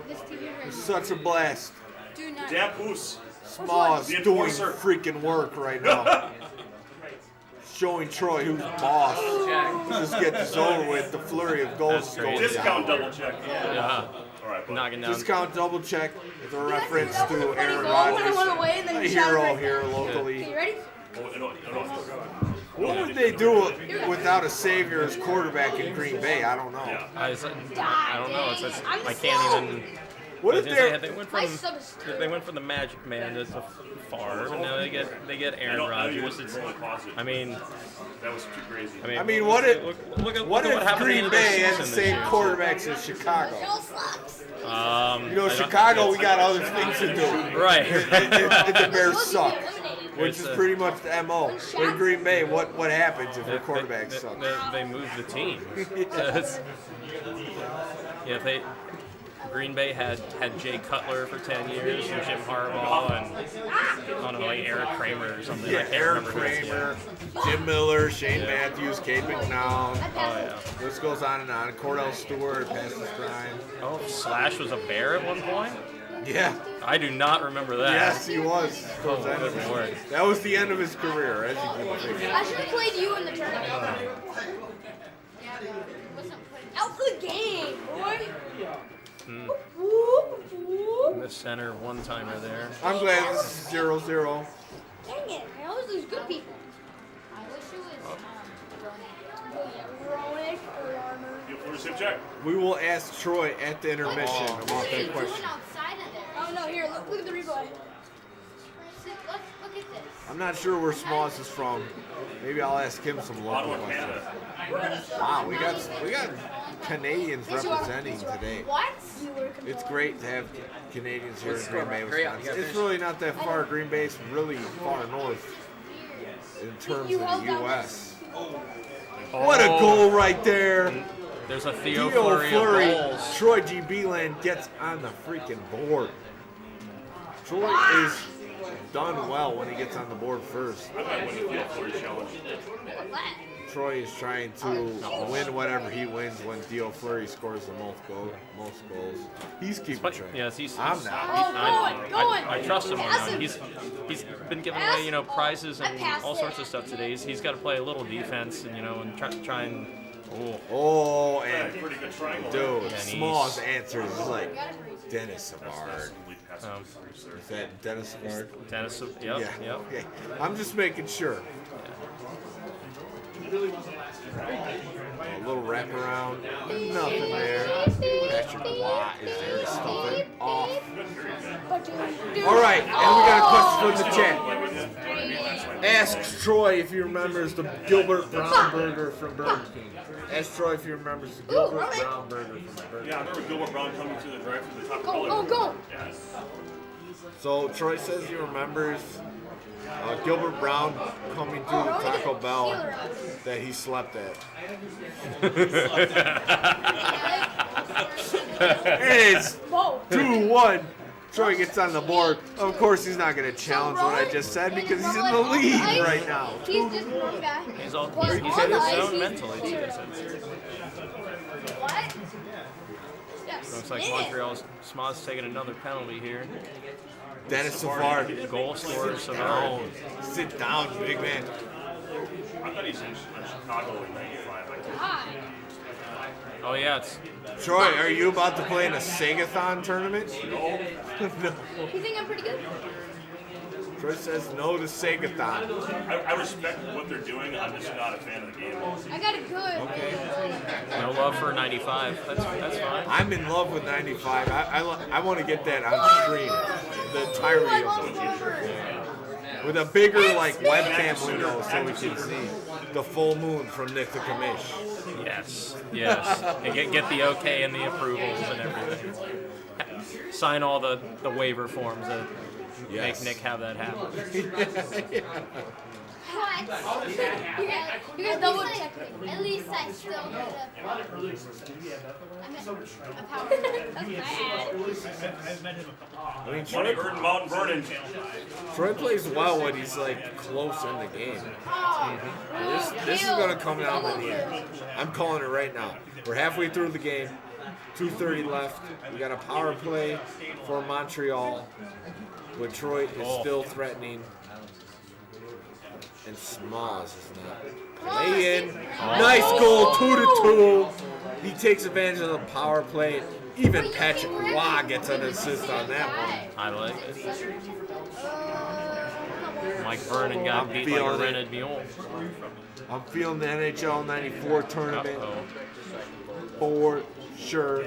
This TV right Such a blast. Do not. Damn Hoos. Smalls The doing enforcer. freaking work right now. Showing Troy who's boss. Just get this over with. The flurry of goals is going Discount down. double check. Yeah. All right, bud. Knocking down. Discount double check with a reference That was to a funny Aaron goal when I went Rodgers, away and then a he shot hero right here Okay, locally. you ready? What would they do without a savior as quarterback in Green Bay? I don't know. I don't know. I can't even. What if they went from the Magic Man to Favre, and now they get Aaron Rodgers. I mean, that was too crazy. I mean, what if look at what what if happened Green at the end Bay of had the the season same this year. quarterbacks as Chicago? You know, I don't- Chicago, we got other things to do. Right. The Bears suck, which is pretty much the MO. In Green Bay, what happens if your quarterback sucks? They move the team. Green Bay had Jay Cutler for 10 years and Jim Harbaugh and I don't know, like Eric Kramer or something. I Yeah, can't Eric remember who Kramer, Jim Miller, Shane Matthews, Kate McNown. Oh yeah. This goes on and on. Cordell Stewart, past his prime. Oh, Slash was a Bear at one point. Yeah. I do not remember that. Yes, he was. Oh, good lord. That was the end of his career, as you can figure. I should have played you in the tournament. Out for the game, boy. In the center, one-timer there. I'm glad this is 0-0. Dang it, I always lose good people. I wish it was Ronick or Armor. Hip check. We will ask Troy at the intermission about that doing question. outside of there. Oh no, here, look at the replay. Look at this. I'm not sure where Smalls is from. Maybe I'll ask him some local questions. Wow, we got Canadians representing today. What? It's great to have Canadians here in Green Bay, Wisconsin. It's really not that far. Green Bay's really far north in terms of the U.S. What a goal right there! There's a Theo Fleury of goals. Troy G. Beeland gets on the freaking board. Troy is done well when he gets on the board first. I might win the Theo Fleury challenge. Troy is trying to win whatever he wins when Theo Fleury scores the most goals. He's keeping track. Yes, he's. I'm not. I trust him on that. He's been giving away prizes and all sorts of stuff today. He's got to play a little defense and and try and. And dude, Smalls answers is like Dennis Savard. Is that Dennis Savard? Dennis, yep. Yeah. Okay. I'm just making sure. A little wraparound, nothing there. Patrick Watt is there to stuff it off. All right, and we got a question from the chat. Asks Troy if he remembers the Gilbert Brown burger from Burger King. Ask Troy if he remembers the Gilbert Brown burger from Burger King. Yeah, I remember Gilbert Brown coming to the drive from the top Go. Yes. So Troy says he remembers Gilbert Brown coming to the Taco Bell that he slept at. It's 2-1. Troy gets on the board. Of course, he's not going to challenge what I just said because he's in the lead right now. He's just one guy. He's in his zone mentally. What? Looks like Montreal's Smalls taking another penalty here. Dennis Savard. Goal scorer Savard. Sit down, big man. I thought he's in Chicago in 95. Oh, yeah. It's Troy, are you about to play in a Sega-thon tournament? No. You think I'm pretty good? Troy says no to Sega-thon. I respect what they're doing. I'm just not a fan of the game. I got it good. Okay. No love for 95. That's fine. I'm in love with 95. I want to get that on stream. The entirety of it. With a bigger webcam window so we can see the full moon from Nick the Commish. Yes. And get the okay and the approvals and everything. Sign all the waiver forms that make Nick have that happen. What? You guys double check me. At least I still get a power. I mean, Money Burden, Mountain Vernon. Troy plays well when he's close in the game. This is going to come down in the end. I'm calling it right now. We're halfway through the game. 2:30 left. We got a power play for Montreal, but Troy is still threatening. And Smalls is not playing. Nice goal, 2-2. He takes advantage of the power play. Even Patrick Waugh gets an assist on that one. I like it. Mike Vernon got beat like a rented mule. I'm feeling the NHL 94 tournament for sure.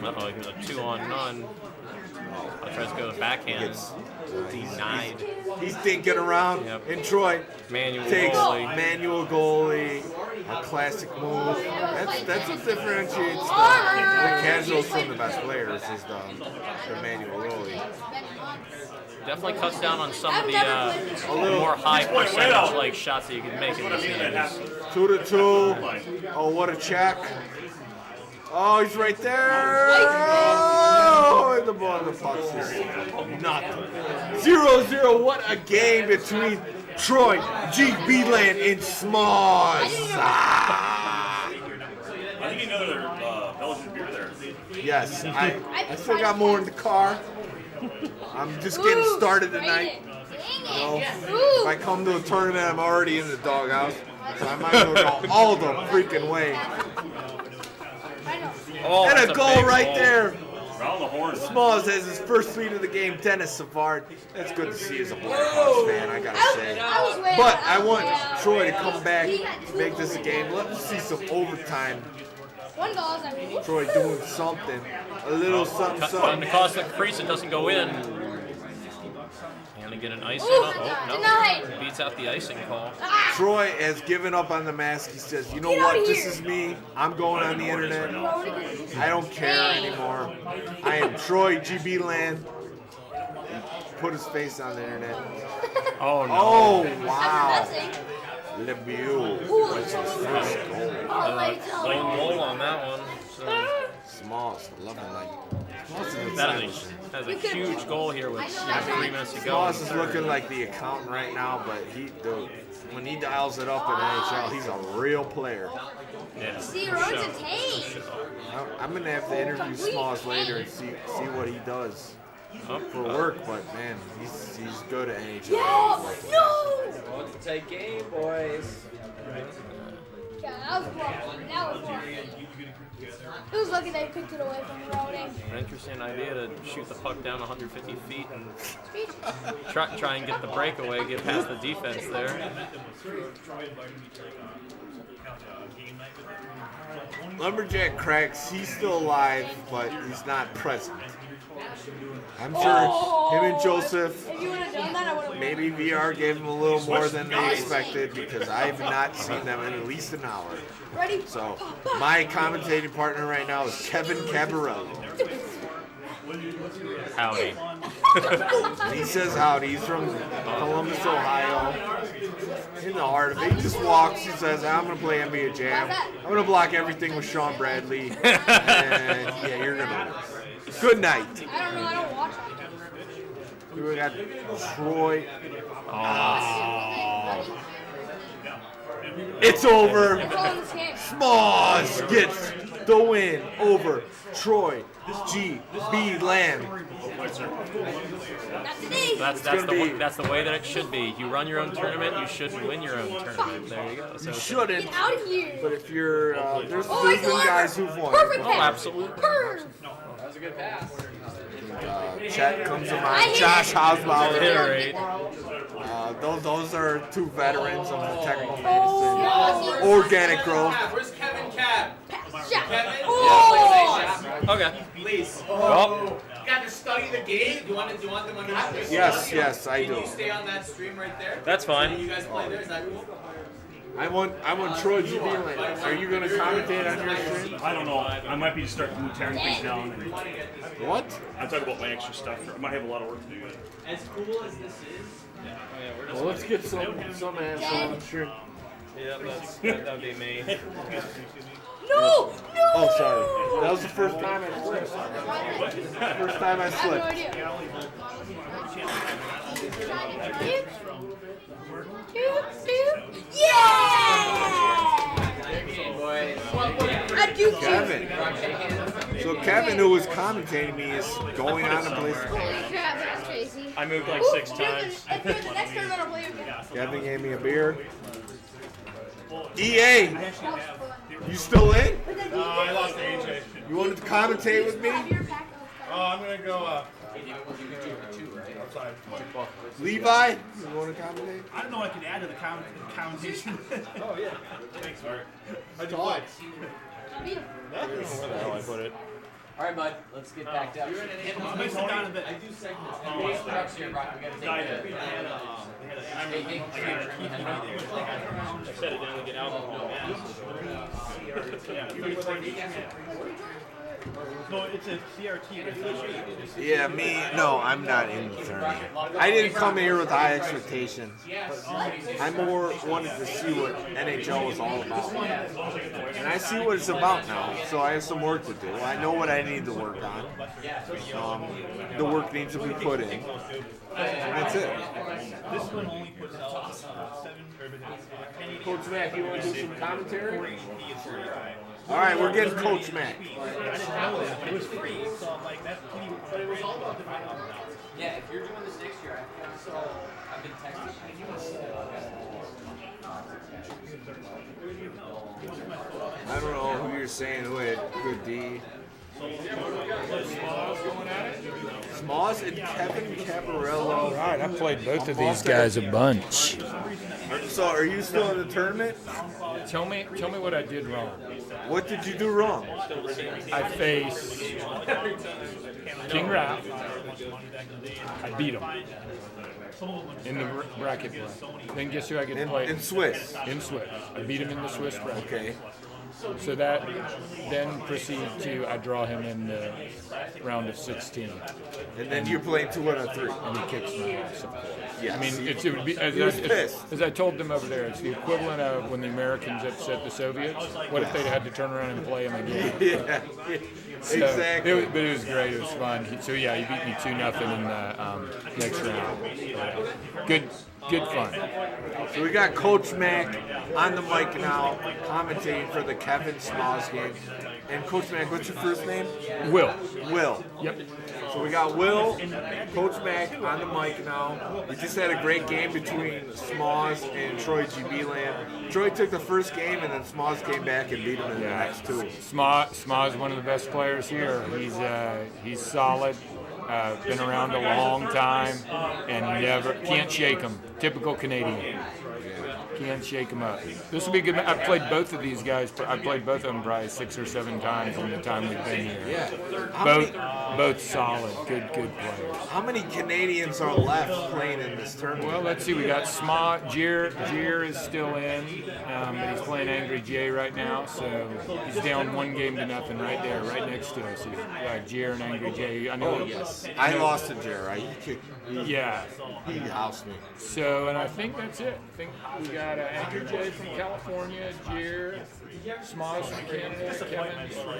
Uh-oh, he was a 2-on-none. I tries to go to the backhand. Denied. He's thinking around. Yep. And Troy Manual takes goalie. manual goalie. A classic move. That's what differentiates the casuals from the best players is the manual goalie. Definitely cuts down on some of the more high percentage shots that you can make in this game. 2-2. Oh, what a check. Oh, he's right there. Oh, and the ball in the puck is nothing. 0-0. What a game between Troy G. Beeland and Smalls. I think you know their Belgian beer there. Yes, I still got more in the car. I'm just getting started tonight. You know, if I come to a tournament, I'm already in the doghouse. So I might as well go all the freaking way. Oh, and that's a goal big right goal. there. Round the horn. Smalls has his first lead of the game. Dennis Savard. That's good to see as a Blackhawks fan, I gotta say. But I want Troy to come back, make this a game. Let's see some overtime. Troy doing something. A little something, On something. the cost of crease, it doesn't go in. Want to get an icing? Oh, no. Beats out the icing call. Troy has given up on the mask. He says, you know what, this is me. I'm going on the internet. I don't care anymore. I am Troy GB Land. He put his face on the internet. Oh, no. Oh, wow. LeBeau was his first goal. Lane goal on that one. So. Smalls, loving like. That is a huge goal here with 3 minutes to go. Smalls is looking like the accountant right now, but when he dials it up in NHL, he's a real player. Yeah. I'm gonna have to interview Smalls later and see what he does for work, but man, he's good at NHL. Oh, it's a tight game, boys. Yeah, that was wrong. That was wrong. It was lucky they picked it away from Roding. An interesting idea to shoot the puck down 150 feet and try and get the breakaway, get past the defense there. Lumberjack cracks, he's still alive, but he's not present. I'm sure him and Joseph, If you would have done that, I would have. maybe VR gave him a little more than they expected because I've not seen them in at least an hour. Ready? So my commentating partner right now is Kevin Cabarelli. Howdy. He says howdy. He's from Columbus, Ohio. In the heart of it. He just walks. He says, I'm going to play NBA Jam. I'm going to block everything with Sean Bradley. And yeah, you're going to lose. Good night. I don't know. I don't watch it. We got Troy. It's over. Smalls gets the win over Troy GB Land. That's the way that it should be. You run your own tournament, you should win your own tournament. There you go. So You shouldn't. Get out of here. But if you're, there's Oh, been guys who've won. Perfect Oh, pass. absolutely. Perfect. That was a good pass. Chet comes to mind. Josh Hausbauer. Iterate. Those are two veterans of the technical medicine. Organic growth. Where's Kevin Cab? Kevin? Oh! Okay. Please. Well, You got to study the game. Do you want them on that? Yes, I do. Can you stay on that stream right there? that's fine. You guys play there? Is that cool? I want Troy GB Land. Are you gonna commentate on your stream? I don't know. I might be just starting tearing things down. What? I'm talking about my extra stuff. I might have a lot of work to do. As cool as this is. Well, let's get some asshole on stream. Yeah, that'd be me. No! No! Oh, sorry. That was the first time I slipped. First time I I have no slipped. idea. Yeah! I do Kevin. So Kevin, who was commentating me, is going on to play. Holy crap, that's crazy. I moved like 6 times. If you're the next tournament, I'll play again. Kevin gave me a beer. EA, you still in? I lost to AJ. You wanted to commentate with me? I'm gonna go. Levi, you want to commentate? I don't know what I can add to the commentation. Oh, yeah. Thanks, Mark. How'd you play? Where the hell I put it? All right, bud. Let's get back down. I'm gonna sit down a bit. I do segments. We gotta take the. I set it down to get alcohol. No, it's a CRT. Yeah, me. No, I'm not in the tournament. I didn't come here with high expectations. I more wanted to see what NHL was all about. And I see what it's about now, so I have some work to do. I know what I need to work on. The work needs to be put in. And that's it. This one only puts 7 Coach Mac, you want to do some commentary? All right, we're getting Coach Mac. I didn't know that, but it was free, so I'm like, that's pretty. But it was all about the fight. Yeah, if you're doing this next year, I've been texting. I don't know who you're saying who had good D. Smalls and Kevin Caparello. Right, I played both of these guys a bunch. So, are you still in the tournament? Tell me what I did wrong. What did you do wrong? I faced King Ralph. I beat him in the bracket play. Then guess who I get to play? In Swiss. In Swiss. I beat him in the Swiss bracket. Okay. So that then proceed to I draw him in the round of 16. And then you're playing 2 out of 3. And he kicks my ass, of course. Yes. I mean, it would be as I told them over there, it's the equivalent of when the Americans upset the Soviets. What if they'd had to turn around and play him again? Yeah. So Exactly. But it was great. It was fun. So yeah, he beat me 2-0 in the next round. Good fun. So we got Coach Mac on the mic now, commentating for the Kevin Smalls game. And Coach Mac, what's your first name? Will. Will. Yep. So we got Will, Coach Mac on the mic now. We just had a great game between Smalls and Troy GB Land. Troy took the first game, and then Smalls came back and beat him in the next 2. Smalls is one of the best players here. He's solid. Been around a long time, and can't shake him. Typical Canadian. Can't shake him up. This will be good. I've played both of these guys. I played both of them probably 6 or 7 times in the time we've been here. Yeah. Both solid, good players. How many Canadians are left playing in this tournament? Well, let's see. We got Gier is still in, but he's playing Angry Jay right now, so he's down 1-0 right there, right next to us here. Gier and Angry Jay. I know. Yes. I lost to Jer, right? He housed me. So, and I think that's it. I think we got Angry Jay from California, Gier, Smalls from Canada, Kevin's from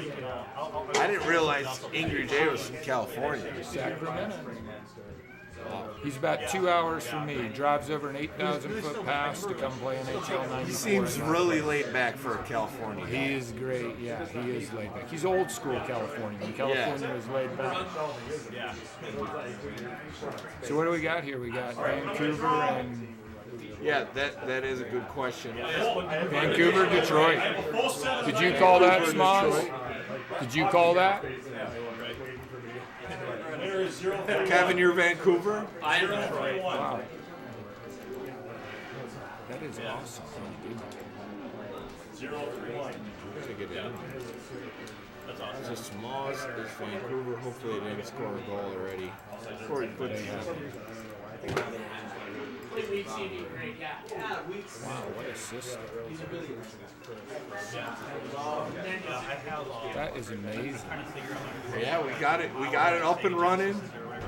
I didn't realize Angry Jay was from California. Sacramento. He's about 2 hours from me. He drives over an 8,000-foot pass to come play NHL 94. He seems really laid back for a California guy. He is great, yeah. He is laid back. He's old school California. When California was laid back. So what do we got here? We got Vancouver and... Yeah, that is a good question. Vancouver, Detroit. Did you call that, Smalls? Did you call that? Kevin, you're Vancouver? I am Detroit. Wow. That is awesome. 0-3-1. That's awesome. So Smalls is Vancouver. Hopefully they didn't score a goal already. Corey put it Wow, what a system. That is amazing. Yeah, we got it up and running.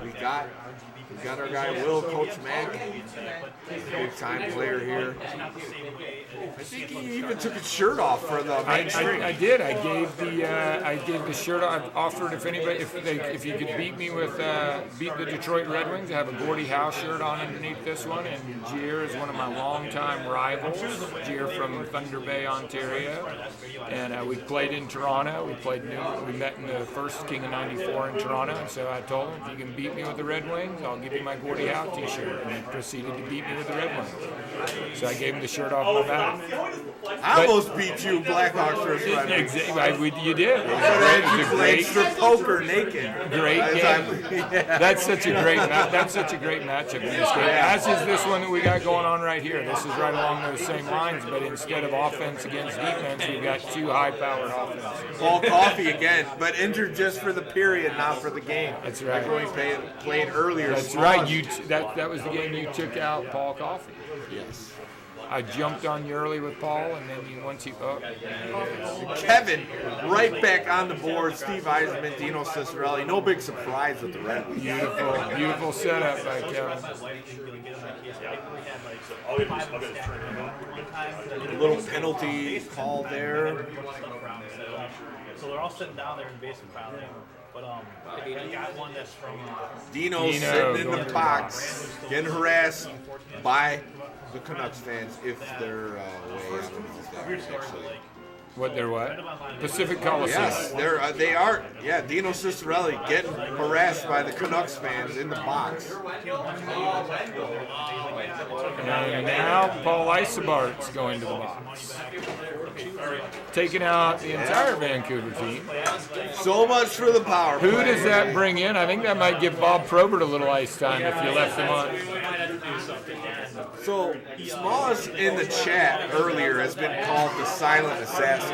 We got our guy Will, Coach Mac, big time player here. I think he even took his shirt off for the main stream. I did. I gave the shirt. I offered if you could beat me with beat the Detroit Red Wings, I have a Gordie Howe shirt on underneath this one. And Gier is one of my longtime rivals. Gier from Thunder Bay, Ontario, and we played in Toronto. We met in the first King of '94 in Toronto. And so I told him, if you can beat me with the Red Wings, I'll give you my Gordie Howe T-shirt. And he proceeded to beat me with the Red Wings. So I gave him the shirt off my back. I almost beat you, Blackhawks first round. Exactly, you did. It was a great poker naked. Great game. That's such a great matchup in this game. As is this one that we got going on right here. This is right along those same lines, but instead of offense against defense, we've got 2 high-powered offenses. Paul Coffey again, but injured just for the period, not for the game. That's right. Like when we played earlier. That's right. That was the game you took out Paul Coffey. Yes. I jumped on you early with Paul, and then Kevin, right back on the board. Steve Eisenman, Dino Cicerelli. No big surprise with the Red Wings. Beautiful setup by Kevin. A little penalty call there. So they're all sitting down there in the basement crowd. But I got one that's from Dino sitting in the box, getting harassed by the Canucks fans if they're way out of the actually. What they're what? Pacific Coliseum. Yes, they are. Yeah, Dino Cicerelli getting harassed by the Canucks fans in the box. And now Paul Isobart's going to the box, taking out the entire Vancouver team. So much for the power play. Who does that bring in? I think that might give Bob Probert a little ice time if you left him on. So, Smalls in the chat earlier has been called the silent assassin.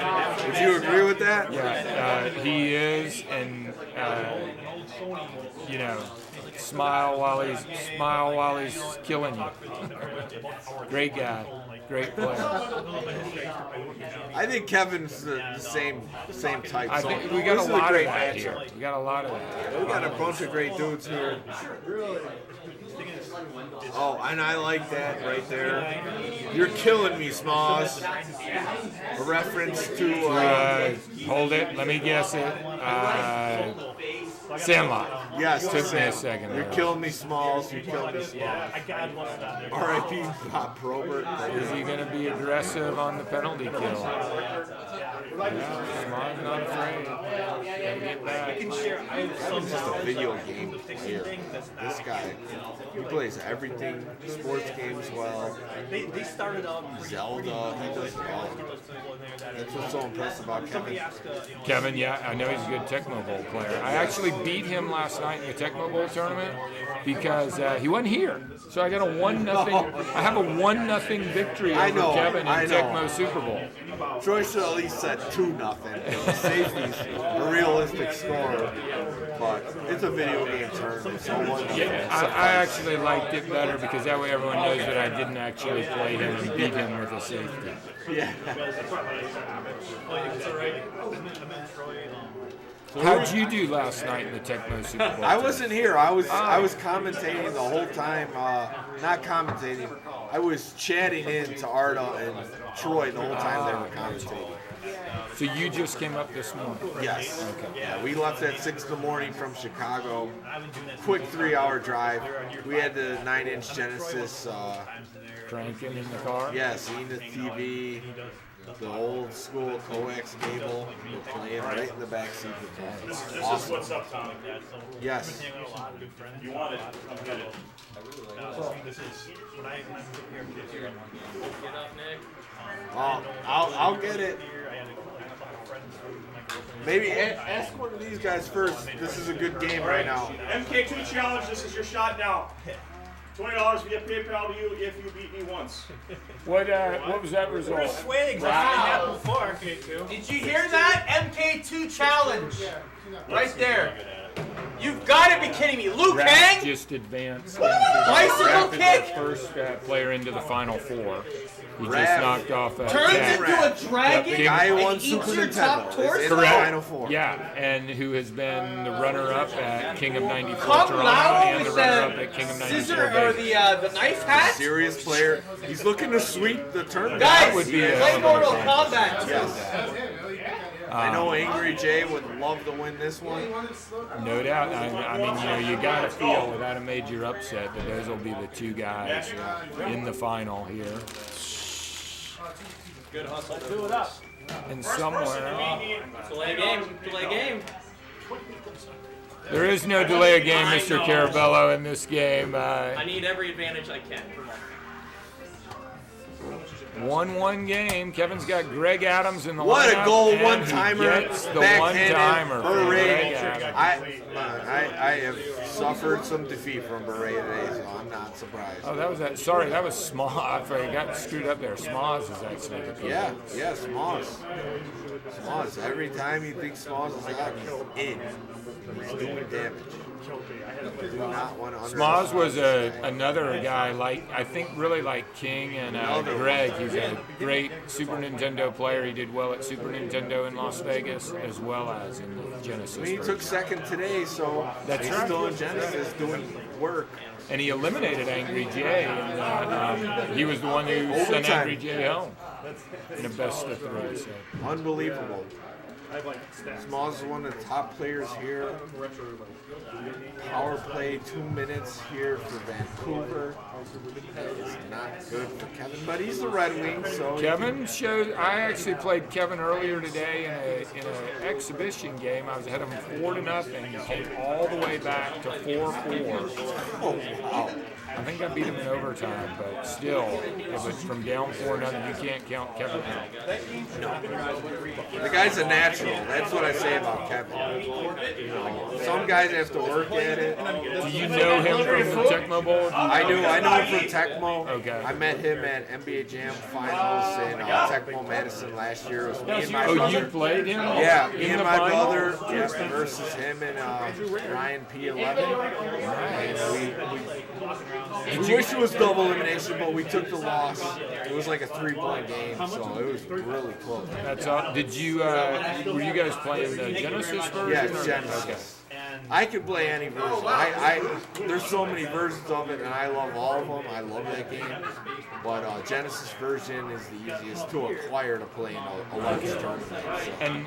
Would you agree with that? Yeah, he is, and you know, smile while he's killing you. Great guy, great player. I think Kevin's the same type. I think we got a lot of that here. We got a lot of that. We got a bunch of great dudes here. Oh, and I like that right there. You're killing me, Smalls. A reference to... hold it. Let me guess it. Sandlot. Yes, took me a second. You're killing me, Smalls. You're killing me, Smalls. R.I.P. Bob Probert. Is he going to be aggressive on the penalty kill? Yeah, Smalls not afraid. Gotta get back. Kevin's just a video game player. This guy, he plays everything. Sports games well. They started Zelda, he does it all. That's what's so impressive about Kevin. Kevin, yeah, I know he's a good Tecmo Bowl player. I actually beat him last night in the Tecmo Bowl tournament because he wasn't here. So I got a 1-0. I have a 1-0 victory over Kevin in Tecmo Super Bowl. Troy should at least said 2-0. Safety's a realistic score, but it's a video game tournament. So yeah, I actually liked it better because that way everyone knows that I didn't actually play him and beat him with a safety. Yeah. How'd you do last night in the Tecmo Super Bowl? I wasn't here. I was commentating the whole time. Not commentating. I was chatting in to Arda and Troy the whole time they were commentating. So you just came up this morning? Yes. Okay. Yeah, we left at 6 in the morning from Chicago. Quick 3-hour drive. We had the 9-inch Genesis. Cranking in the car? Yes, seeing the TV. The old school coax cable, we're playing right in the back seat. This is what's up, Tom. Yes. You want it? I'm good. This is when I moved here. Get up, Nick. I'll get it. Maybe ask one of these guys first. This is a good game right now. MK2 challenge. This is your shot now. $20 via PayPal to you if you beat me once. What was that result? We're swigs. That's happened before. Did you hear that? MK2 challenge. Right there. You've got to be kidding me. Luke Hang? Just advanced. Bicycle kick? First player into the Final Four. He just knocked off a turns into a dragon and eats your top torso? Correct. Yeah, and who has been the runner-up at King of 94 Come Toronto loud and the with runner-up the at King of 94 scissor or the knife hat? Serious player. He's looking to sweep the tournament. Guys, would be play Mortal Kombat. Yes. I know Angry Jay would love to win this one. No doubt. I mean, you got to feel without a major upset that those will be the two guys in the final here. Good hustle. Do it up. And somewhere. Delay game. Delay game. There is no delay of game, Mr. Carabello, in this game. I need every advantage I can. 1-1 game. Kevin's got Greg Adams in the What lineup, a goal, and one-timer, he gets the backhanded, one-timer for Greg Adams. I have suffered some defeat from Beret today, so I'm not surprised. Oh, that was that. Sorry, that was Smalls. I got screwed up there. Smalls is actually the Yeah, Smalls. Smalls. Every time you think Smalls is out, he's in. He's doing damage. Do not want to Smalls was another guy I think really like King and Greg. He's a great Super Nintendo player. He did well at Super Nintendo in Las Vegas as well as in the Genesis. He took second today, so that's he's right. still in Genesis doing work. And he eliminated Angry Jay, and he was the one who sent Angry Jay home in a best of three. So. Unbelievable. Smalls is one of the top players here. Power play 2 minutes here for Vancouver. That is not good for Kevin, but he's the Red Wing, so Kevin showed. I actually played Kevin earlier today in an exhibition game. I was ahead of him 4-0. Came all the way back to 4-4. Oh wow! I think I beat him in overtime, but still, if it's from down 4-0, you can't count Kevin out. The guy's a natural. That's what I say about Kevin. Some guys have to work at it. Do you know him from the Tecmo Bowl? I do. I know him from Tecmo. Okay. I met him at NBA Jam Finals in Tecmo Madison last year. It was me and my brother. Oh, you played him? Yeah, me In and the my final? brother versus him and Ryan P11. We wish it was double elimination, but we took the loss. It was like a 3-point game, so it was really close. That's all. Did you? Were you guys playing the Genesis version? Yeah, or- Genesis. Okay. I could play any version. There's so many versions of it, and I love all of them. I love that game. But Genesis version is the easiest to acquire to play in a large tournament. And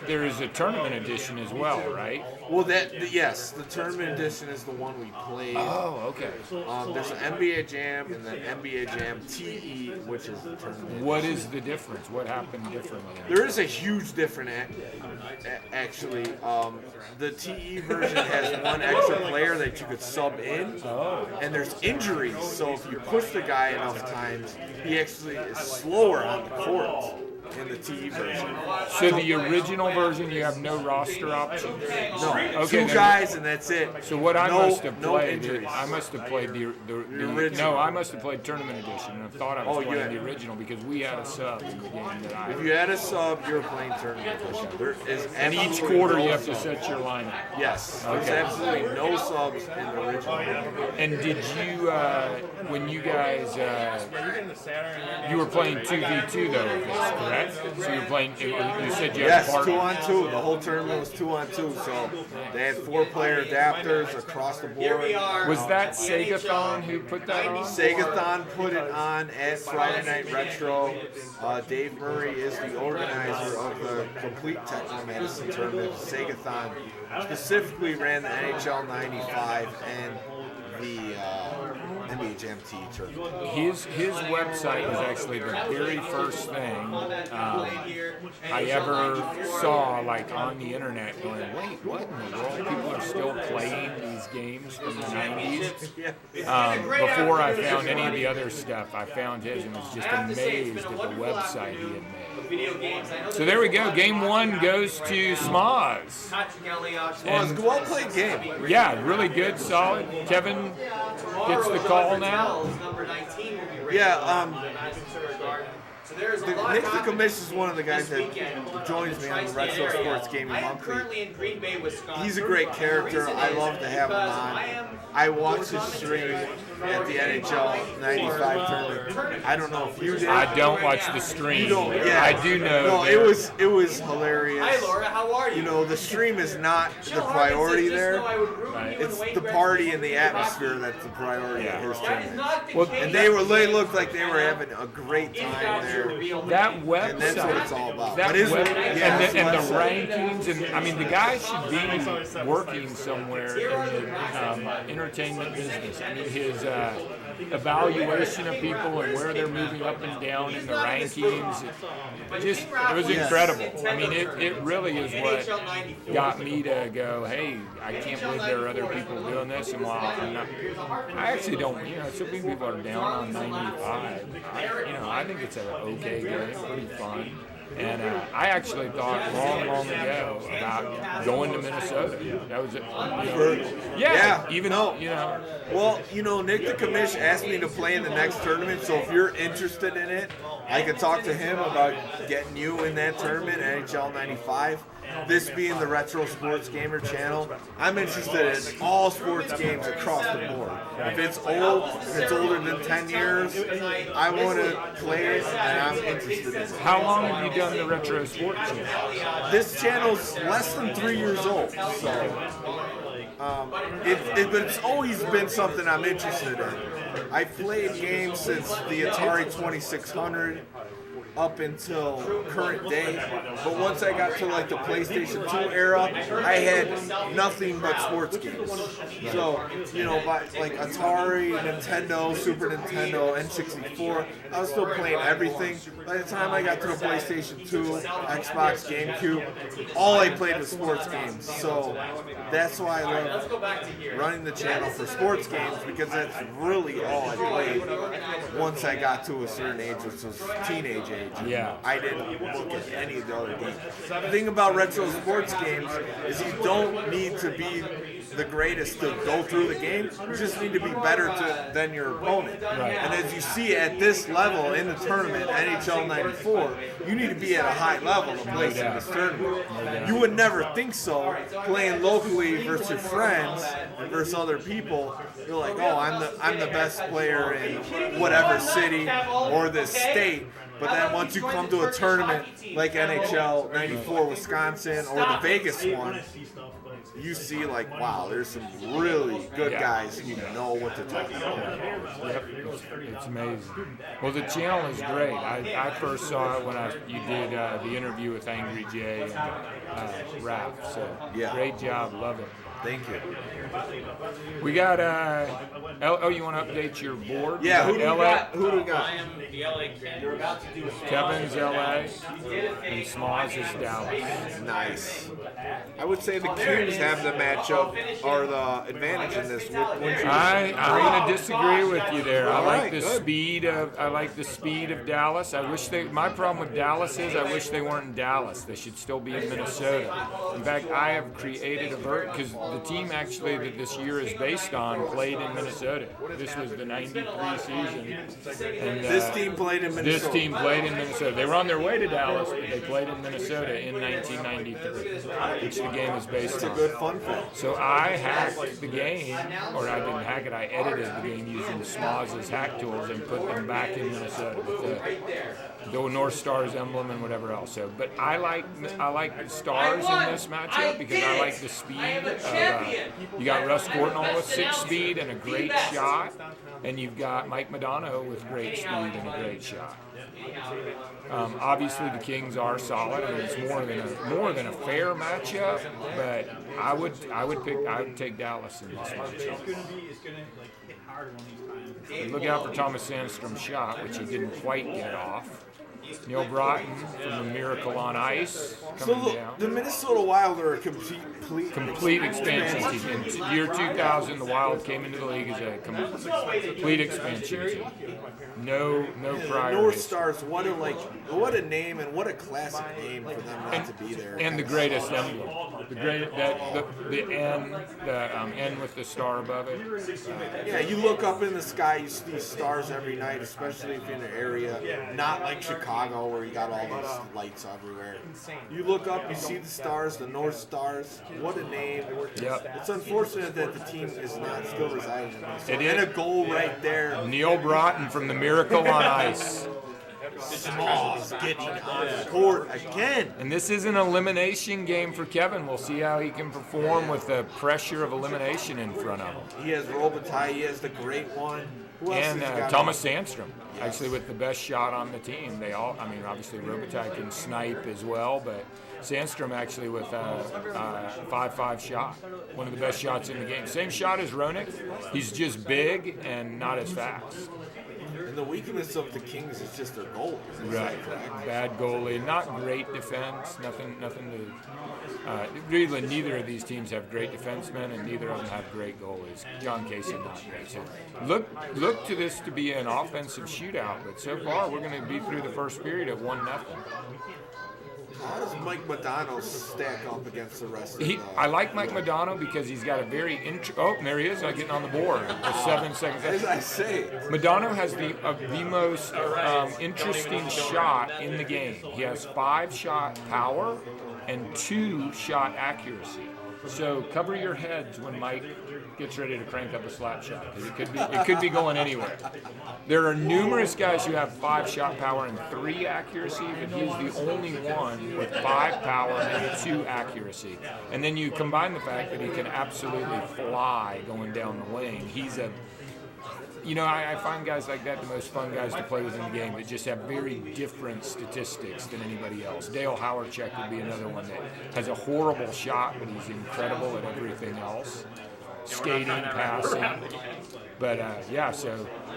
there is a tournament edition as well, right? Well, yes, the tournament edition is the one we played. Oh, okay. There's an NBA Jam and then NBA Jam TE, which is the tournament. What is the difference? What happened differently? There is a huge difference, actually. The TE version has one extra player that you could sub in, and there's injuries. So if you push the guy enough times, he actually is slower on the court in the TE version. So the original version, you have no roster options? No, Okay, two guys and that's it. So what I must have no played, injuries. I must have played the original. No, I must have played tournament edition, and I thought I was Oh, you playing had- the original because we had a sub in the game that I. If you had a sub, you're playing tournament edition. There is And each absolutely quarter no you have to subs. set your lineup. Yes, there's Okay. absolutely no subs in the original. And did you, when you guys, you were playing 2v2 though, with this, correct? So you were playing. You said you had Yes, a partner. 2-on-2. The whole tournament was 2-on-2. So they had 4-player adapters across the board. Was that Segathon who put that on? Segathon put it on at Friday Night Retro. Dave Murray is the organizer of the complete Tecmo Madison tournament. Segathon specifically ran the NHL 95 and the NBA Jam TE tournament. His website was actually the very first thing I ever saw, like on the internet, going, wait, what in the world? People are still playing these games from the 90s. Before I found any of the other stuff, I found his and was just amazed at the website he had made. So there we go. Game 1 goes to Smoz. Smoz, well played game. Yeah, really good, solid. Kevin gets the call now. Yeah, Nick the Commish is one of the guys that joins me on the Retro Sports Gaming Monthly. He's a great character. I love to have him on. I watched his stream at the NHL 95 tournament. I don't know if you did. I don't watch the stream. You don't, yeah. I do know. No, it was hilarious. Hi Laura, how are you? You know, the stream is not the priority there. It's the party and the atmosphere that's the priority at his tournament. Well, and they looked like they were having a great time there. That website, and that's what it's all about. That But his, web, yeah, and the website. rankings, and I mean, the guy should be working somewhere in the entertainment business. I mean, his evaluation of people and where they're moving up and down in the rankings, it was incredible. I mean, it really is what got me to go, hey, I can't believe there are other people doing this. And while I actually don't, so many people are down on 95. I think it's an okay game, pretty fun. And I actually thought long ago about going to Minnesota. That was it. Even though, Well, Nick the Commish asked me to play in the next tournament, so if you're interested in it, I could talk to him about getting you in that tournament, NHL 95. This being the Retro Sports Gamer channel, I'm interested in all sports games across the board. If it's older than 10 years, I want to play it, and I'm interested in it. How long have you done the Retro Sports channel? This channel's less than 3 years old, so but it's always been something I'm interested in. I've played games since the Atari 2600. up until current day. But once I got to like the PlayStation 2 era, I had nothing but sports games. So, you know, by like Atari, Nintendo, Super Nintendo, N64, I was still playing everything. By the time I got to the PlayStation 2, Xbox, GameCube, all I played was sports games. So that's why I love running the channel for sports games, because that's really all I played once I got to a certain age, which was teenage age. Yeah. I didn't look at any of the other games. The thing about retro sports games is you don't need to be the greatest to go through the game. You just need to be better than your opponent. Right. And as you see at this level in the tournament, NHL 94, you need to be at a high level to place in this tournament. You would never think so playing locally versus your friends and versus other people. You're like, oh, I'm the best player in whatever city or this state. But then once you come to a tournament like NHL 94 Wisconsin or the Vegas one, you see like, wow, there's some really good guys who know what to do. Yep, it's amazing. Well, the channel is great. I first saw it when you did the interview with Angry Jay and Raph. So great job, love it. Thank you. We got you want to update your board? Yeah, who do we got? I am the LA You're about to do a Kevin's LA and Smoz is Dallas. Nice. I would say the Kings have the matchup or the advantage in this. I'm going to disagree with you there. I like the good. speed of Dallas. My problem with Dallas is I wish they weren't in Dallas. They should still be in Minnesota. In fact, I have created a because the team actually that this year is based on played in Minnesota. This was the '93 season. And, this team played in Minnesota. This team played in Minnesota. They were on their way to Dallas, but they played in Minnesota in 1993, which the game is based on. It's a good fun fact. So I hacked the game, or I didn't hack it, I edited the game using Smoz's hack tools and put them back in Minnesota with the North Stars emblem and whatever else. So, but I like the Stars in this matchup because I like the speed of, you got Russ Courtnall with 6 speed and a great shot, and you've got Mike Madonna with great speed and a great shot. Obviously, the Kings are solid. I mean, it's more than a fair matchup, but I would take Dallas in this matchup. Look out for Thomas Sandstrom's shot, which he didn't quite get off. Neil Broughton from the Miracle on Ice coming down. The Minnesota Wild are a complete expansion team. In year 2000, the Wild came into the league as a complete expansion team. No prior. North Stars, what a name and what a classic name for them not to be there. And the greatest emblem, the N with the star above it. Yeah, you look up in the sky, you see stars every night, especially if you're in an area not like Chicago where you got all these lights everywhere. You look up, you see the stars, the North Stars. What a name! Yep. It's unfortunate that the team is not still residing in Minnesota. It is. And a goal right there. Neil Broughton from the Miracle on Ice. Smalls getting on the court again. And this is an elimination game for Kevin. We'll see how he can perform with the pressure of elimination in front of him. He has Robitaille, he has the great one. Who else And has got Thomas Sandstrom, actually with the best shot on the team. Obviously Robitaille can snipe as well, but Sandstrom actually with a 5-5 shot. One of the best shots in the game. Same shot as Roenick. He's just big and not as fast. And the weakness of the Kings is just their goal. Right. Bad goalie. Not great defense. Nothing to... really, neither of these teams have great defensemen, and neither of them have great goalies. John Casey, not great. So look to this to be an offensive shootout, but so far we're going to be through the first period at 1-0. How does Mike Modano stack up against the rest of I like Mike Modano because he's got a very there he is, getting on the board with 7 seconds. As I say, Modano has the most interesting shot in the game. He has 5-shot power and 2-shot accuracy. So cover your heads when Mike gets ready to crank up a slap shot because it could be going anywhere. There are numerous guys who have 5-shot power and 3 accuracy, but he's the only one with 5 power and 2 accuracy. And then you combine the fact that he can absolutely fly going down the wing. I find guys like that the most fun guys to play with in the game that just have very different statistics than anybody else. Dale Howarchek would be another one that has a horrible shot, but he's incredible at everything else. Skating, passing. But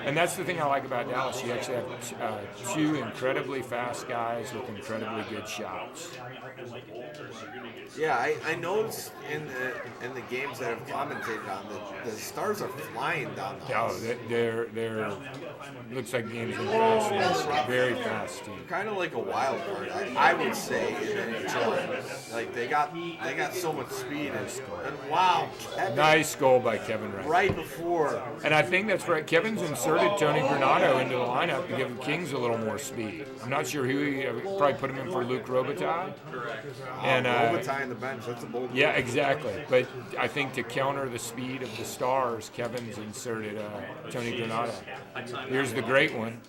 and that's the thing I like about Dallas. You actually have two incredibly fast guys with incredibly good shots. Yeah, I noticed in the games that I've commentated on that the Stars are flying down the ice. Oh, they're looks like games in fast, very fast team. Kind of like a wild card, I would say in the NHL. Like they got so much speed and wow, Kevin, nice goal by Kevin Wright. Right before. And I think that's right. Kevin's inserted Tony Granato into the lineup to give the Kings a little more speed. I'm not sure who he probably put him in for Luc Robitaille. And Robitaille on the bench, that's a bold. Yeah, exactly. But I think to counter the speed of the Stars, Kevin's inserted Tony Granato. Here's the great one.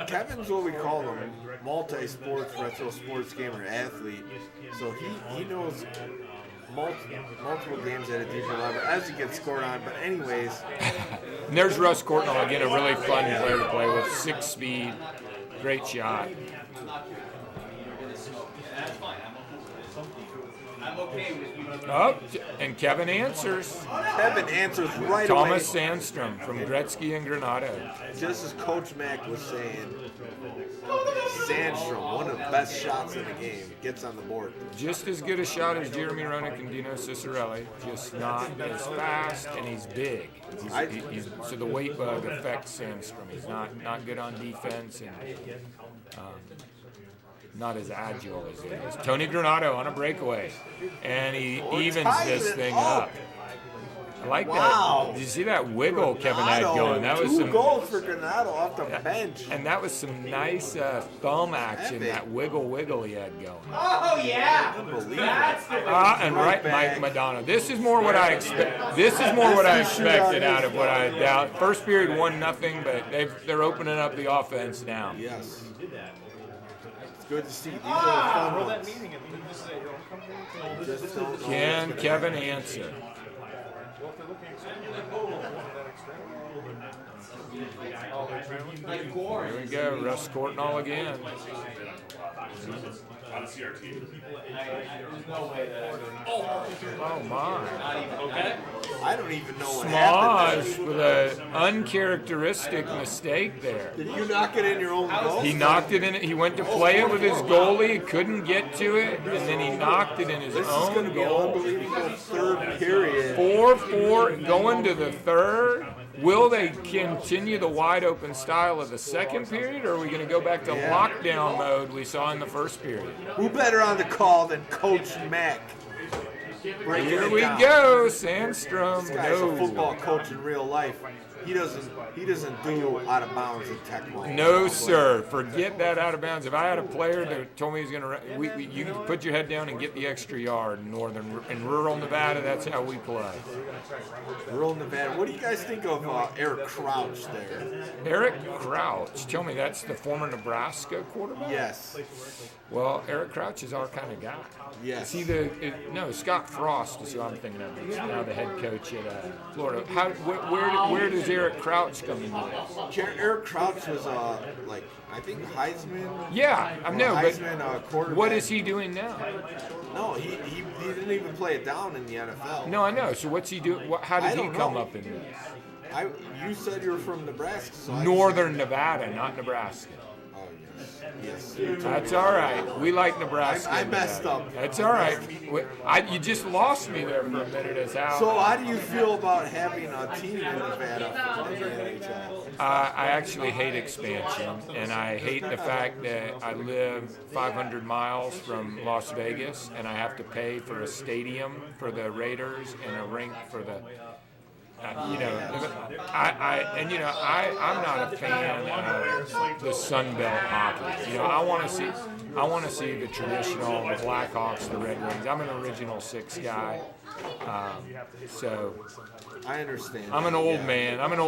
Kevin's what we call him, multi-sports, retro sports gamer athlete. So he knows multiple games at a deeper level as he gets scored on. But anyways. And there's Russ Courtnall, again, a really fun player to play with. 6 speed, great shot. Oh, and Kevin answers. Kevin answers right Thomas away. Sandstrom from Gretzky and Granato. Just as Coach Mack was saying, Sandstrom, one of the best shots in the game, gets on the board. Just as good a shot as Jeremy Roenick and Dino Cicerelli, just not as fast, and he's big. So the weight bug affects Sandstrom. He's not good on defense and not as agile as he is. Tony Granato on a breakaway, and he evens this thing up. I like that. Did you see that wiggle Kevin had going? That was some goals for Granato off the bench. And that was some nice thumb action, that wiggle he had going. Oh yeah! That's the And Mike Madonna. This is more what I expect. This is more what I expected out of what I doubt. First period 1-0, but they're opening up the offense now. Yes. It's good to see. These are fun ones. Can Kevin answer? Here we go, Russ Courtnall again. On the CRT. Oh my. Okay. I don't even know what happened. Smaj with an uncharacteristic mistake there. Did you knock it in your own goal? He knocked it in. He went to play it with his goalie, couldn't get to it, and then he knocked it in his This is own going to be an goal. unbelievable third period. 4-4 going to the third. Will they continue the wide open style of the second period, or are we going to go back to lockdown mode we saw in the first period? Who better on the call than Coach Mack? Here we go, Sandstrom. This guy's a football coach in real life. He doesn't do out of bounds in technical. No, sir. Forget that out of bounds. If I had a player that told me he's going to, you can put your head down and get the extra yard in rural Nevada. That's how we play. Rural Nevada. What do you guys think of Eric Crouch there? Eric Crouch. Tell me, that's the former Nebraska quarterback? Yes. Well, Eric Crouch is our kind of guy. Yes. Is he no, Scott Frost is who I'm thinking of. He's now the head coach at Florida. Where does Eric Crouch come in there? Eric Crouch was I think Heisman. Yeah, I know, Heisman, but quarterback. what is he doing now? No, he didn't even play it down in the NFL. No, I know. So what's he doing? How did he come up in this? You said you were from Nebraska. So Northern Nevada, not Nebraska. Oh, yes. That's all right. We like Nebraska. I messed up. That's all right. You just lost me there for a minute as how. So how do you feel about having a team in Nevada in the NHL? I actually hate expansion, and I hate the fact that I live 500 miles from Las Vegas, and I have to pay for a stadium for the Raiders and a rink for the. I'm not a fan of the Sun Belt hockey. I want to see the traditional, the Blackhawks, the Red Wings. I'm an original 6 guy, so I understand. I'm an old man. I'm an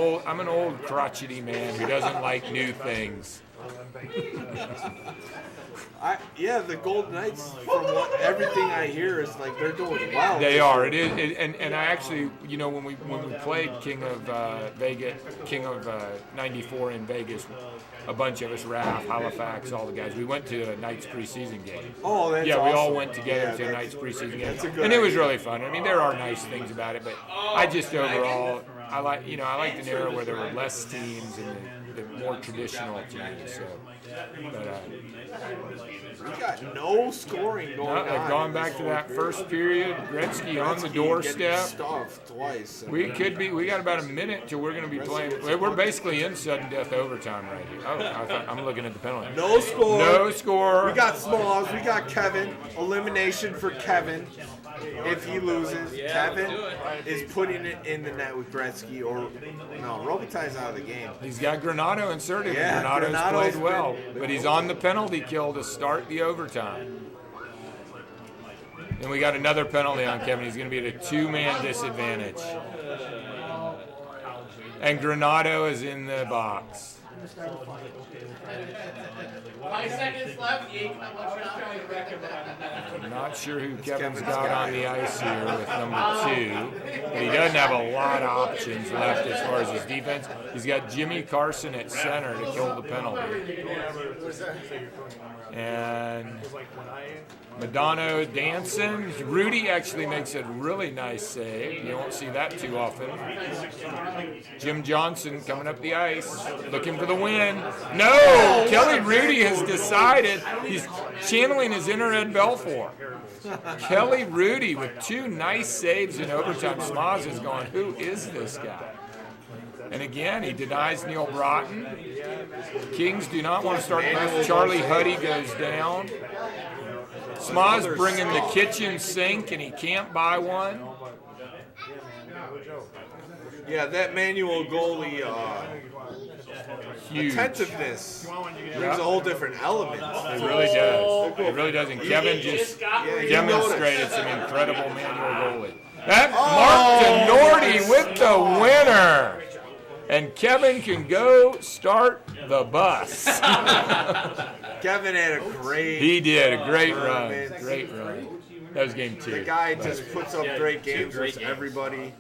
old crotchety man who doesn't like new things. Yeah, the Golden Knights, from everything I hear, is like they're doing well. They are. It is, and I actually, you know, when we played King of Vegas, King of '94 in Vegas, a bunch of us, Raph, Halifax, all the guys, we went to a Knights preseason game. Oh, that's yeah, we all awesome. went together to a that's Knights preseason game, that's a good and it was idea. really fun. I mean, there are nice things about it, but I just overall, I like an era where there were less teams and the more traditional teams. So, but we got no scoring going on. they've gone back to that first period. Gretzky on the doorstep. Stuffed twice. We could be. We got about a minute till we're going to be playing. We're basically in sudden death overtime right here. Oh, I'm looking at the penalty. No score. No score. We got Smalls. We got Kevin. Elimination for Kevin. If he loses, Kevin is putting it in the net with Gretzky, or no, Robitaille's out of the game. He's got Granato inserted. Yeah, Granato's Granato's played well, been but he's on the penalty kill to start the overtime. And we got another penalty on Kevin. He's going to be at a two-man disadvantage. And Granato is in the box. 5 seconds left. I'm not sure who Kevin's got on the ice here with number 2, but he doesn't have a lot of options left as far as his defense. He's got Jimmy Carson at center to kill the penalty. And Madonna dancing. Rudy actually makes a really nice save. You won't see that too often. Jim Johnson coming up the ice, looking for the win. No! Kelly Rudy has decided he's channeling his inner Ed Belfour. Kelly Rudy with 2 nice saves in overtime. Smoz is going, who is this guy? And again, he denies Neil Broughton. Kings do not want to start press. Charlie Huddy goes down. Smoz bringing the kitchen sink, and he can't buy one. Yeah, that manual goalie Huge. attentiveness brings a whole different element. It really does. It really does. And Kevin just demonstrated some incredible manual goalie. That Mark Denorty with the winner. And Kevin can go start the bus. Kevin had a great. He did a great run. Great run. That was game 2. The guy just puts up great games with everybody.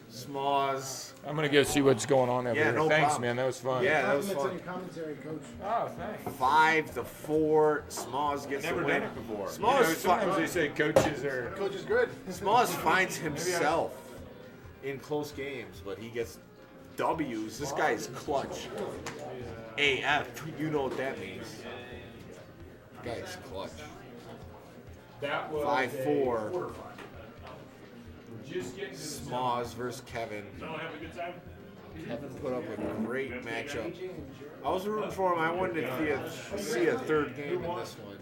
Smoz. I'm gonna go see what's going on over Yeah, here. no Thanks, problem. man. That was fun. Yeah, that was fun. Commentary, coach. Oh, thanks. 5-4. Smoz gets Never the done win. it before. Smoz Sometimes they say coaches are. Coach is good. Smoz finds himself in close games, but he gets W's. This guy's clutch. AF. You know what that means. Guy's clutch. That was 5-4. Smoz versus Kevin. Kevin put up a great matchup. I was rooting for him. I wanted to see a third game in this one.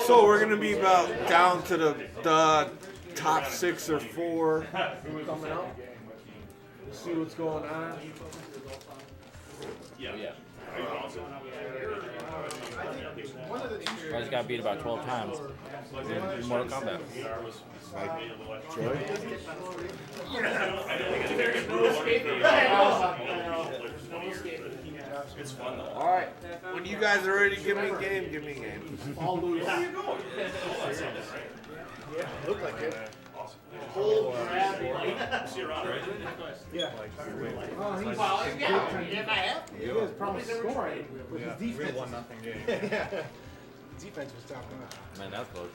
So we're gonna be about down to the top 6 or 4 coming up. We'll see what's going on. I just got beat about 12 times in Mortal Kombat. It's fun though. All right, when you guys are ready, give me a game. Give me a game. All lose. Where you going? Yeah, look like it. Hold, grab, See you around, right? Yeah. Oh, he's well, if I have to. He has problems scoring with his defense. 1-0 game. Yeah. Defense was top notch. Man, that's close.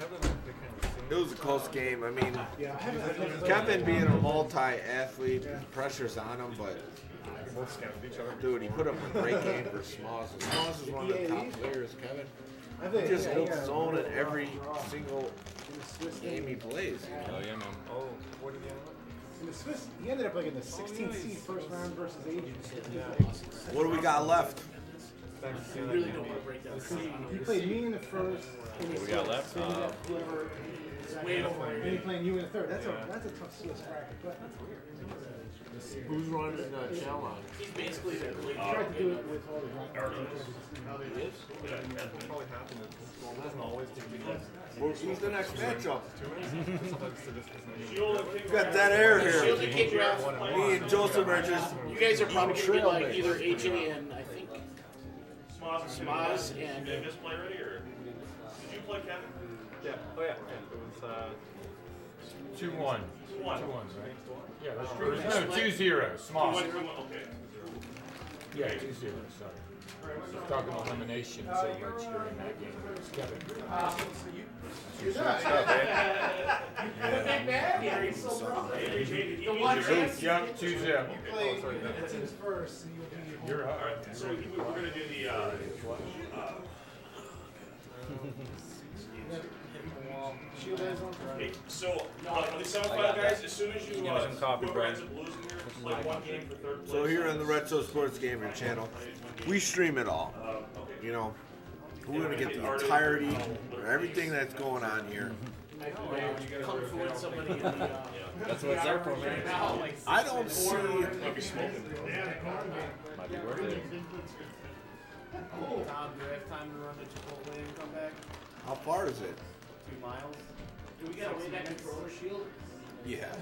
It was a close game. I mean, Yeah. Kevin being a multi-athlete, the pressure's on him, but dude, he put up a great game for Smoz. Smoz is one of the top players, Kevin. He just holds his own in every single game he plays. Oh, yeah, man. Oh, what did he end up? In the Swiss, he ended up like in the 16th seed first round versus Agents. What do we got left? You really don't want to break that seed. He played me in the first. What we got left? Whoever. Way over. Then he playing you in the third. That's a tough Swiss bracket, but Who's running challenge? He's basically the league. Tried to do it with all the Who's the next matchup? Shield and Got that air here. Shield and kick ref. Me and Joseph are just. You guys are probably gonna be trail like mix. either AJ and I think Smaz and. Did this play ready or did you play Kevin? Yeah. Oh yeah. It was 2-1. 2-1. 2-1, right? Yeah, that's true. No, 2-0. Small. Okay. Yeah, 2-0. Sorry. We're talking elimination so much during that game. It's Kevin. You're not. Big man here. He's so strong. The one chance. Yeah, 2-0. You play the teams first, and you'll be. You're all right. So we're gonna do the Shield has one. okay, so on the semifinal guys, as soon as you Give me some coffee, whoever Brad. ends up losing here, play one game for third place. So here on the Retro Sports Gaming channel, we stream it all. You know, we're gonna get the entirety of everything that's going on here. Kung fu somebody in the. That's what it's there for, man. I don't see. Might be smoking. Might be worth it. Tom, do we have time to run to Chipotle and come back? How far is it? 2 miles. Do we gotta weigh that controller shield? Yeah.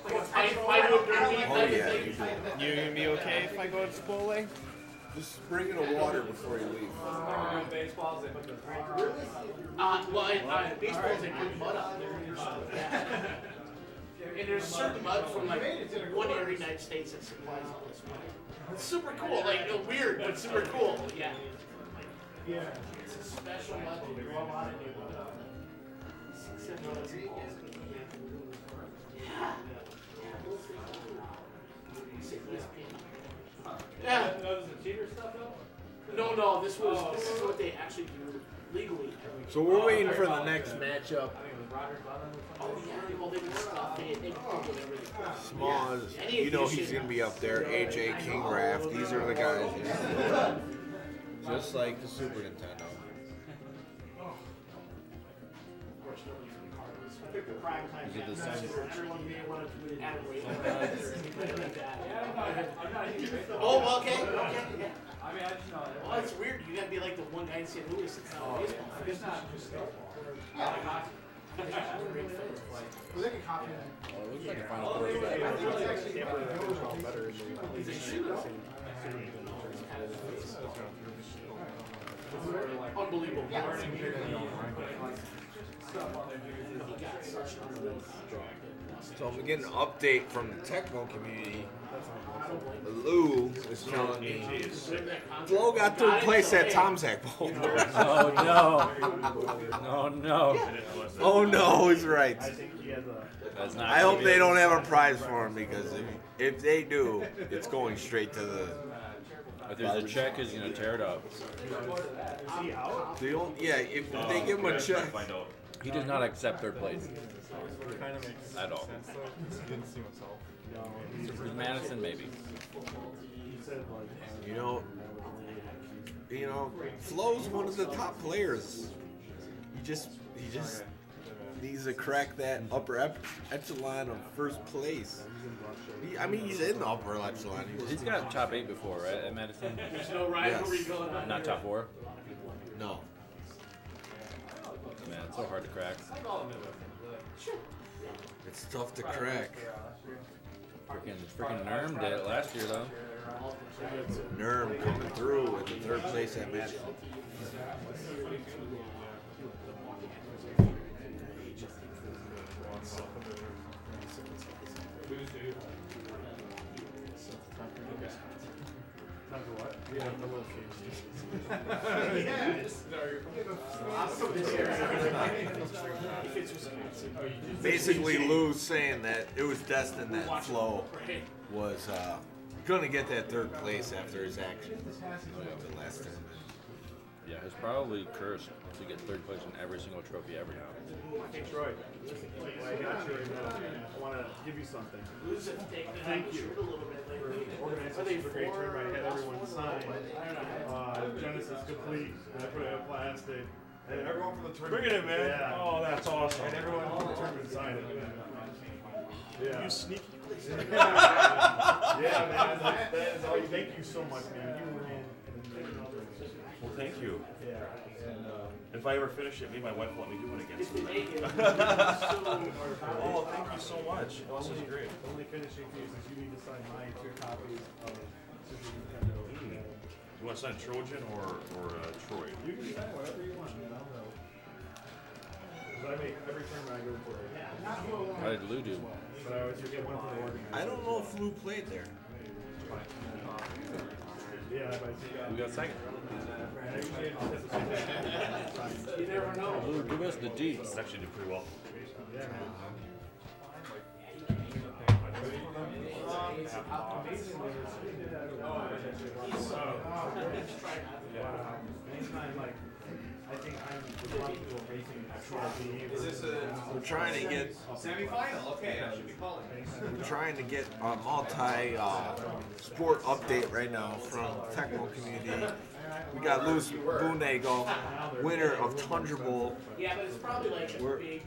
Oh yeah, you do. You gonna be okay if I go to Chipotle? Just bring in a water before you leave. Baseballs, they put the Well, baseballs, they put mud out there. And there's certain mud from like one area of the United States that supplies all this mud. It's super cool, like weird, but super cool. Yeah. Yeah. It's a special mud that you rub on and you put up. Yeah. That was the cheater stuff though? No, this is what they actually do legally. So we're waiting for the next matchup. Oh yeah, well they do stuff. They do whatever. Smalls, you know he's gonna be up there. AJ, King Raft, these are the guys. Just like the Super Nintendo. Is it the same? Oh, okay. Yeah. I mean, I just know. Well, it's weird. You gotta be like the one guy in St. Louis that's not baseball. It's not just Well, they can copy that. Oh, it looks like a Final Four set. He's a shooter. Unbelievable. So I'm getting an update from the techno community. Lou is telling me Flo got third place at Tom's Hack Bowl. Oh no! Oh no! Oh no, he's right. That's not I hope they don't have a prize for him because if they do, it's going straight to the. If there's a check, he's gonna tear it up. Yeah, if they give him a check. He does not accept third place kind of makes at all. sense though. He didn't see himself. With Madison, maybe. You know, Flo's one of the top players. He just needs to crack that upper echelon of first place. He's in the upper echelon. He's got top 8 before, right? At Madison. There's no rivalry going on. Not top 4. No. Man, it's so hard to crack. It's tough to crack. Freaking Nerm did it last year though. Nerm coming through in the third place at Madison. Basically, Lou's saying that it was destined that Flo was gonna get that third place after his actions the last time. Yeah, it's probably cursed to get third place in every single trophy ever now. Hey Troy, well, I got you right now. I want to give you something. Thank you for organizing a super great tournament. I had everyone sign Genesis complete, and I put it in plastic. And everyone from the tournament. Bring it in, man. Yeah. Oh, that's awesome. And everyone from the tournament signed it. Yeah. You sneaky. Yeah, man. That is all. Thank you so much, man. You ran an amazing race. Well, thank you. Yeah. And if I ever finish it, maybe my wife will let me do it again sometime. Oh, thank you so much. Oh, this is great. The only finishing piece is you need to sign my 2 copies of Super Nintendo. You want to sign Trojan or Troy? You can sign whatever you want, man. I'll know. Because I make every tournament I go for it. How did Lou do? But I always get one for the organizer. I don't know if Lou played there. Yeah, but We got second. you never know. Lou, give us the deets. Actually did pretty well. Yeah, anytime, like, I think I'm with a lot of people racing actual. Is this we're trying to get Semifinal. Okay, I should be calling. we're trying to get a multi sport update right now from Tecmo community. We got Luis Bunego, winner of Tundra Bowl. Yeah, but it's probably like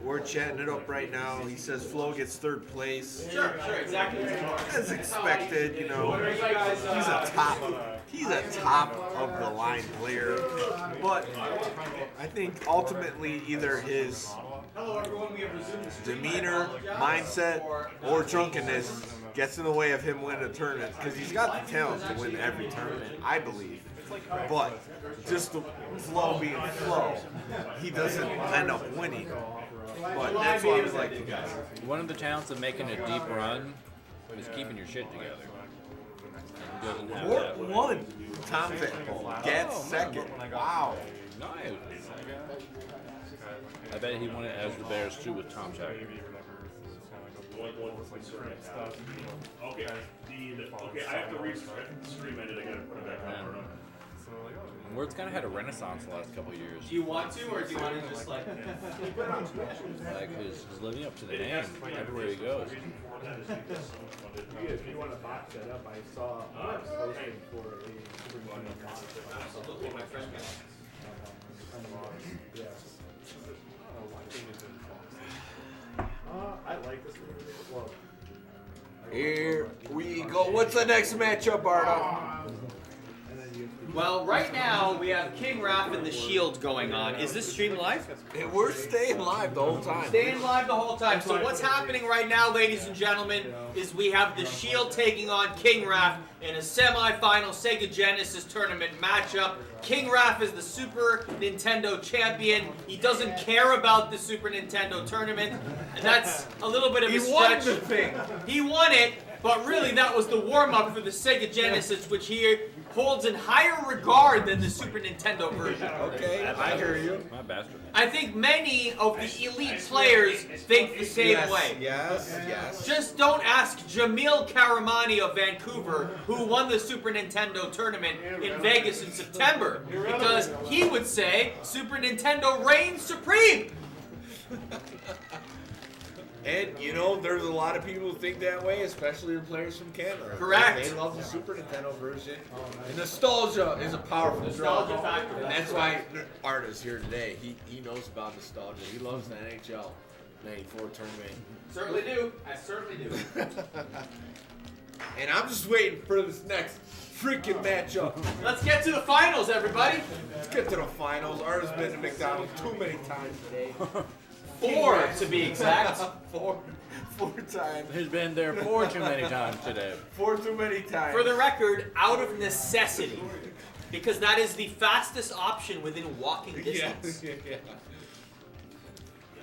We're chatting it up right now. He says Flo gets 3rd place. Sure, exactly. As expected, you know. He's a top of the line player. But I think ultimately either his demeanor, mindset, or drunkenness gets in the way of him winning a tournament because he's got the talent to win every tournament, I believe. But just the flow being flow, he doesn't end up winning. But that's why I was like, you guys. One of the talents of making a deep run is keeping your shit together. He doesn't have that. One. Tom's at Gad's second. Wow. Nice. I bet he won it as the Bears too with Tom Check. Okay. Okay, I have to stream it. I gotta put it back on. Word's kind of had a renaissance the last couple of years. Do you want to, or do you want to just like? Like he's living up to the name everywhere he goes. If you want to box that up, I saw posting for a Super Nintendo box. Absolutely, my friend. Yes. I like this one. Well, Here we go. What's the next matchup, Arda? Well, right now we have King Raph and the Shield going on. Is this stream live? We're staying live the whole time. Staying live the whole time. So what's happening right now, ladies and gentlemen, is we have the Shield taking on King Raph in a semi-final Sega Genesis tournament matchup. King Raph is the Super Nintendo champion. He doesn't care about the Super Nintendo tournament, and that's a little bit of a stretch. He won the thing. He won it, but really that was the warm-up for the Sega Genesis, which he holds in higher regard than the Super Nintendo version. Okay, I hear you. My bastard. I think many of the elite players think the same way. Yes. Just don't ask Jamil Karamani of Vancouver, who won the Super Nintendo tournament in Vegas in September, because he would say Super Nintendo reigns supreme. And, you know, there's a lot of people who think that way, especially the players from Canada. Correct. They love the Super Nintendo version. And nostalgia is a powerful draw. Nostalgia factor. And that's why Art is here today. He knows about nostalgia. He loves the NHL 94 tournament. Certainly do. I certainly do. And I'm just waiting for this next freaking matchup. Let's get to the finals, everybody. Let's get to the finals. Art has been to McDonald's too many times today. 4 to be exact. Four times. He's been there 4 too many times today. 4 too many times. For the record, out of necessity, because that is the fastest option within walking distance. Yeah.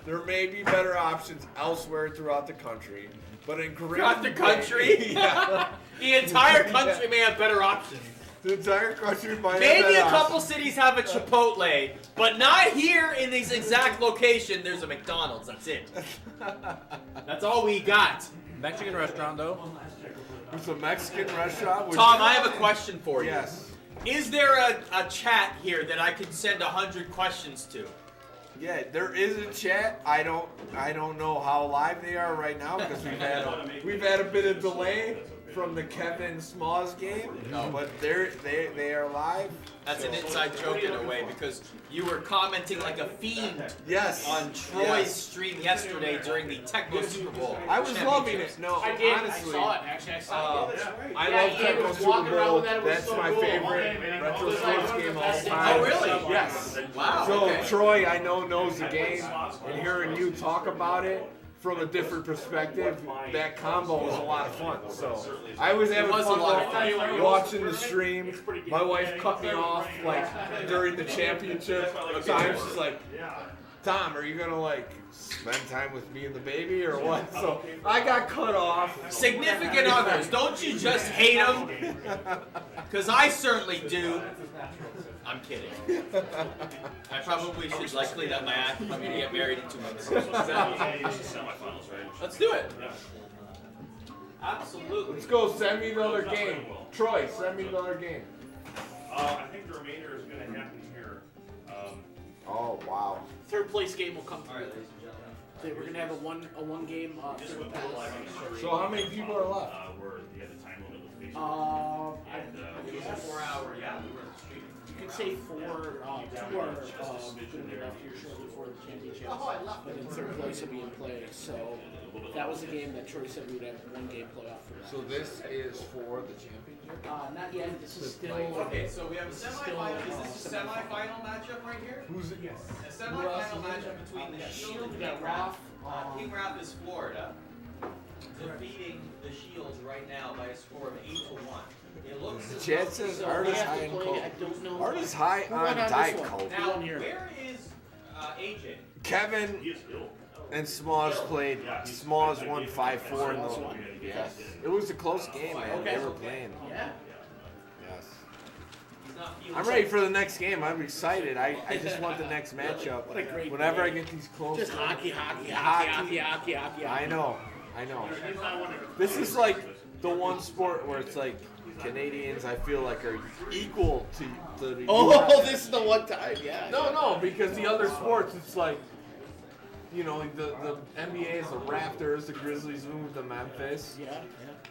There may be better options elsewhere throughout the country, but in Green Throughout the country? yeah. The entire country may have better options. The entire country might have Maybe better a couple options. cities have a Chipotle, but not here in this exact location. There's a McDonald's. That's it. That's all we got. Mexican restaurant though. There's a Mexican restaurant. Tom, I have a question for you. Yes. Is there a chat here that I could send 100 questions to? Yeah, there is a chat. I don't know how live they are right now because we've had a bit of delay. from the Kevin Smalls game. No, but they are live. That's an inside joke in a way because you were commenting like a fiend Yes. on Troy's stream yesterday during the Tecmo Super Bowl. I was loving it. No, I did. honestly. I saw it. Actually, I saw it. I Yeah, love he Tecmo was Super walking around Bowl. with that. It was That's so my cool. favorite retro sports game of all time. Oh, really? Yes. Wow. So okay. Troy, I know, knows the game, and hearing you talk about it from a different perspective, that combo was a lot of fun. So I was having fun watching the stream. My wife cut me off like during the championship time. She's like, Tom, are you gonna like spend time with me and the baby or what? So I got cut off. Significant others, don't you just hate them? Because I certainly do. I'm kidding. I probably should like clean up my act if I'm going to get married in 2 months. Semifinals, right? Let's do it. Absolutely. Let's go. Send me another game. Troy, send me another game. I think the remainder is going to happen here. Oh wow. Third place game will come through. We're gonna have a one game. Third place. So how many people are left? The time limit was based I It was a 4-hour, yeah. You could say 4. 2 are going to be left here shortly before the championship. But then third place will be in play. So that was a game that Troy said we would have one game playoff for. So this is for the championship? Not yet. This is still. Okay, so we have a semifinal. Is this a semifinal matchup right here? Who's it? A semifinal matchup between the Shield and King Raph. King Raph is Florida, defeating the Shields right now by a score of 8-1. It looks as Chad though- says So Art we is have high to in play. Coke. I don't know. Art is high Who on won on Diet this one? Coke. Now, where is AJ? Kevin and Smalls played. Smalls won 5-4 in the. Yes. It was a close game, man. They were playing. Yeah. Yes. He's not feeling I'm ready for the next game. I'm excited. I just want the next matchup. What a great Whenever game. I get these close. Just hockey. I know. This is like the one sport where it's like Canadians, I feel like, are equal to the US. This is the one time. Yeah. No, because the other sports, it's like, you know, the NBA is the Raptors, the Grizzlies moved to Memphis. Yeah.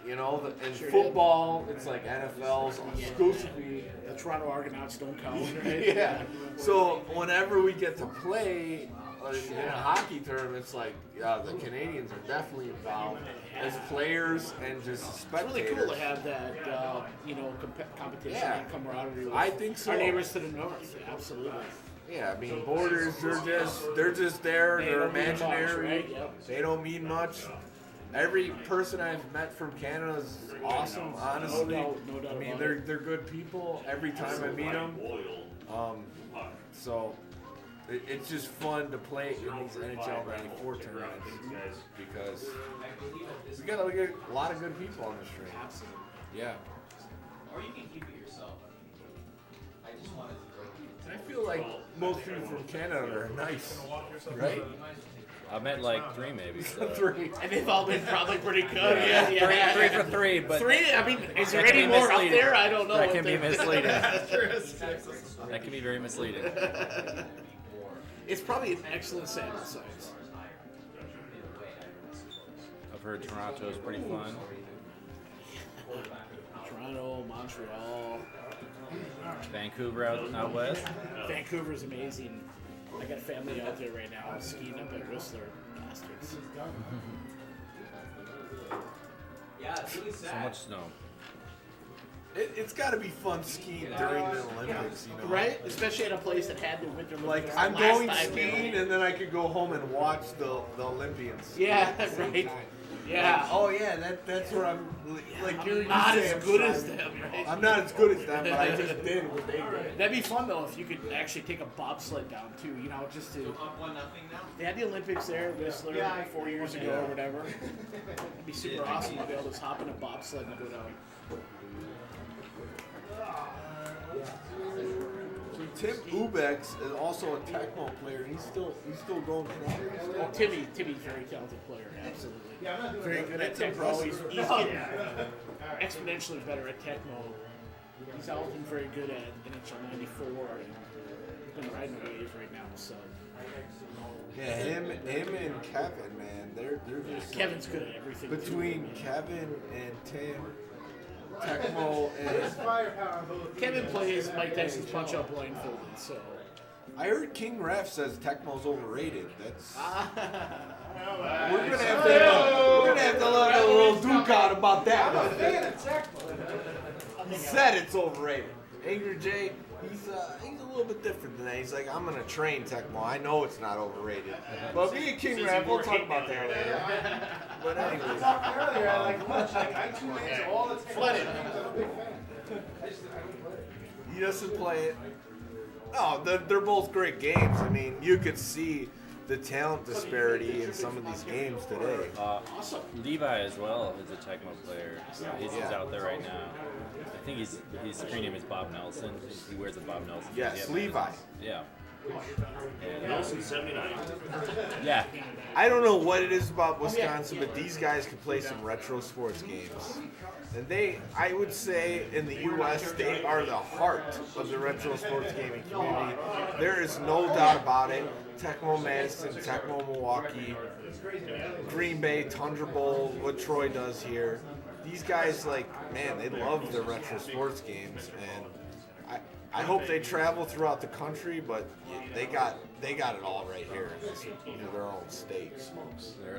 You know, and football, it's like NFL's exclusively. The Toronto Argonauts don't count. Right? Yeah. So whenever we get to play in a hockey tournament, it's like the Canadians are definitely involved as players and just It's spectators. really cool to have that, competition and camaraderie with I think so. our neighbors to the north. Absolutely. Yeah, I mean, borders, they're just there. They They're don't mean much, imaginary. right? Yep. They don't mean much. Every person I've met from Canada is awesome, honestly. No doubt I mean, about they're good people every time I meet them. So it's just fun to play in these NHL 94 tournaments because we got a lot of good people on the stream. Absolutely. Yeah. Or you can keep it yourself. I just wanted to. I feel like most people from Canada are nice, right? I meant like 3 maybe. So. 3. And they've all been probably pretty good. Yeah. 3 for 3, but 3. I mean, is there that can any be more misleading. up there? I don't know. That what can be they're- misleading. That can be very misleading. It's probably an excellent sample size. I've heard Toronto's pretty fun. Toronto, Montreal, Vancouver out west. Vancouver's amazing. I got family out there right now skiing up at Whistler. Bastards. Yeah, it's really sad. So much snow. It's got to be fun skiing during the Olympics, you know? Right? Especially at a place that had the Winter Olympics. Like, I'm last going time, skiing, and then I could go home and watch the Olympians. Yeah, at the same right. time. Yeah. Like, oh, yeah, that's where I'm, like, I'm not as good as striving. them, right? I'm not as good as them, but I just did what they did. That'd be fun though if you could actually take a bobsled down too, you know, just to. Up 1-0 now. They had the Olympics there, at Whistler, 4 years ago or whatever. It'd be super awesome to be able to just hop in a bobsled and go down. So Tim Ubex is also a Tecmo player. He's still going strong. Oh, Timmy's a very talented player, absolutely. Very good at Tecmo. He's getting exponentially better at Tecmo. He's always been very good at NHL 94 and he's been riding the wave right now. So Yeah, him and Kevin, man, they're just Kevin's good at everything. between Kevin and Tim. Tecmo and Kevin plays Mike Tyson's Punch Out blindfolded, so. I heard King Ref says Tecmo's overrated. That's we're gonna have to let a little duke out about that one. He said it's overrated. Angry Jay, he's a little bit different than that. He's like, I'm gonna train Tecmo. I know it's not overrated. But me and King Ref, we'll talk about that later. But anyways, Earlier, I like much like iTunes all the time. Flooded. he doesn't play it. No, they're both great games. I mean, you could see the talent disparity in some of these games today. Levi as well is a Tecmo player. He's out there right now. I think his screen name is Bob Nelson. He wears a Bob Nelson. Yes, Levi. Yeah. Nelson 79. Yeah. I don't know what it is about Wisconsin, but these guys can play some retro sports games. And I would say in the U.S., they are the heart of the retro sports gaming community. There is no doubt about it. Tecmo Madison, Tecmo Milwaukee, Green Bay, Tundra Bowl, what Troy does here. These guys, man, they love the retro sports games, and I hope they travel throughout the country, but they got it all right here in their own state.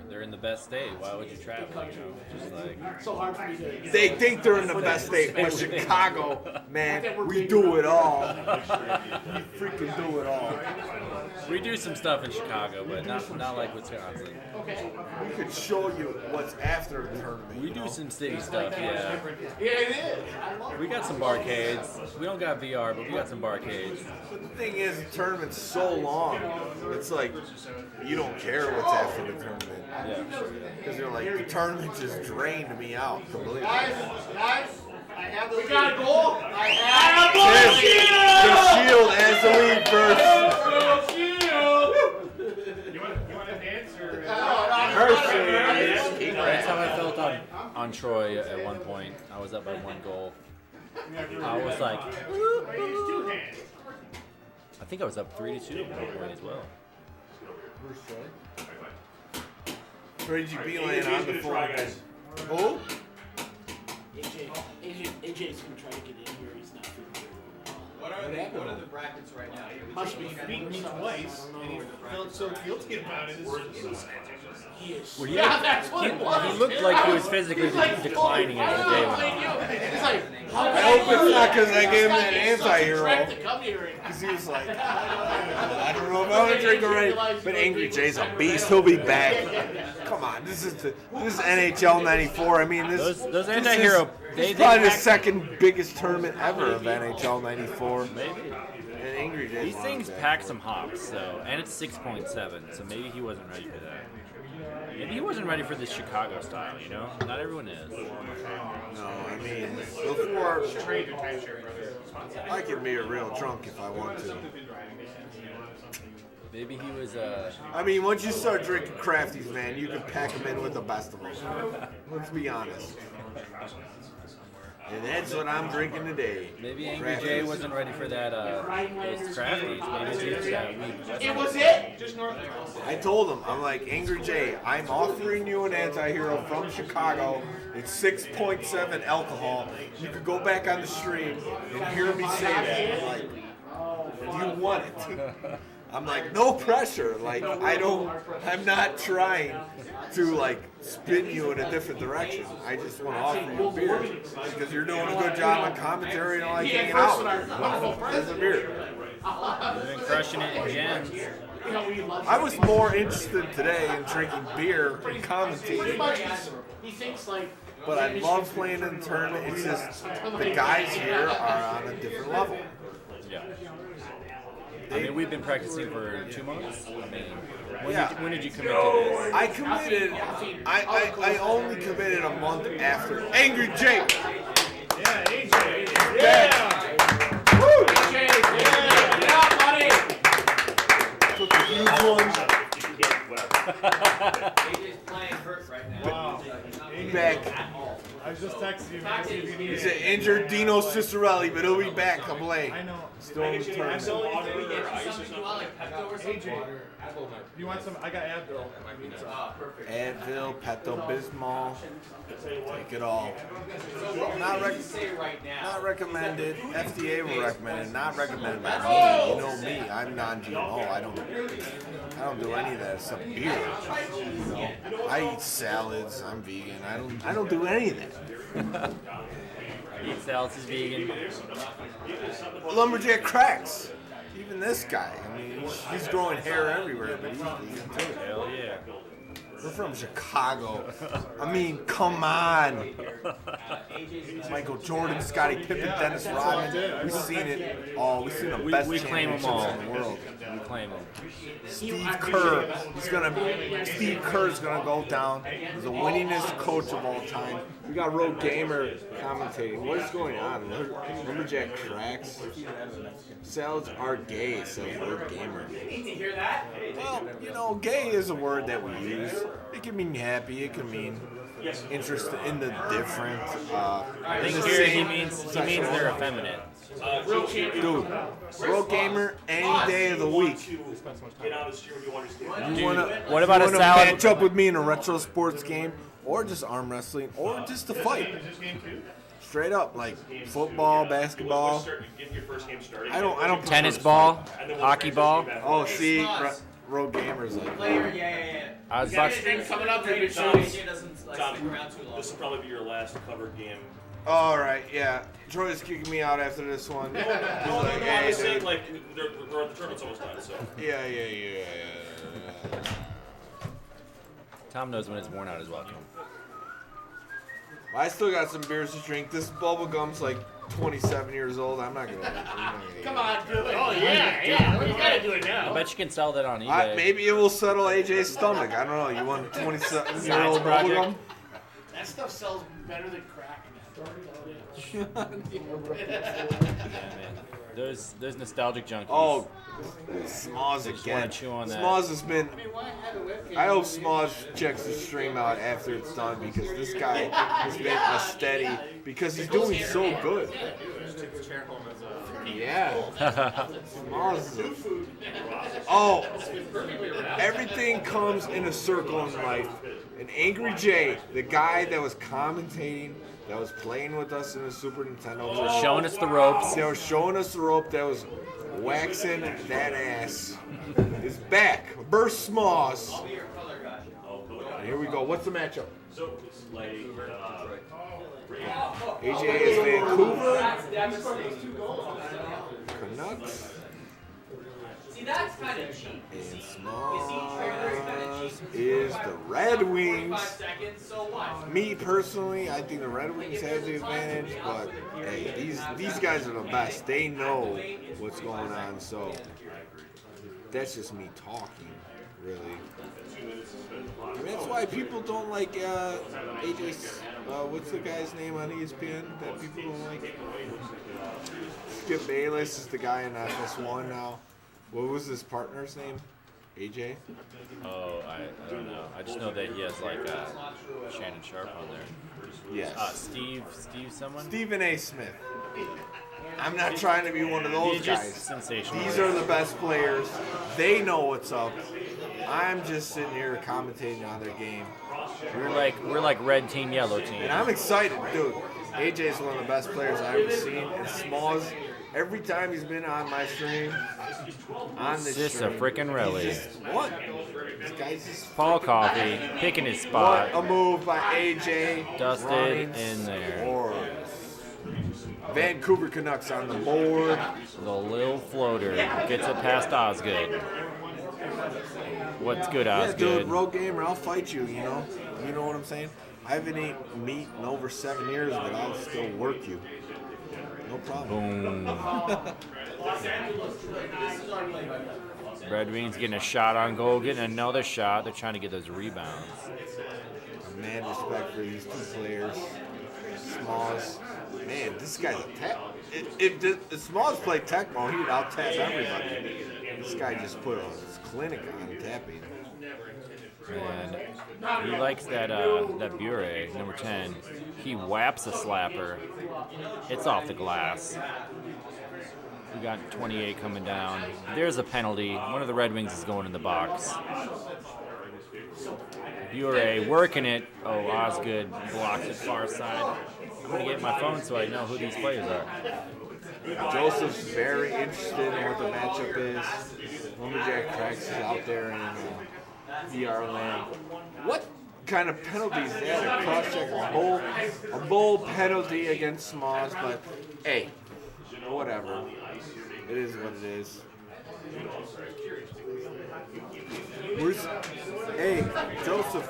They're in the best state. Why would you travel? Just like So hard for me to. They think they're in the best state, but Chicago, man, we do it all. We freaking do it all. we do some stuff in Chicago, but not like Wisconsin. Okay. We could show you what's after the tournament. We do some city stuff, yeah. Yeah, it is. We got some barcades. We don't got VR, but we got some barcades. But the thing is, the tournament's so long. It's like you don't care what's after the tournament. Yeah. Because you're like, the tournament just drained me out completely. Guys, we got a goal. I have The Shield has the lead first. You want to dance or? That's how I felt on Troy at one point. I was up by 1 goal. I was like, I think I was up 3-2 at one point as well. Where did you be laying on the floor? Who? AJ's gonna try to get in here. He's not feeling good. What are the brackets right now? Must be beaten me twice, and he felt so guilty about it. He is. Well, That's what it was. He looked like he was physically declining as the day went on. He's like, I hope it's not because I gave him that anti-hero. Come here. Because he was like, I don't know if I want to drink already. But Angry Jay's a beast. He'll be back. Come on, this is NHL '94. I mean, those anti-hero. This is probably the second biggest tournament ever of NHL '94. Maybe. And Angry Jay. These things pack some hops, so, and it's 6.7, so maybe he wasn't ready for that. Maybe he wasn't ready for this Chicago style, you know? Not everyone is. No, I mean, before, I can be a real drunk if I want to. Maybe he was, I mean, once you start drinking crafties, man, you can pack them in with the best of them. Let's be honest. And that's what I'm drinking today. Maybe Angry Jay wasn't ready for that, those crafties. Maybe it's that week. It was it. Just north of I told him, I'm like, Angry Jay, I'm offering you an anti-hero from Chicago. It's 6.7 alcohol. You could go back on the stream and hear me say that. I'm like, you want it. I'm like, no pressure. Like, I'm not trying to, spin you in a different direction. I just want to offer you a beer. Because you're doing a good job on commentary and I like hanging out. There's a beer. You've been crushing it in gens. I was more interested today in drinking beer and commentating. But I love playing in the tournament. It's just the guys here are on a different level. Yeah. I mean, we've been practicing for 2 months. I mean, when did you commit to this? I committed. I only committed a month after Angry Jay. Yeah, AJ. Yeah. Woo. AJ. Yeah, buddy. Took a huge one. AJ's playing hurt right now. Back. I I just texted you to see if you need He's an injured Dino Cicerelli, but he'll be back to play. I know. Still in the tournament. AJ, you want some? I got Advil. Advil, Pepto-Bismol, take it all. Not recommended. FDA will recommend it. Not recommended by me. You know me. I'm non-GMO. I don't do any of that except beer. You know? I eat salads. I'm vegan. I don't do any of that. Eat salads is vegan. Lumberjack cracks. Even this guy. I mean, he's growing hair everywhere, but he's vegan too. Hell yeah. We're from Chicago. I mean, come on. Michael Jordan, Scottie Pippen, Dennis Rodman. We've seen it all. We've seen the best we claim them all. championships in the world. We claim them. Steve Kerr's gonna go down as the winningest coach of all time. We got Road Gamer commentating. What is going on? Lumberjack tracks. Salads are gay, says Road Gamer. Well, you know, gay is a word that we use. It can mean happy. It can mean interested in the different. I think here he means they're effeminate. Dude, Road Gamer any day of the week. What about a salad? Match up with me in a retro sports game, or just arm wrestling, or just a fight. Straight up, like football, basketball. I don't. Tennis ball, hockey ball. Oh, see, Road Gamer's like. I was about to. Coming up here, Tom, this will probably be your last covered game. All right, yeah. Troy's kicking me out after this one. He's like, I was saying, like, the tournament's almost done, so. Yeah. Tom knows when it's worn out is welcome. I still got some beers to drink. This bubble gum's like 27 years old. I'm not gonna. Come on, do it. Oh, yeah. Well, you gotta do it now. I bet you can sell that on eBay. Maybe it will settle AJ's stomach. I don't know. You want 27-year-old bubble gum? That stuff sells better than crack. Yeah, man. Those nostalgic junkies. Oh, Smalls Just again. wanna chew on that. Smalls has been. I hope Smalls checks the stream out after it's done because this guy has been a steady because he's doing so good. Yeah. Smalls. Oh, everything comes in a circle in life. And Angry Jay, the guy that was commentating, that was playing with us in the Super Nintendo, showing us the ropes. They were showing us the rope. That was waxing that ass. Is back. Burst Smalls. Here we go. What's the matchup? So it's like AJ is Vancouver. Canucks. See, that's kind of cheap. And Smalls is the Red Wings. Me personally, I think the Red Wings have the advantage, but hey, these guys are the best. They know what's going on, so that's just me talking, really. I mean, that's why people don't like AJ's. What's the guy's name on ESPN that people don't like? Skip Bayless is the guy in FS1 now. What was his partner's name? AJ? Oh, I don't know. I just know that he has like Shannon Sharp on there. Yes. Steve someone? Stephen A. Smith. I'm not trying to be one of those He's just guys. sensational. These are the best players. They know what's up. I'm just sitting here commentating on their game. We're like red team, yellow team. And I'm excited, dude. AJ is one of the best players I've ever seen. And Smalls, every time he's been on my stream, on this Just a stream, freaking rally. he's just what? This guy's just Paul Coffey picking his spot. What a move by AJ. Dusted Running in there. scores. Vancouver Canucks on the board. The little floater gets it past Osgood. What's good, Yeah, Osgood? dude, Road Gamer, I'll fight you, you know? You know what I'm saying? I haven't eaten meat in over 7 years, but I'll still work you. No problem. Boom. Red Wings getting a shot on goal, getting another shot. They're trying to get those rebounds. Mad respect for these two players. Smalls. Man, this guy's a tap. If Smalls played Tecmo, he would out-tap everybody. This guy just put a clinic on tapping. And he likes that Bure, number 10. He whaps a slapper. It's off the glass. We got 28 coming down. There's a penalty. One of the Red Wings is going in the box. Bure working it. Oh, Osgood blocks it far side. I'm going to get my phone so I know who these players are. Joseph's very interested in what the matchup is. Lumberjack Cracks is out there in VR land. What kind of penalty is that? A cross-check, a bowl penalty against Smalls, but hey, whatever. It is what it is. Hey, Joseph.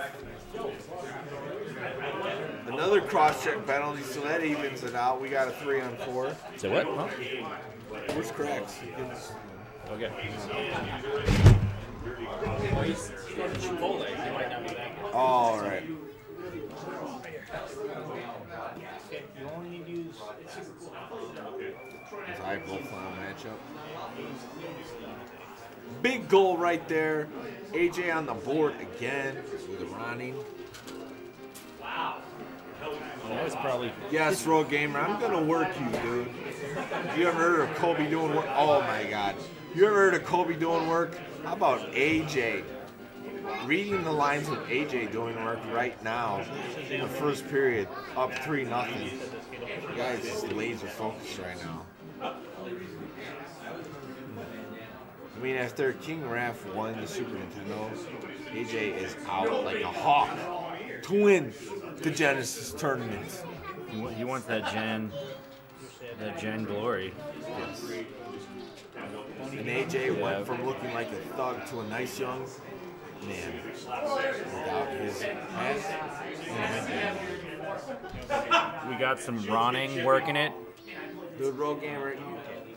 Another cross-check penalty, so that evens it out. We got a 3-on-4. So what? Huh? Where's Cracks? Okay. All right. You only need to use. His eye profile matchup. Big goal right there. AJ on the board again with a running. Wow. That was probably. Yes, Road Gamer, I'm gonna work you, dude. You ever heard of Kobe doing work? Oh my God. You ever heard of Kobe doing work? How about AJ? Reading the lines with AJ doing work right now in the first period, up 3-0. The guy's just laser focused right now. I mean, after King Raph won the Super Nintendo, AJ is out like a hawk to win the Genesis tournament. He wants that Gen glory. Yes. And AJ went from looking like a thug to a nice young man without his mask. We got some Ronning working it. Dude, Road Gamer,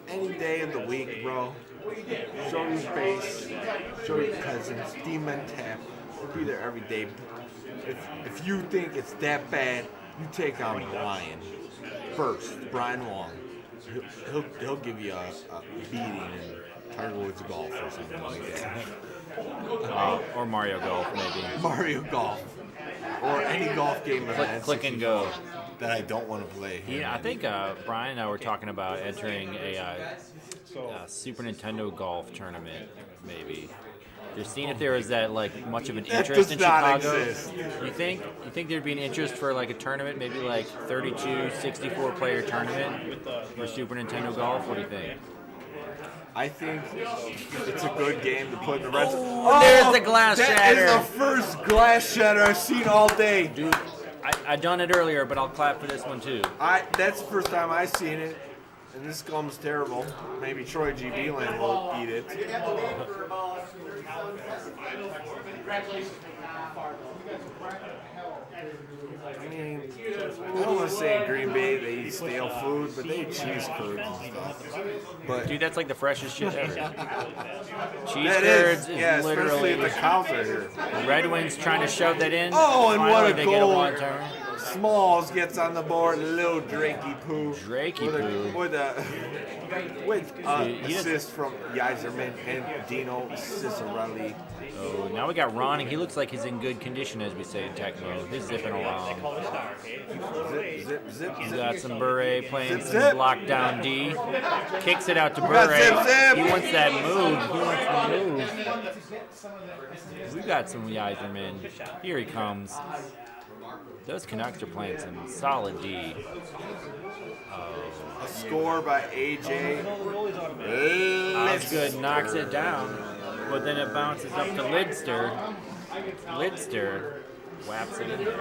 any day of the week, bro. Show your face, show your cousins, Demon Tap. Be there every day. If you think it's that bad, you take on Brian first, Brian Wong. He'll give you a beating in Tiger Woods Golf or something like that. Or Mario Golf, maybe. Mario Golf. Or any golf game Click and go. that I don't want to play. Yeah, I think Brian and I were talking about entering a Super Nintendo golf tournament, maybe. Just seeing if there was that much of an interest in Chicago. Exist. You think there'd be an interest for a tournament, maybe 32, 64 player tournament for Super Nintendo golf? What do you think? I think it's a good game to put in the red zone. Oh, there's the glass shatter. That is the first glass shatter I've seen all day. Dude, I done it earlier, but I'll clap for this one too. That's the first time I've seen it, and this gum's terrible. Maybe Troy G. Beeland will eat it. I mean, I don't want to say in Green Bay they eat stale food, but they eat cheese curds and stuff. But dude, that's like the freshest shit ever. Cheese that curds is yeah, literally. especially if the cows are here. The Red Wings trying to shove that in. Oh, and Finally, what a they goal! Get a one-turn. Smalls gets on the board, little Drakey Poo. Drakey Poo. With assist from Yzerman and Dino Cicerelli. Oh, now we got Ronning. He looks like he's in good condition, as we say in Tecmo. He's zipping along. Zip. He's got some Bure playing some zip. lockdown D. Kicks it out to got Bure. zip. He wants that move. He wants the move. We got some Yzerman. Here he comes. Those Canucks are playing some solid D. A score by AJ. Osgood knocks it down, but then it bounces up to Lidster. Lidster whaps it in there.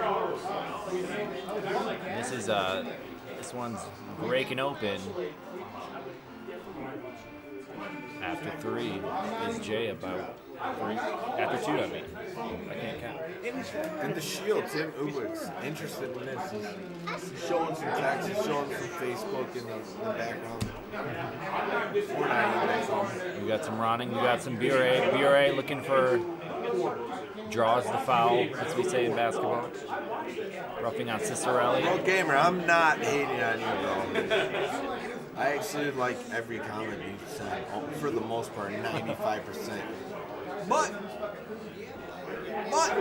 This one's breaking open. After 3 is Jay about 3. After 2, I mean. I can't count. And the Shield, Tim Ubert's interested in this. He's showing some text, he's showing some Facebook in the background. We're not even We got some Ronning, we got some Bure. Bure looking for draws the foul, as we say in basketball. Roughing on Cicerelli. Bro, Gamer, I'm not hating on you, bro. I actually like every comment you send, for the most part, 95%. But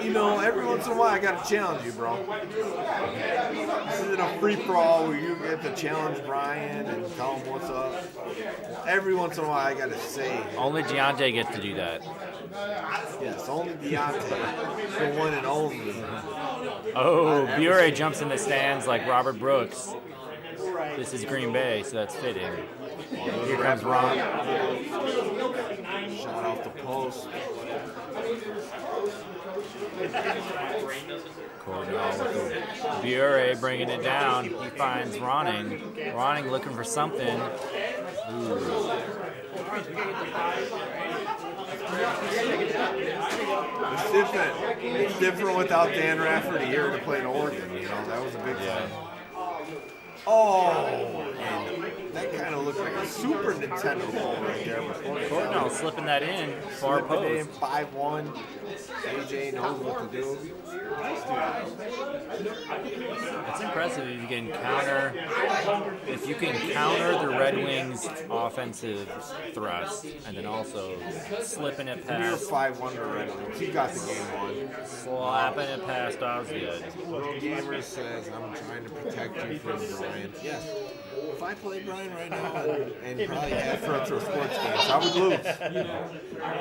you know, every once in a while I gotta challenge you, bro. This isn't a free for all where you get to challenge Brian and tell him what's up. Every once in a while I gotta say. Only Deontay gets to do that. Yes, only Deontay. The one and only. Oh, Buray jumps in the stands like Robert Brooks. This is Green Bay, so that's fitting. Here comes Ron. Shot off the post. Buray bringing it down. He finds Ronning. Ronning looking for something. Ooh. It's different. It's different without Dan Rafferty here to play in Oregon. You know, that was a big thing. Oh, and that kind of looked like a Super Nintendo ball right there. Cordell slipping that in. Far post. In 5-1. AJ knows what to do. It's impressive if you can counter. If you can counter the Red Wings' offensive thrust, and then also slipping it We're past. 5-1 to Red Wings. He got the game won. Slapping it past Osgood. Bro Gamer says, I'm trying to protect you from Brian. Yes. If I played Brian right now and probably had Retro Sports games, I would lose.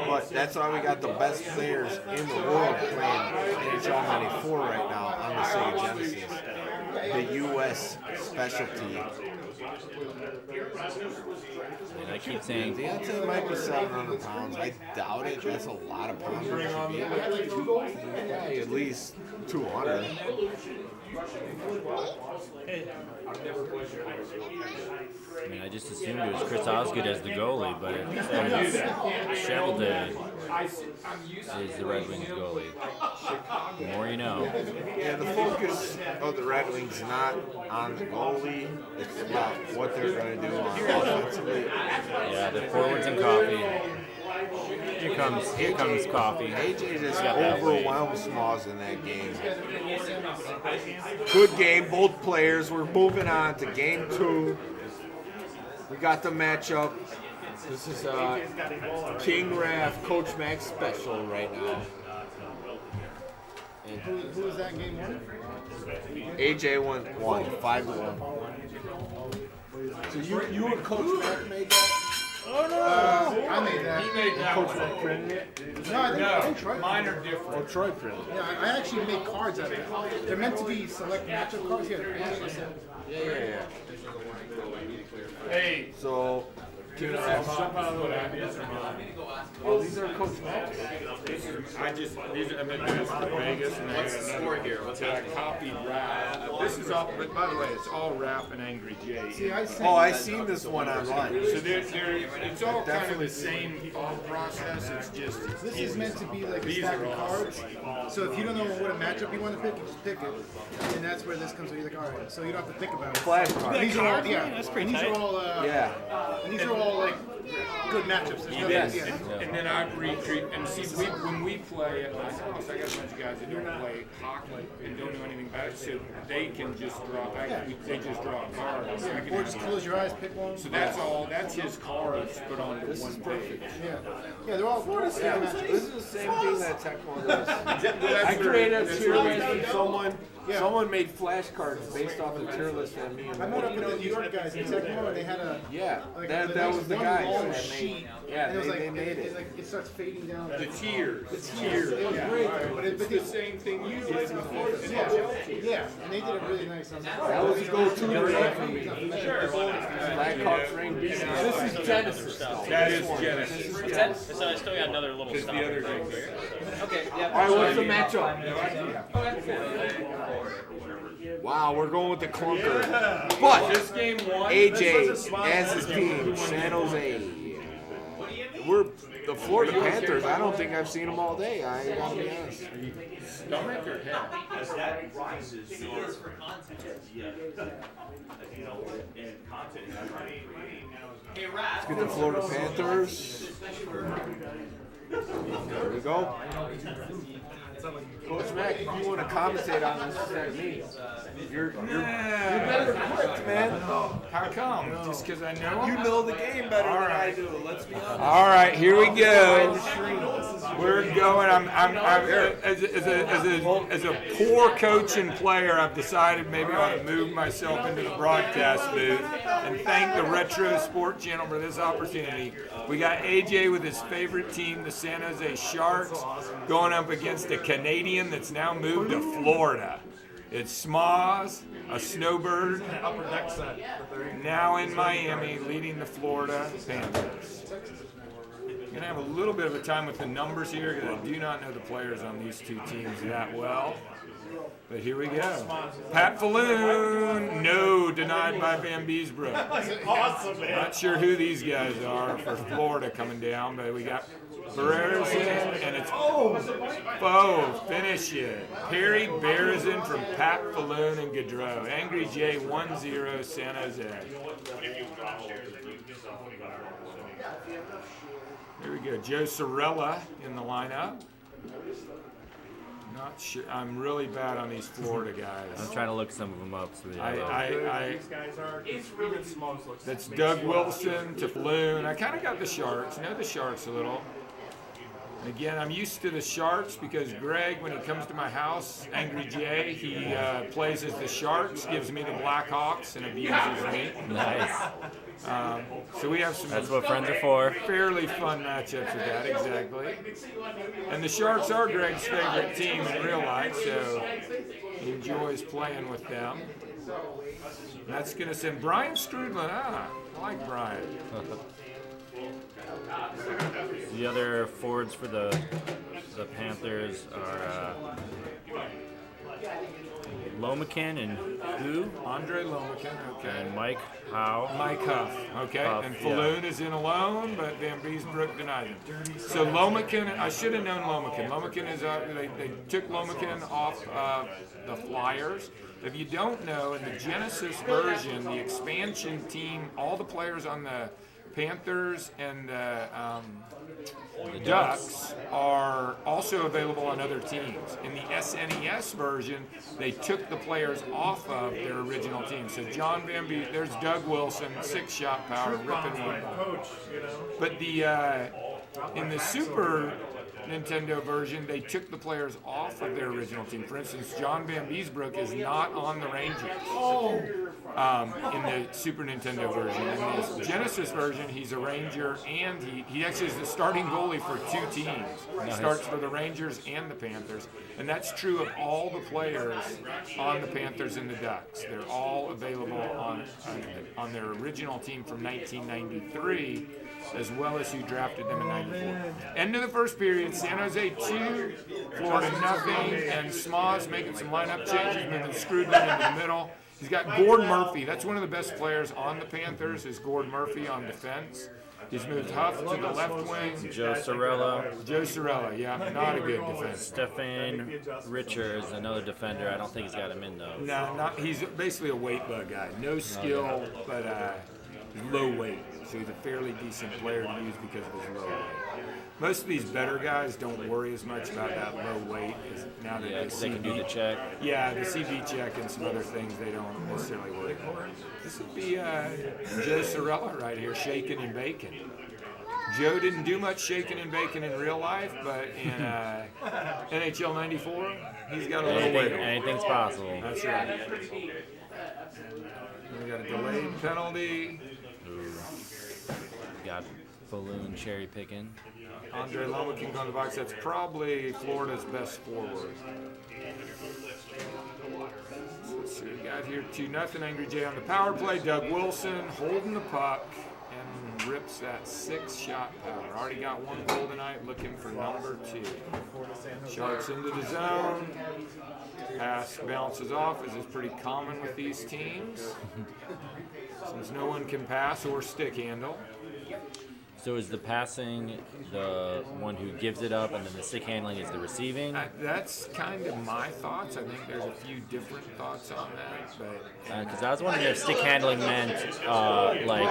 But that's why we got the best players in the world playing NHL 94 right now on the Sega Genesis. The U.S. specialty. And I keep saying Deontay might be 700 pounds. I doubt it. That's a lot of pounds. At least 200. I mean, I just assumed it was Chris Osgood as the goalie, but Sheldon is the Red Wings goalie. The more you know. Yeah, the focus of the Red Wings is not on the goalie. It's about what they're going to do offensively. Yeah, the forwards and coffee. Here comes coffee. AJ just overwhelmed Smalls in that game. Good game, both players. We're moving on to game 2. We got the matchup. This is King Raff, Coach Max special right now. And Who was that in game 1? AJ won 5-1. So you and Coach Max made that? Oh no! I made that. He made that Coach one. Max printed it? No, I think Troy. Mine are different. Oh, Troy printed it. Yeah, I actually made cards out of it. They're meant to be select matchup cards. Yeah. Hey, So, King Raff. Oh, these are Coach Max. I'm in Vegas. And what's the score here? What's that? Copied rap. This is all, but by the way, it's all rap and Angry Jay. I seen this one online. So it's all kind of the same thought process. It's just This is meant to be like a stack of cards. So if you don't know what a matchup you want to pick, you just pick it, and that's where this comes. You're like, all right, so you don't have to think about it. Flashcards. These are all, That's pretty these tight. are all, Yeah. these are all like good matchups. There's Yes. nothing, And then I retreat and see when we play at my house, I got a bunch of guys that don't play hockey and don't know anything about it, so they can just draw. They just draw cards. Or just close your eyes, pick one. So that's all. That's his cards put on the one page. Yeah, they're all This matchups. is the same thing that Tecmo does. I created a tier list and someone made flashcards based off the tier list that me and I met up with the New York guys in Tecmo, and they had a that was the guys long that sheet. made. And Yeah, it was like they made it. It starts fading down. The tiers. It was great, but It's the same thing you did before. yeah, and they did it really nice. That was the go-to brand for me. Blackhawks ring business. This is Genesis. That is Genesis. So I still got another little stop right here. Okay, yeah. All right, what's the matchup? Wow, we're going with the clunker. But This game one. AJ as his team, San Jose. We're the Florida Panthers. I don't think I've seen them all day. I gotta be honest. Stomach or head? As that rises, he is for content. Yeah. You know, and content. Hey, Raph. Let's get the Florida Panthers. There we go. Coach Mack, if you want to commentate on this instead of me, you're better equipped, man. How come? Just because I know You know the game better than I do. Let's be honest. All right, here we go. We're going. As a poor coach and player, I've decided maybe I want to move myself into the broadcast booth and thank the Retro Sport Channel for this opportunity. We got AJ with his favorite team, the San Jose Sharks, going up against a Canadian that's now moved to Florida. It's Smoz, a snowbird, now in Miami, leading the Florida Panthers. I'm going to have a little bit of a time with the numbers here because I do not know the players on these two teams that well. But here we go. Pat Falloon, no, denied by Van Beesbrook. Awesome, man. Not sure who these guys are for Florida coming down, but we got Berezin, and it's finish it. Perry Berezin from Pat Falloon and Gaudreau. Angry J 1-0 San Jose. Here we go. Joe Sorella in the lineup. Not sure. I'm really bad on these Florida guys. I'm trying to look some of them up. So These guys are. It's really small. That's Doug Wilson to Falloon. I kind of got the Sharks. Know the Sharks a little. And again, I'm used to the Sharks because Greg, when he comes to my house, Angry Jay, he plays as the Sharks, gives me the Blackhawks, and abuses me. Nice. So we have some. That's what friends are for. Fairly fun matchups with that, exactly. And the Sharks are Greg's favorite team in real life, so he enjoys playing with them. And that's going to send Brian Strudlin. I like Brian. The other forwards for the Panthers are Lomakin and who? Andre Lomakin, okay. And Mike Howe. Mike Huff, okay. Huff, and Falloon is in alone, but Van Beesbrook denied him. So Lomakin, I should have known Lomakin. Lomakin is, they took Lomakin off the Flyers. If you don't know, in the Genesis version, the expansion team, all the players on the Panthers and the Ducks are also available on other teams. In the SNES version, they took the players off of their original team. So John Van Beek, there's Doug Wilson, 6-shot power, ripping one. But in the Super Nintendo version, they took the players off of their original team. For instance, John Van Beesbrook is not on the Rangers in the Super Nintendo version. In the Genesis version, he's a Ranger, and he actually is the starting goalie for two teams. He starts for the Rangers and the Panthers. And that's true of all the players on the Panthers and the Ducks. They're all available on their original team from 1993, as well as who drafted them in 94. End of the first period, San Jose 2, Florida nothing, and Smoz making some lineup changes, moving Screwdman into the middle. He's got Gord Murphy. That's one of the best players on the Panthers is Gord Murphy on defense. He's moved Huff to the left wing. Joe Sorella. Joe Sorella, yeah, not a good defense. Stefan Richards, another defender. I don't think he's got him in though. No, he's basically a weight bug guy. No skill, but low weight. So he's a fairly decent player to use because of his low weight. Most of these better guys don't worry as much about that low weight now that they can do the check. Yeah, the CV check and some other things they don't necessarily worry about. This would be Joe Sorella right here, shaking and baking. Joe didn't do much shaking and baking in real life, but in NHL 94, he's got a little weight. Anything's possible. That's right. We got a delayed penalty. Got Falloon cherry picking. Andre Lomakin on the box. That's probably Florida's best forward. So let's see what we got here. 2-0 Angry Jay on the power play. Doug Wilson holding the puck and rips that 6-shot power. Already got one goal tonight, looking for number 2. Sharks into the zone. Pass bounces off, as is pretty common with these teams. Since no one can pass or stick handle. So is the passing the one who gives it up, and then the stick handling is the receiving? That's kind of my thoughts. I think there's a few different thoughts on that, but Because I was wondering if stick handling meant like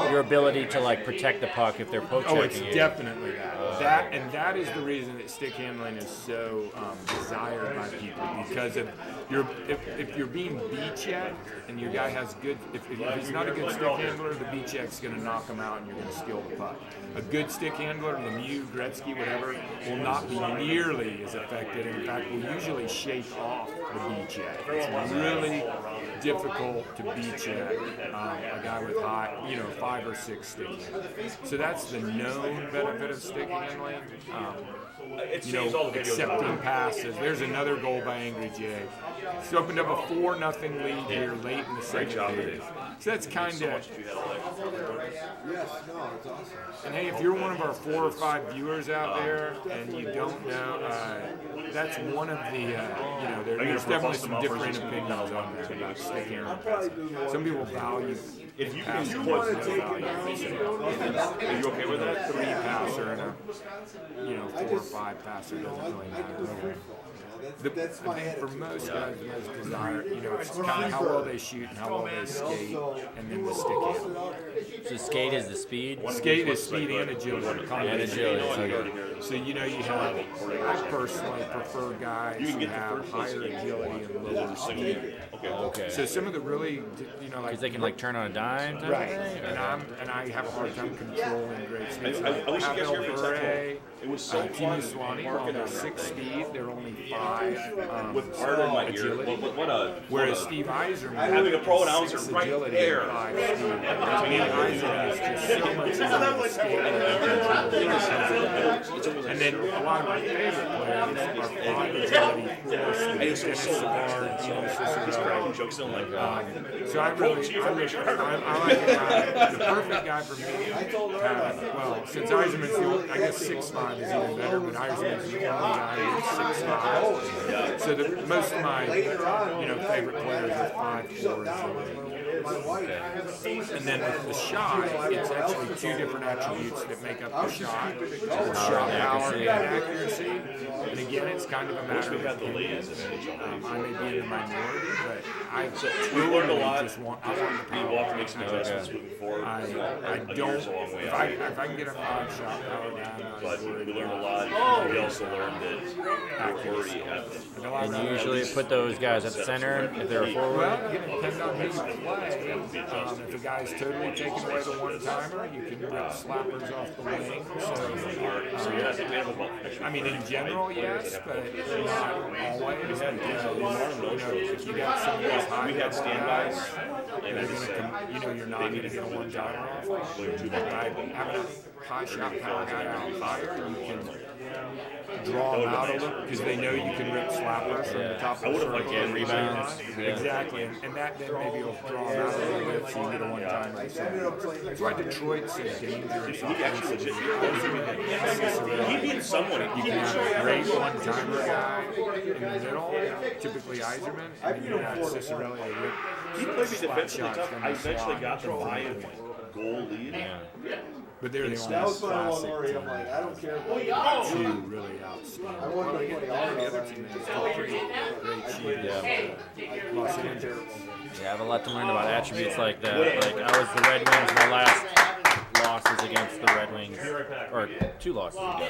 your ability to like protect the puck if they're poke checking oh, it's you. definitely that. That is the reason that stick handling is so desired by people, because if you're being beat checked and your guy has good, if he's not a good stick handler, the beat check's going to knock him out and you're going to steal the puck. A good stick handler, Lemieux, Gretzky, whatever, will not be nearly as effective. In fact, will usually shake off the beat check. It's really difficult to beat check a guy with high, 5 or 6 stick handling. So that's the known benefit of stick handling. Accepting passes. There's another goal by Angry Jay. It's opened up a 4-0 lead here late in the second period. So that's kind of. Yes, no, it's awesome. And hey, if you're one of our 4 or 5 viewers out there and you don't know, that's one of the, there's definitely some different opinions on there about stick handling passes. Some people value. If you can put, are you okay with that? 3 passer and a 4 or 5 passer doesn't really matter. I think for most guys, the most desire, it's kind of how well they shoot and how well they skate, and then the stick handle. So skate is the speed? Skate is speed and agility. And agility. So, you have, I personally prefer guys who have higher agility and lower speed. Okay. So some of the really, because they can like turn on a dime. Right. And I have a hard time controlling great speed. Pavel Bure, Timo Swanee, while they're 6 speed, they're only 5 with part of my ear. Whereas Steve Yzerman, having a pro announcer 6 right agility there. and 5 speed. Yzerman is just so much easier to skate. And then a lot of my favorite players are 5 agility, 4 speed. Dennis Savard, jokes don't like so I like the perfect guy for me. Since Yzerman's I guess 6'5" is even better, but Yzerman's the only guy who's 6'5". So most of my favorite players are 5'4". And then with the shot, it's actually 2 different attributes that make up the shot. Shot power and accuracy. And again, it's kind of a matter of opinion. I may be in the minority, but I learned a lot. just want the power. We'll have to make some adjustments moving forward. I don't. If I can get a 5-shot power down, but we learned a lot. We also learned that accuracy happens. And you usually put those guys at the center if they're a forward. Well, it depends on who you play. If a guy's totally taking away the one-timer, you can rip slappers off the wing. So, I mean, in general, yes, but not always. If you got some of those high guys, you're not going to get a one-timer off. By having a high shot power guy out higher, you can draw them out a little because they know you can rip slappers from the top of the circle. Like rebounds. Exactly, and that then maybe will draw them out a little bit so you get a one-timer. That's why Detroit's so dangerous. He beat someone. You can have a great one-timer guy in the middle, typically Yzerman, and then you have Cicerelli. He played me defensively tough. I eventually got them by a goal lead. But they're the only classic team. I don't care. 2 really outstanding. I want to play all The other team is still pretty great. Los Angeles. Yeah, I have a lot to learn about attributes like that. Like I was the Red Wings, my last loss was against the Red Wings, or 2 losses ago,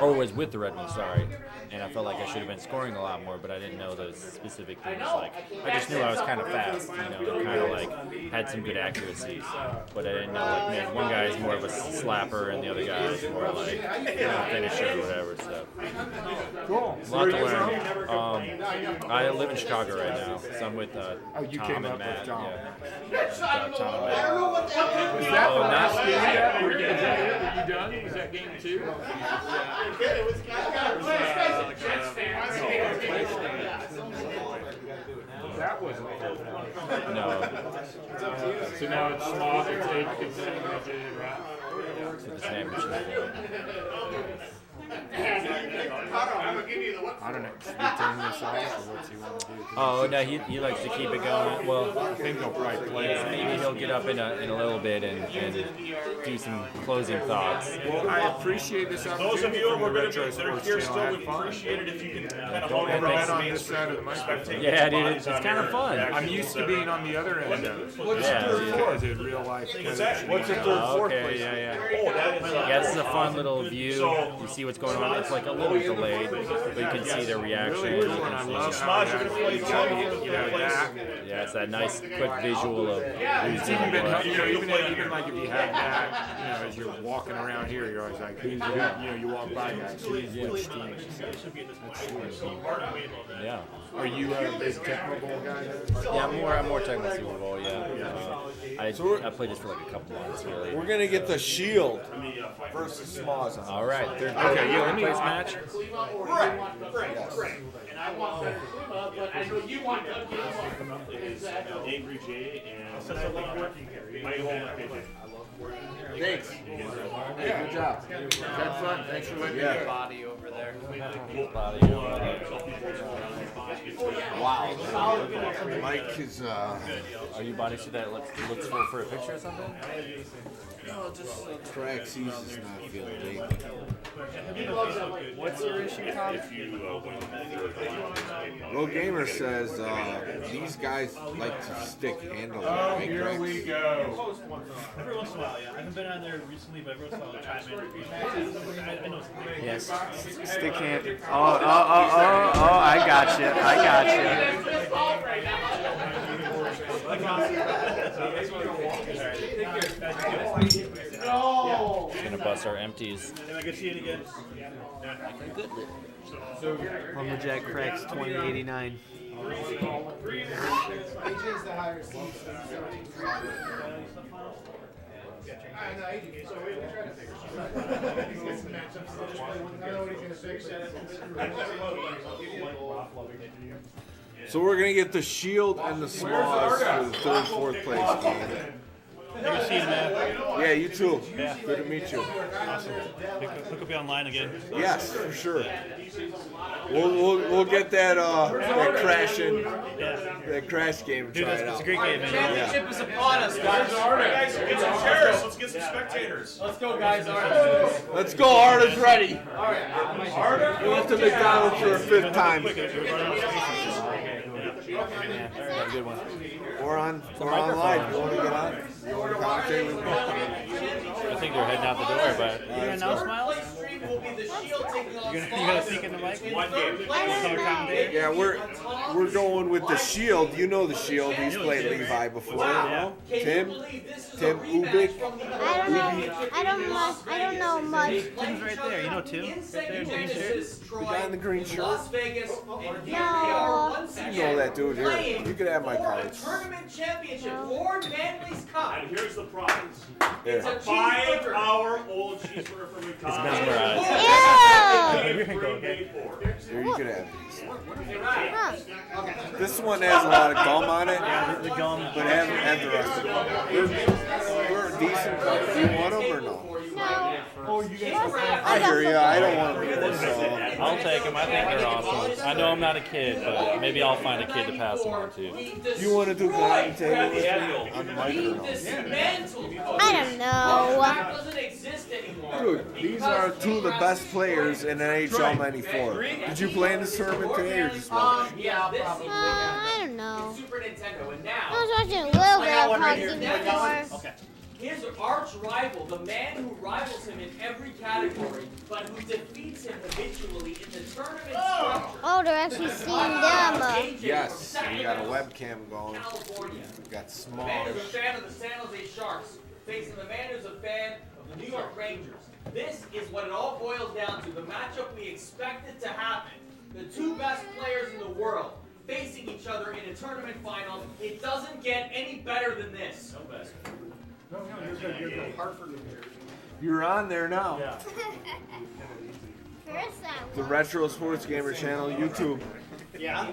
or was with the Red Wings, sorry. And I felt like I should have been scoring a lot more, but I didn't know those specific things. Like I just knew I was kind of fast, and kind of like had some good accuracy, but I didn't know like man, one guy is more of a slapper and the other guy is more like a finisher or whatever. So cool. A lot to learn. I live in Chicago right now, so I'm with Tom and Matt. Tom. Yeah. Tom and Matt. Was that the last game? Were you done? Was that game 2? That wasn't. No. So now it's small. It's sandwich, right? So the sandwich. I don't know. Should we turn this off or what do you want to do? Oh no, he likes to keep it going. Well, I think he'll probably play it. maybe he'll get up in a little bit and do some closing thoughts. Well, I appreciate this opportunity. Those of you from who are the going to Retro be that are Sports here Channel. still, Have we'd fun. appreciate it if you can kind of Don't hold ever on been on this side of the microphone. Yeah, dude, it's kind of fun. I'm used to being on the other end of it. What's the third fourth in real life? What's that? What's the third fourth Okay, place? yeah. Oh, that is. Yeah, this is a fun little view. You see what's going on. It's like a little delayed, but you can see their reaction. Really cool, and I love how Smaj, you're going to play too. you know that. Yeah, it's that nice, quick visual of It's even been, even like if you have that, as you're walking around here, you're always like, who's you walk by that, who's which team? That's sweet. Yeah. Are you a big Tecmo Bowl guy? Yeah, I'm more Tecmo Super Bowl. Yeah. I played this for like a couple months. Really. We're gonna get the Shield versus Smoz. All right. Okay. Yeah. Let me match. Right. And I want better Klima, but I know you want better Klima. Angry J and my whole Thanks. Hey, good job. Had fun. Thanks for letting me Yeah. Body over there. Wow. Mike is. Are you body to that? Looks for a picture or something? No, just crack season's not feeling big. What's your issue, Tom? Real Gamer says these guys like to stick handle. Oh, here we go. Every once in a while, yeah. I haven't been on there recently, but every once in a while I'll chime in. I know something. Yes. Stick hand. Oh, I got you. No. Gonna bust our empties. Am I gonna see it again? Lumberjack Cracks 2089. So we're gonna get the Shield and the Smoz for the third, fourth place game. Good to see you, man. Yeah, you too. Yeah. Good to meet you. Awesome. Look up you online again. Yes, for sure. We'll get that that crash game and Dude, try it it's out. a great game, man. Championship is upon us, guys. Guys, get some chairs. Let's get some spectators. Let's go, guys. Artis. Let's go, Artis ready. All right. We went to McDonald's for a fifth time. Yeah, good one. We're on live. You want to get on? You want to commentate with me? I think they're heading out the door, but You gonna announce, Miles? You gonna sneak in the mic? One game. Color commentator? Yeah, we're going with the Shield. You know the Shield. He's played Levi before. You know? Tim Ubik. I don't know much. Tim's right there. You know Tim? Right there in green shirt? The guy in the green shirt. Las Vegas, and here we No. are once again. You know that dude here. You can have my for cards. a tournament championship, Lord Manley's Cup. And here's the prize. It's a A cheeseburger. 5-hour-old cheeseburger from McDonald's. mesmerized. Ew! Here, you can have these. Huh. This one has a lot of gum on it, The gum. but have the rest of them. They're decent. Do you want them or no? No. I hear you. I don't want them. So. I'll take them. I think they're awesome. I know I'm not a kid, but maybe I'll find a kid to pass them on to. You want to do commentating with me on the mic or no? I don't know. Doesn't exist anymore. Dude, these are two of the best players in NHL 94. Did you play in this tournament today or just watch? Yeah, this I don't know. Super Nintendo, and I now was watching a little bit of hockey before. Okay. his arch rival, the man who rivals him in every category, but who defeats him habitually in the tournament structure. Oh, they're actually seeing them. Yes, we got a webcam going. California. We got The small. man who's a fan of the San Jose Sharks, facing the man who's a fan of the New York Rangers. This is what it all boils down to, the matchup we expected to happen. The two best players in the world facing each other in a tournament final. It doesn't get any better than this. No better. You're good. Hartford. You're on there now. The Retro Sports Gamer channel, YouTube. Yeah.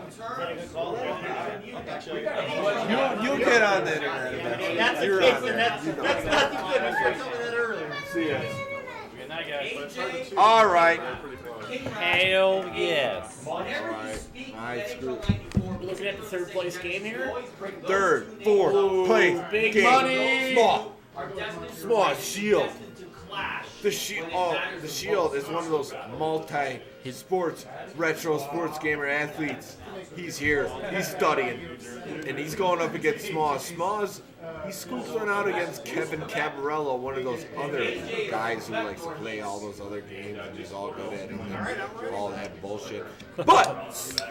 You'll get on the internet eventually. That's You're the case, on there. and that's nothing good. We were talking about that earlier. See ya. All right. Hell yes. All right, screw. We're looking at the third place game here. Third, fourth place Big game. money. Small shield. The shield is one of those multi-sports, retro sports gamer athletes. He's here. He's studying, and he's going up against Smalls. Smalls, he scoops one out against Kevin Cabarello, one of those other guys who likes to play all those other games, and he's all good at it, and all that bullshit. But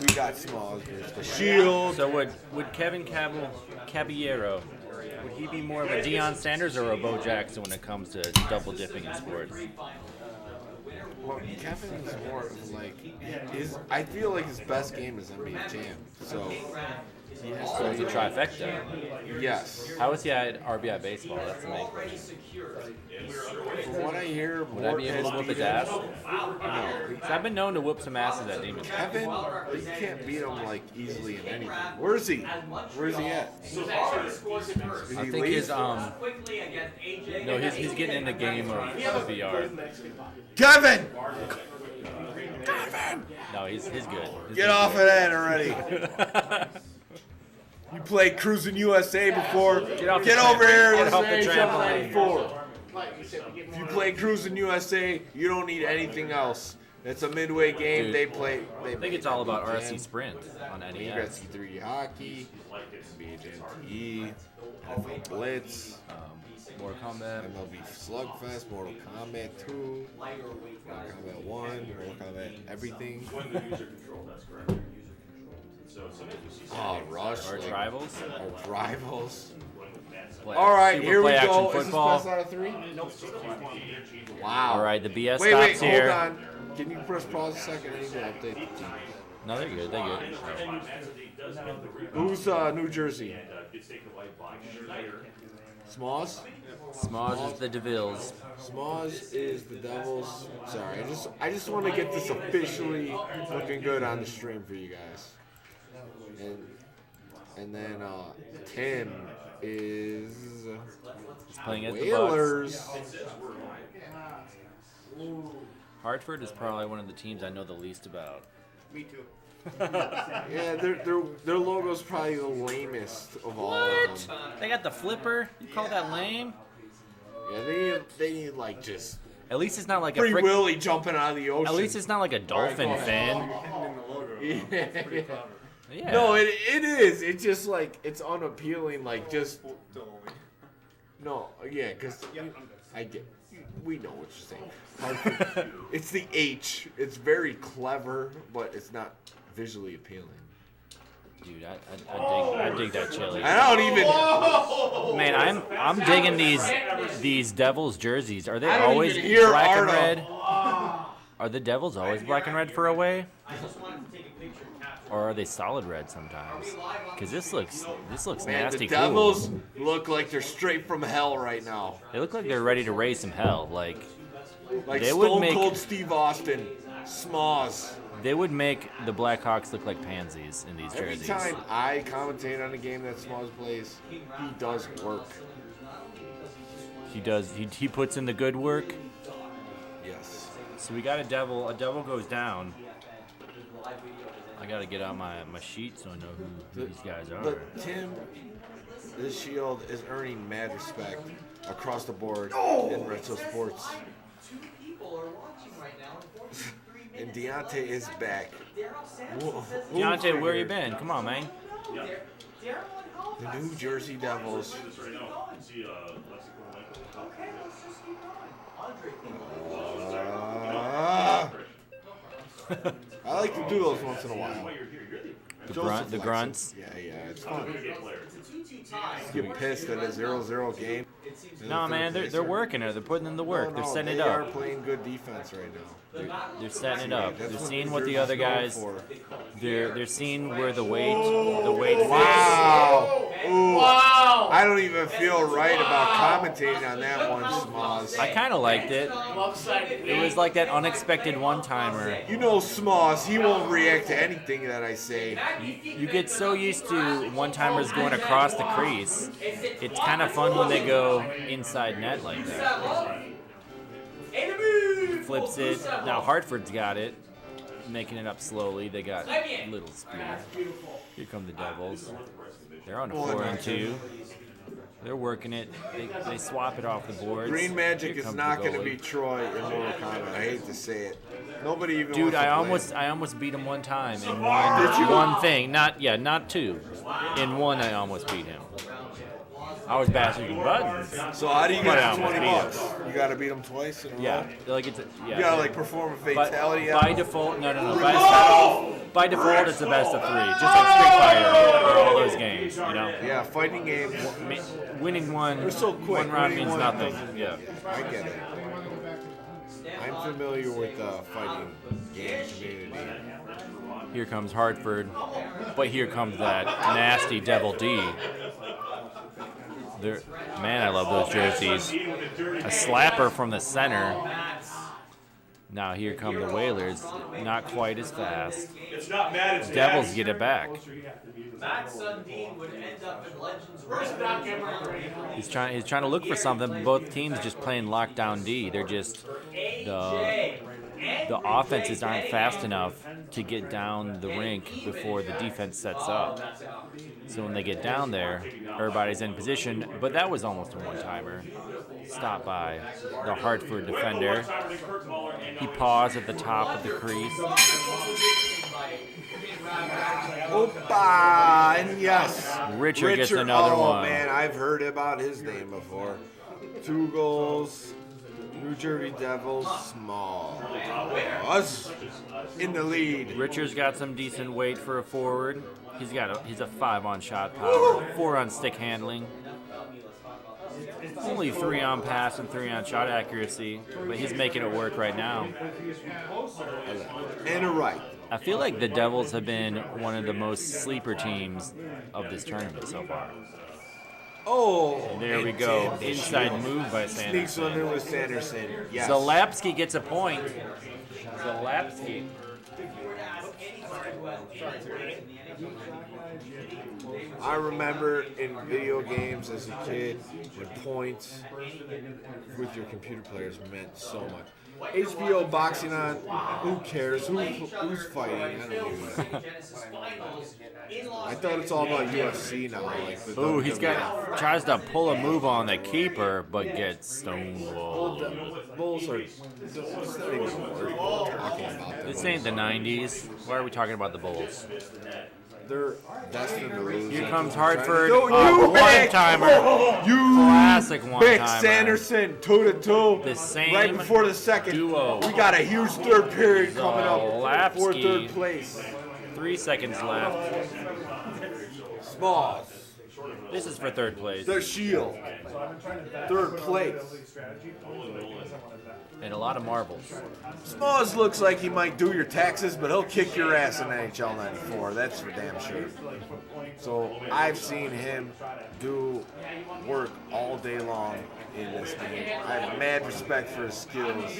we got Smalls versus the shield. So would Kevin Caballero, would he be more of a Deion Sanders or a Bo Jackson when it comes to double dipping in sports? Well, Kevin is more of like I feel like his best game is NBA Jam. So he has So it's a trifecta. Yes. How is he at RBI baseball? That's the main question. From what I hear, would I be able to whoop his ass? No. 'Cause I've been known to whoop some asses at Demon. Kevin, you can't beat him like easily in anything. Where is he? Where is he at? I think his no, he's getting in the game of VR. Kevin! No, he's good. Get off of that already. You played Cruising USA before. Get over here. Get off the trampoline. If you play Cruising USA, you don't need anything else. It's a midway game. Dude, They play. I think it's all about RSC Sprint on NES. You got C3 Hockey, BHMTE, NFL Blitz, Mortal Kombat, MLB Slugfest, Mortal Kombat 2, Mortal Kombat 1, Mortal Kombat everything. Oh, Rush. Our Rivals. Our Rivals. All right, here we action go. Football. Is this press out of 3? Wow. All right, the BS wait, stops here. Hold on. Can you press pause a second? I need to update the team. No, they're good. They're good. Who's New Jersey? Smalls? Smalls is the DeVilles. Smalls is the Devils. Sorry, I just want to get this officially looking good on the stream for you guys. And then Tim is He's playing at the Whalers. Hartford is probably one of the teams I know the least about. Me too. Yeah, their logo's probably the lamest of all of them. They got the flipper. You call that lame? Yeah, they need like just. At least it's not like Free a Willy jumping out of the ocean. At least it's not like a dolphin fin. Yeah. No, it is. It's just like it's unappealing. Like just. No, yeah, because I get. We know what you're saying. It's the H. It's very clever, but it's not visually appealing. Dude, I dig that chili. I don't even. Man, I'm digging these Devils jerseys. Are they I don't always even hear black Arno. and red? Are the Devils always black and red for away? Or are they solid red sometimes? Because this looks Man, nasty. the Devils look like they're straight from hell right now. They look like they're ready to raise some hell. Like they Stone would make Cold Steve Austin, Smalls. They would make the Blackhawks look like pansies in these jerseys. Every time I commentate on a game that Smalls plays, he does work. He does. He puts in the good work. Yes. So we got a devil. A devil goes down. I gotta get out my sheet so I know who these guys are. But Tim, this Shield is earning mad respect across the board in retro sports. And Deontay is back. Deontay, where you been? Come on, man. The New Jersey Devils. I like to do those once in a while. The grunts. Yeah, it's fun. Get pissed at a 0-0 game. No, man, they're working it. They're putting in the work. They're setting it up. They are playing good defense right now. They're setting it up. That's They're what seeing New what the Jersey's other known guys. for. They're seeing where the weight Wow. fits. Ooh. Wow. I don't even feel right about commentating on that one, Smalls. I kind of liked it. It was like that unexpected one-timer. You know Smalls, he won't react to anything that I say. You get so used to one-timers going across the crease. It's kind of fun when they go inside net like that. flips it. Now Hartford's got it, making it up slowly. They got little speed. Here come the Devils. They're on a 4-on-2. They're working it. They swap it off the boards. Green Magic Here is comes not the going to goalie. be Troy in Mortal Kombat. I hate to say it. Nobody even Dude, wants to play. I almost beat him one time in one thing. Not two. In one, I almost beat him. I was bashing buttons. So how do you but I get almost beat him. $20? You got to beat them twice in a row? Like it's You got to like perform a fatality. By default, no. By default, it's the best of 3, just like Street Fighter or all those games, you know. Yeah, fighting games. Winning one, They're so quick. one round Winning means one nothing. doesn't- Yeah. I get it. I'm familiar with fighting game community. Here comes Hartford, but here comes that nasty Devil D. Man, I love those jerseys. A slapper from the center. Now here come the Whalers, not quite as fast. Devils get it back. Matt Sundin would end up in Legends. He's trying to look for something, but both teams just playing lockdown D. They're just the offenses aren't fast enough to get down the rink before the defense sets up. So when they get down there, everybody's in position, but that was almost a one-timer. Stopped by the Hartford defender. He paused at the top of the crease. Opa! And yes. Richard gets another one. Oh, man, I've heard about his name before. 2 goals. New Jersey Devils, small. Us in the lead. Richard's got some decent weight for a forward. He's a 5 on shot power, 4 on stick handling. Only 3 on pass and 3 on shot accuracy, but he's making it work right now. And a right. I feel like the Devils have been one of the most sleeper teams of this tournament so far. Oh, and there we go. Inside move by Sanderson. Sneaks one in with Sanderson. Yes. Zalapski gets a point. Zalapski. I remember in video games as a kid when points with your computer players meant so much. HBO boxing on, who cares? Who's fighting? I don't even know. I thought it's all about UFC now. Like the Ooh, he's WWE. tries to pull a move on the keeper, but gets stonewalled. Bulls are. It's not even worth talking about them. This ain't the 90s. Why are we talking about the Bulls? They're destined to lose. Here comes Hartford. You one-timer. Classic Big one-timer. Sanderson, 2-2. The same right before the second. duo. We got a huge third period coming up for Zalapski. third place. 3 seconds left. Smalls. This is for third place. The Shield. Third place. And a lot of marbles. Smalls looks like he might do your taxes, but he'll kick your ass in NHL 94. That's for damn sure. So I've seen him do work all day long in this game. I have mad respect for his skills.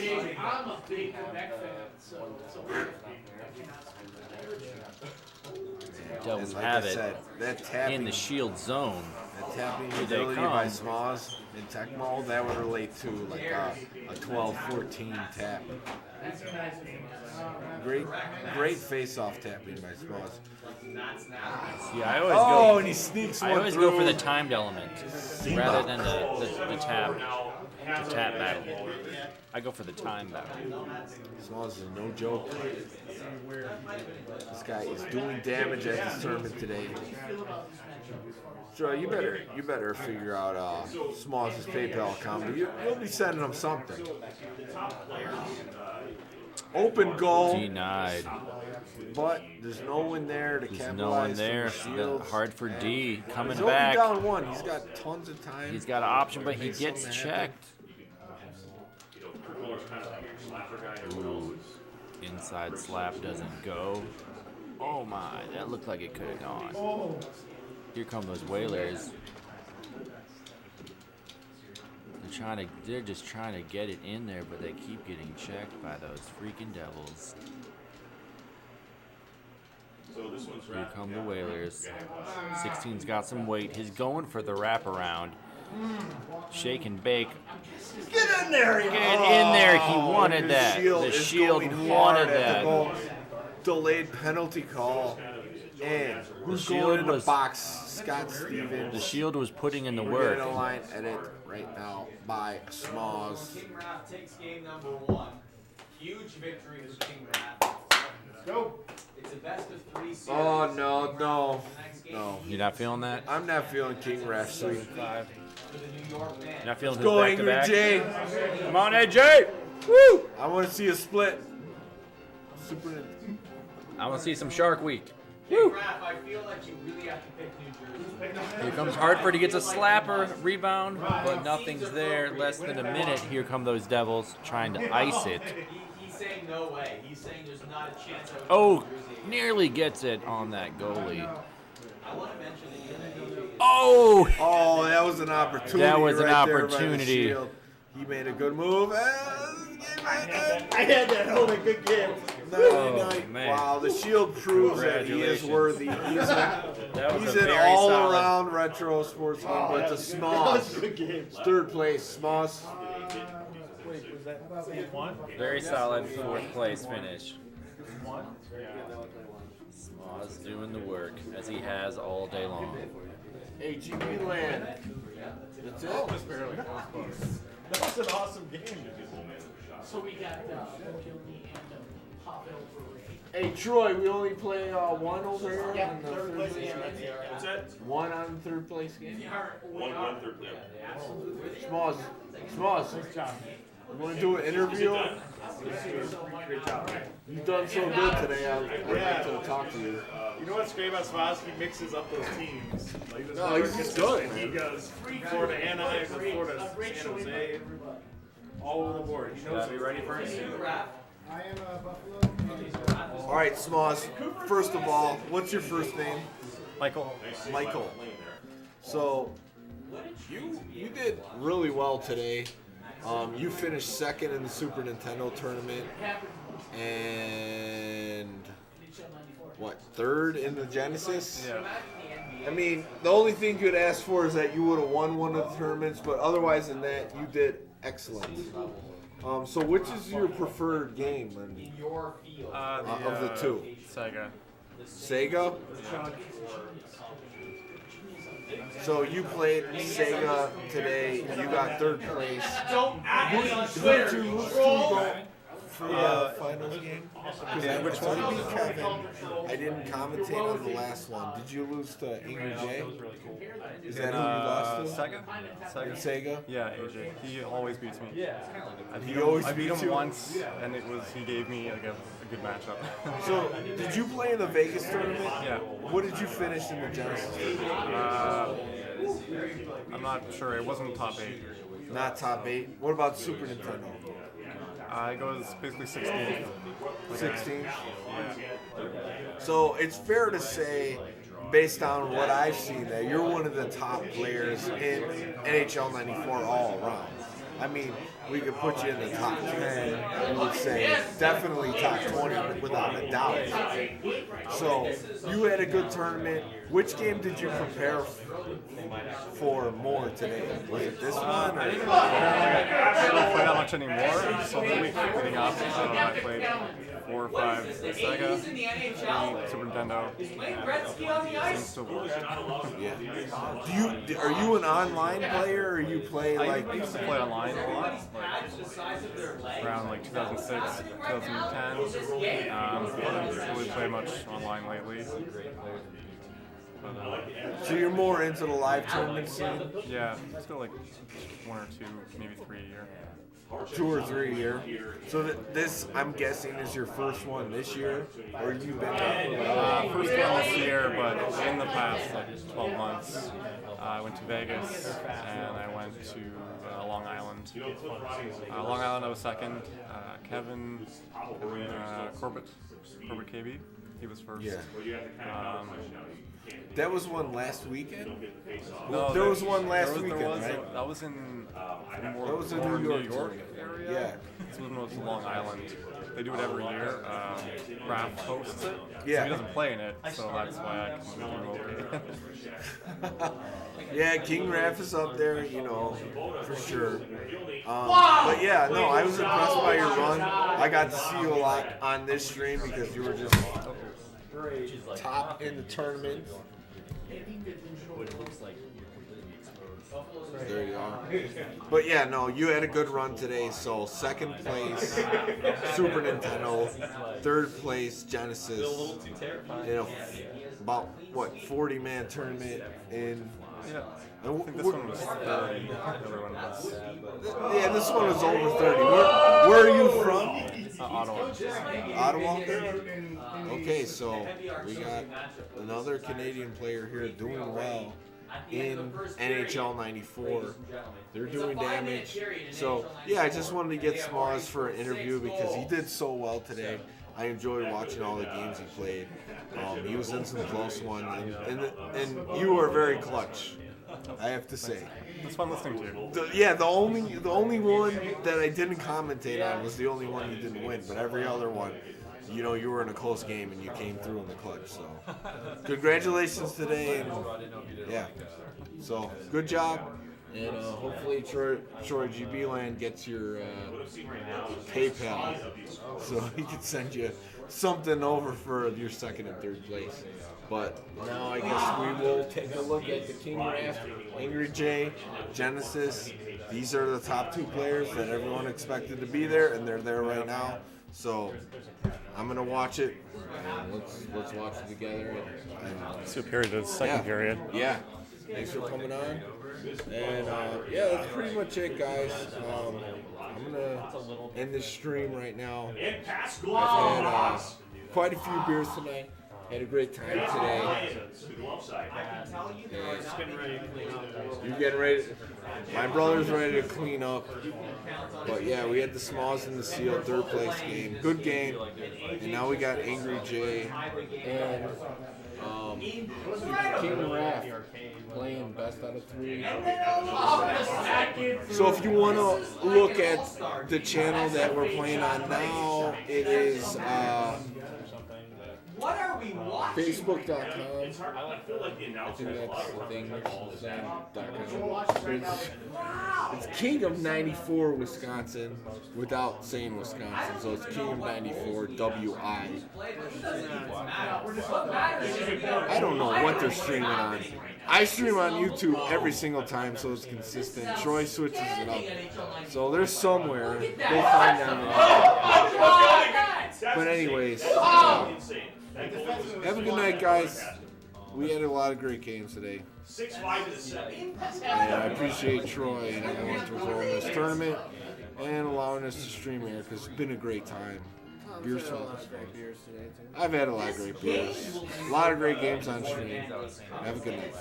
Devils like have I it said, that tapping, in the shield zone. That tapping Here they ability by come. Smalls in Tecmo, that would relate to like a 12-14 tap. Great face-off tapping by Smalls. Yeah, I always go. And he sneaks I one always through. go for the timed element rather than the tap battle. I go for the time battle. Smalls is no joke. This guy is doing damage at this tournament today. Joe, you better figure out Smalls' PayPal account. But you'll be sending him something. Open goal. Denied. But there's no one there to There's capitalize. no one there. From the shields. Hard for D coming He's back. only down one. He's got tons of time. He's got an option, but he gets checked. Ooh, inside slap doesn't go. Oh my, that looked like it could have gone. Here come those Whalers. They're just trying to get it in there, but they keep getting checked by those freaking Devils. Here come the Whalers. 16's got some weight. He's going for the wraparound. Shake and bake. Get in there! Get in there. He wanted His that. Shield The is Shield going wanted hard at the that. goal. Delayed penalty call. And who's Shield going in the was- box? Scott Stevens. The Shield was putting in the We're work. getting a line edit right now by Smalls. King Raph takes game number 1. Huge victory for King Raph. Let's go. It's a best of 3 series. Oh, no. You're not feeling that? I'm not feeling King Ref sweep. You're not feeling his Go Angry back-to-back? Jay. Come on, AJ! Woo! I want to see a split. I want to see some Shark Week. King Raph, I feel like you really have to pick New Jersey. Here comes Hartford. He gets a slapper, rebound, but nothing's there. Less than a minute. Here come those Devils trying to ice it. He's saying no way. He's saying there's not a chance. Oh, nearly gets it on that goalie. I want to mention that Oh! Oh, that was an opportunity. That was an right there by the opportunity. Shield. He made a good move. I had that hold a good game. Man. Wow, the Shield proves that he is worthy. He's was in a very all solid- around retro sports game, but the Smalls, third place, Smalls. Wait, was that game 1? Very solid fourth place finish. Smalls doing the work as he has all day long. AGB land. That's it. Just barely. That was an awesome game. So we got Hey Troy, we only play one over here. Yeah, on the third place game. What's that? One on the third place game. One third place. Smalls. You want to do an interview? Great job. You've done so good today. I'd like to talk to you. You know what's great about Spas? He mixes up those teams. Like, he does No, never he's consistent. good, He man. goes Florida Anaheim, Florida San Jose, all over the board. He knows. Are you ready for it? I am Buffalo. All right, Smalls. First of all, what's your first name? Michael. Michael. So, you did really well today. You finished second in the Super Nintendo tournament, and third in the Genesis? Yeah. I mean, the only thing you'd ask for is that you would have won one of the tournaments, but otherwise than that, you did excellent. So which is your preferred game of the two? Sega. Sega? So you played Sega today, you got third place. Who did you lose to for the finals game? Which one? You beat Kevin. I didn't commentate on the last one. Did you lose to Angry Jay? Is that who you lost to? Sega. Sega? Yeah, AJ. He always beats me. He always I beat beats him you? once, and he gave me like a good matchup. So, did you play in the Vegas tournament? Yeah. What did you finish in the Genesis tournament? I'm not sure. It wasn't top 8. Not top 8. What about Super Nintendo? It goes basically 16. 16? So it's fair to say, based on what I've seen, that you're one of the top players in NHL 94 all around. I mean, we could put you in the top 10, I would say definitely top 20 without a doubt. So you had a good tournament. Which game did you prepare for more today? Was it this one? I didn't play that much anymore, so the week leading up, I played 4 or 5 Sega, 3 Super Nintendo. Yeah. Are you an online player, or you play like? I used to play online a lot, like around like 2006, 2010. Haven't really played much online lately. But, So you're more into the live tournament scene? yeah, still like 1 or 2, maybe 3 a year. 2 or 3 a year. So this, I'm guessing, is your first one this year, or you've been? First one this year, but in the past like 12 months, I went to Vegas and I went to Long Island. Long Island, I was second. Kevin Corbett KB. He was first. Yeah. Um, That was one last weekend? No, there was one last there weekend, was right? that was in more, That was in more New York area. Yeah. This one was Long Island. They do it every year. Raph hosts it. Yeah. So he doesn't play in it, so that's why I can okay. Yeah, King Raph is up there, you know, for sure. But yeah, no, I was impressed by your run. I got to see you a lot on this stream because you were just top in the tournament. There you are. But yeah, no, you had a good run today. So second place, Super Nintendo. Third place, Genesis. You know, about what 40-man tournament in. Yeah. I think this one was 30. The other one was. Yeah, this one was over 30. Where are you from? Ottawa. Ottawa? Okay, so we got another Canadian player here doing well in NHL 94. They're doing damage. So, yeah, I just wanted to get Smalls for an interview because he did so well today. I enjoyed watching all the games he played. He was in some close ones, and you were very clutch, I have to say. It's fun listening to you. The only one that I didn't commentate on was the only one you didn't win, but every other one, you know, you were in a close game and you came through in the clutch. So, congratulations today, and yeah, so good job, and hopefully Troy GB Land gets your PayPal so he can send you something over for your second and third place. But now I guess we will take a look at the King Raph, Angry J, Genesis. These are the top two players that everyone expected to be there, and they're there right now. So I'm gonna watch it. And let's watch it together. And Superior to the second period. Yeah. Thanks for coming on. And yeah, that's pretty much it, guys. I'm gonna end this stream right now. I've had quite a few beers tonight. Had a great time today. You're getting ready. My brother's ready to clean up. But yeah, we had the Smalls in the Seal, third place game. Good game. And now we got Angry J and King Raph playing best out of 3. So if you want to look at the channel that we're playing on now, it is What are we watching? Facebook.com. I think that's the thing. It's King of 94 Wisconsin without saying Wisconsin. So it's King of 94 WI. I don't know what they're streaming on. I stream on YouTube every single time, so it's consistent. Troy switches it up. So there's somewhere. Go find them. But anyways, have a good night, guys. We had a lot of great games today. And I appreciate Troy and everyone for throwing this tournament and allowing us to stream here because it's been a great time. Beers fun. I've had a lot of great beers. A lot of great games on stream. Have a good night.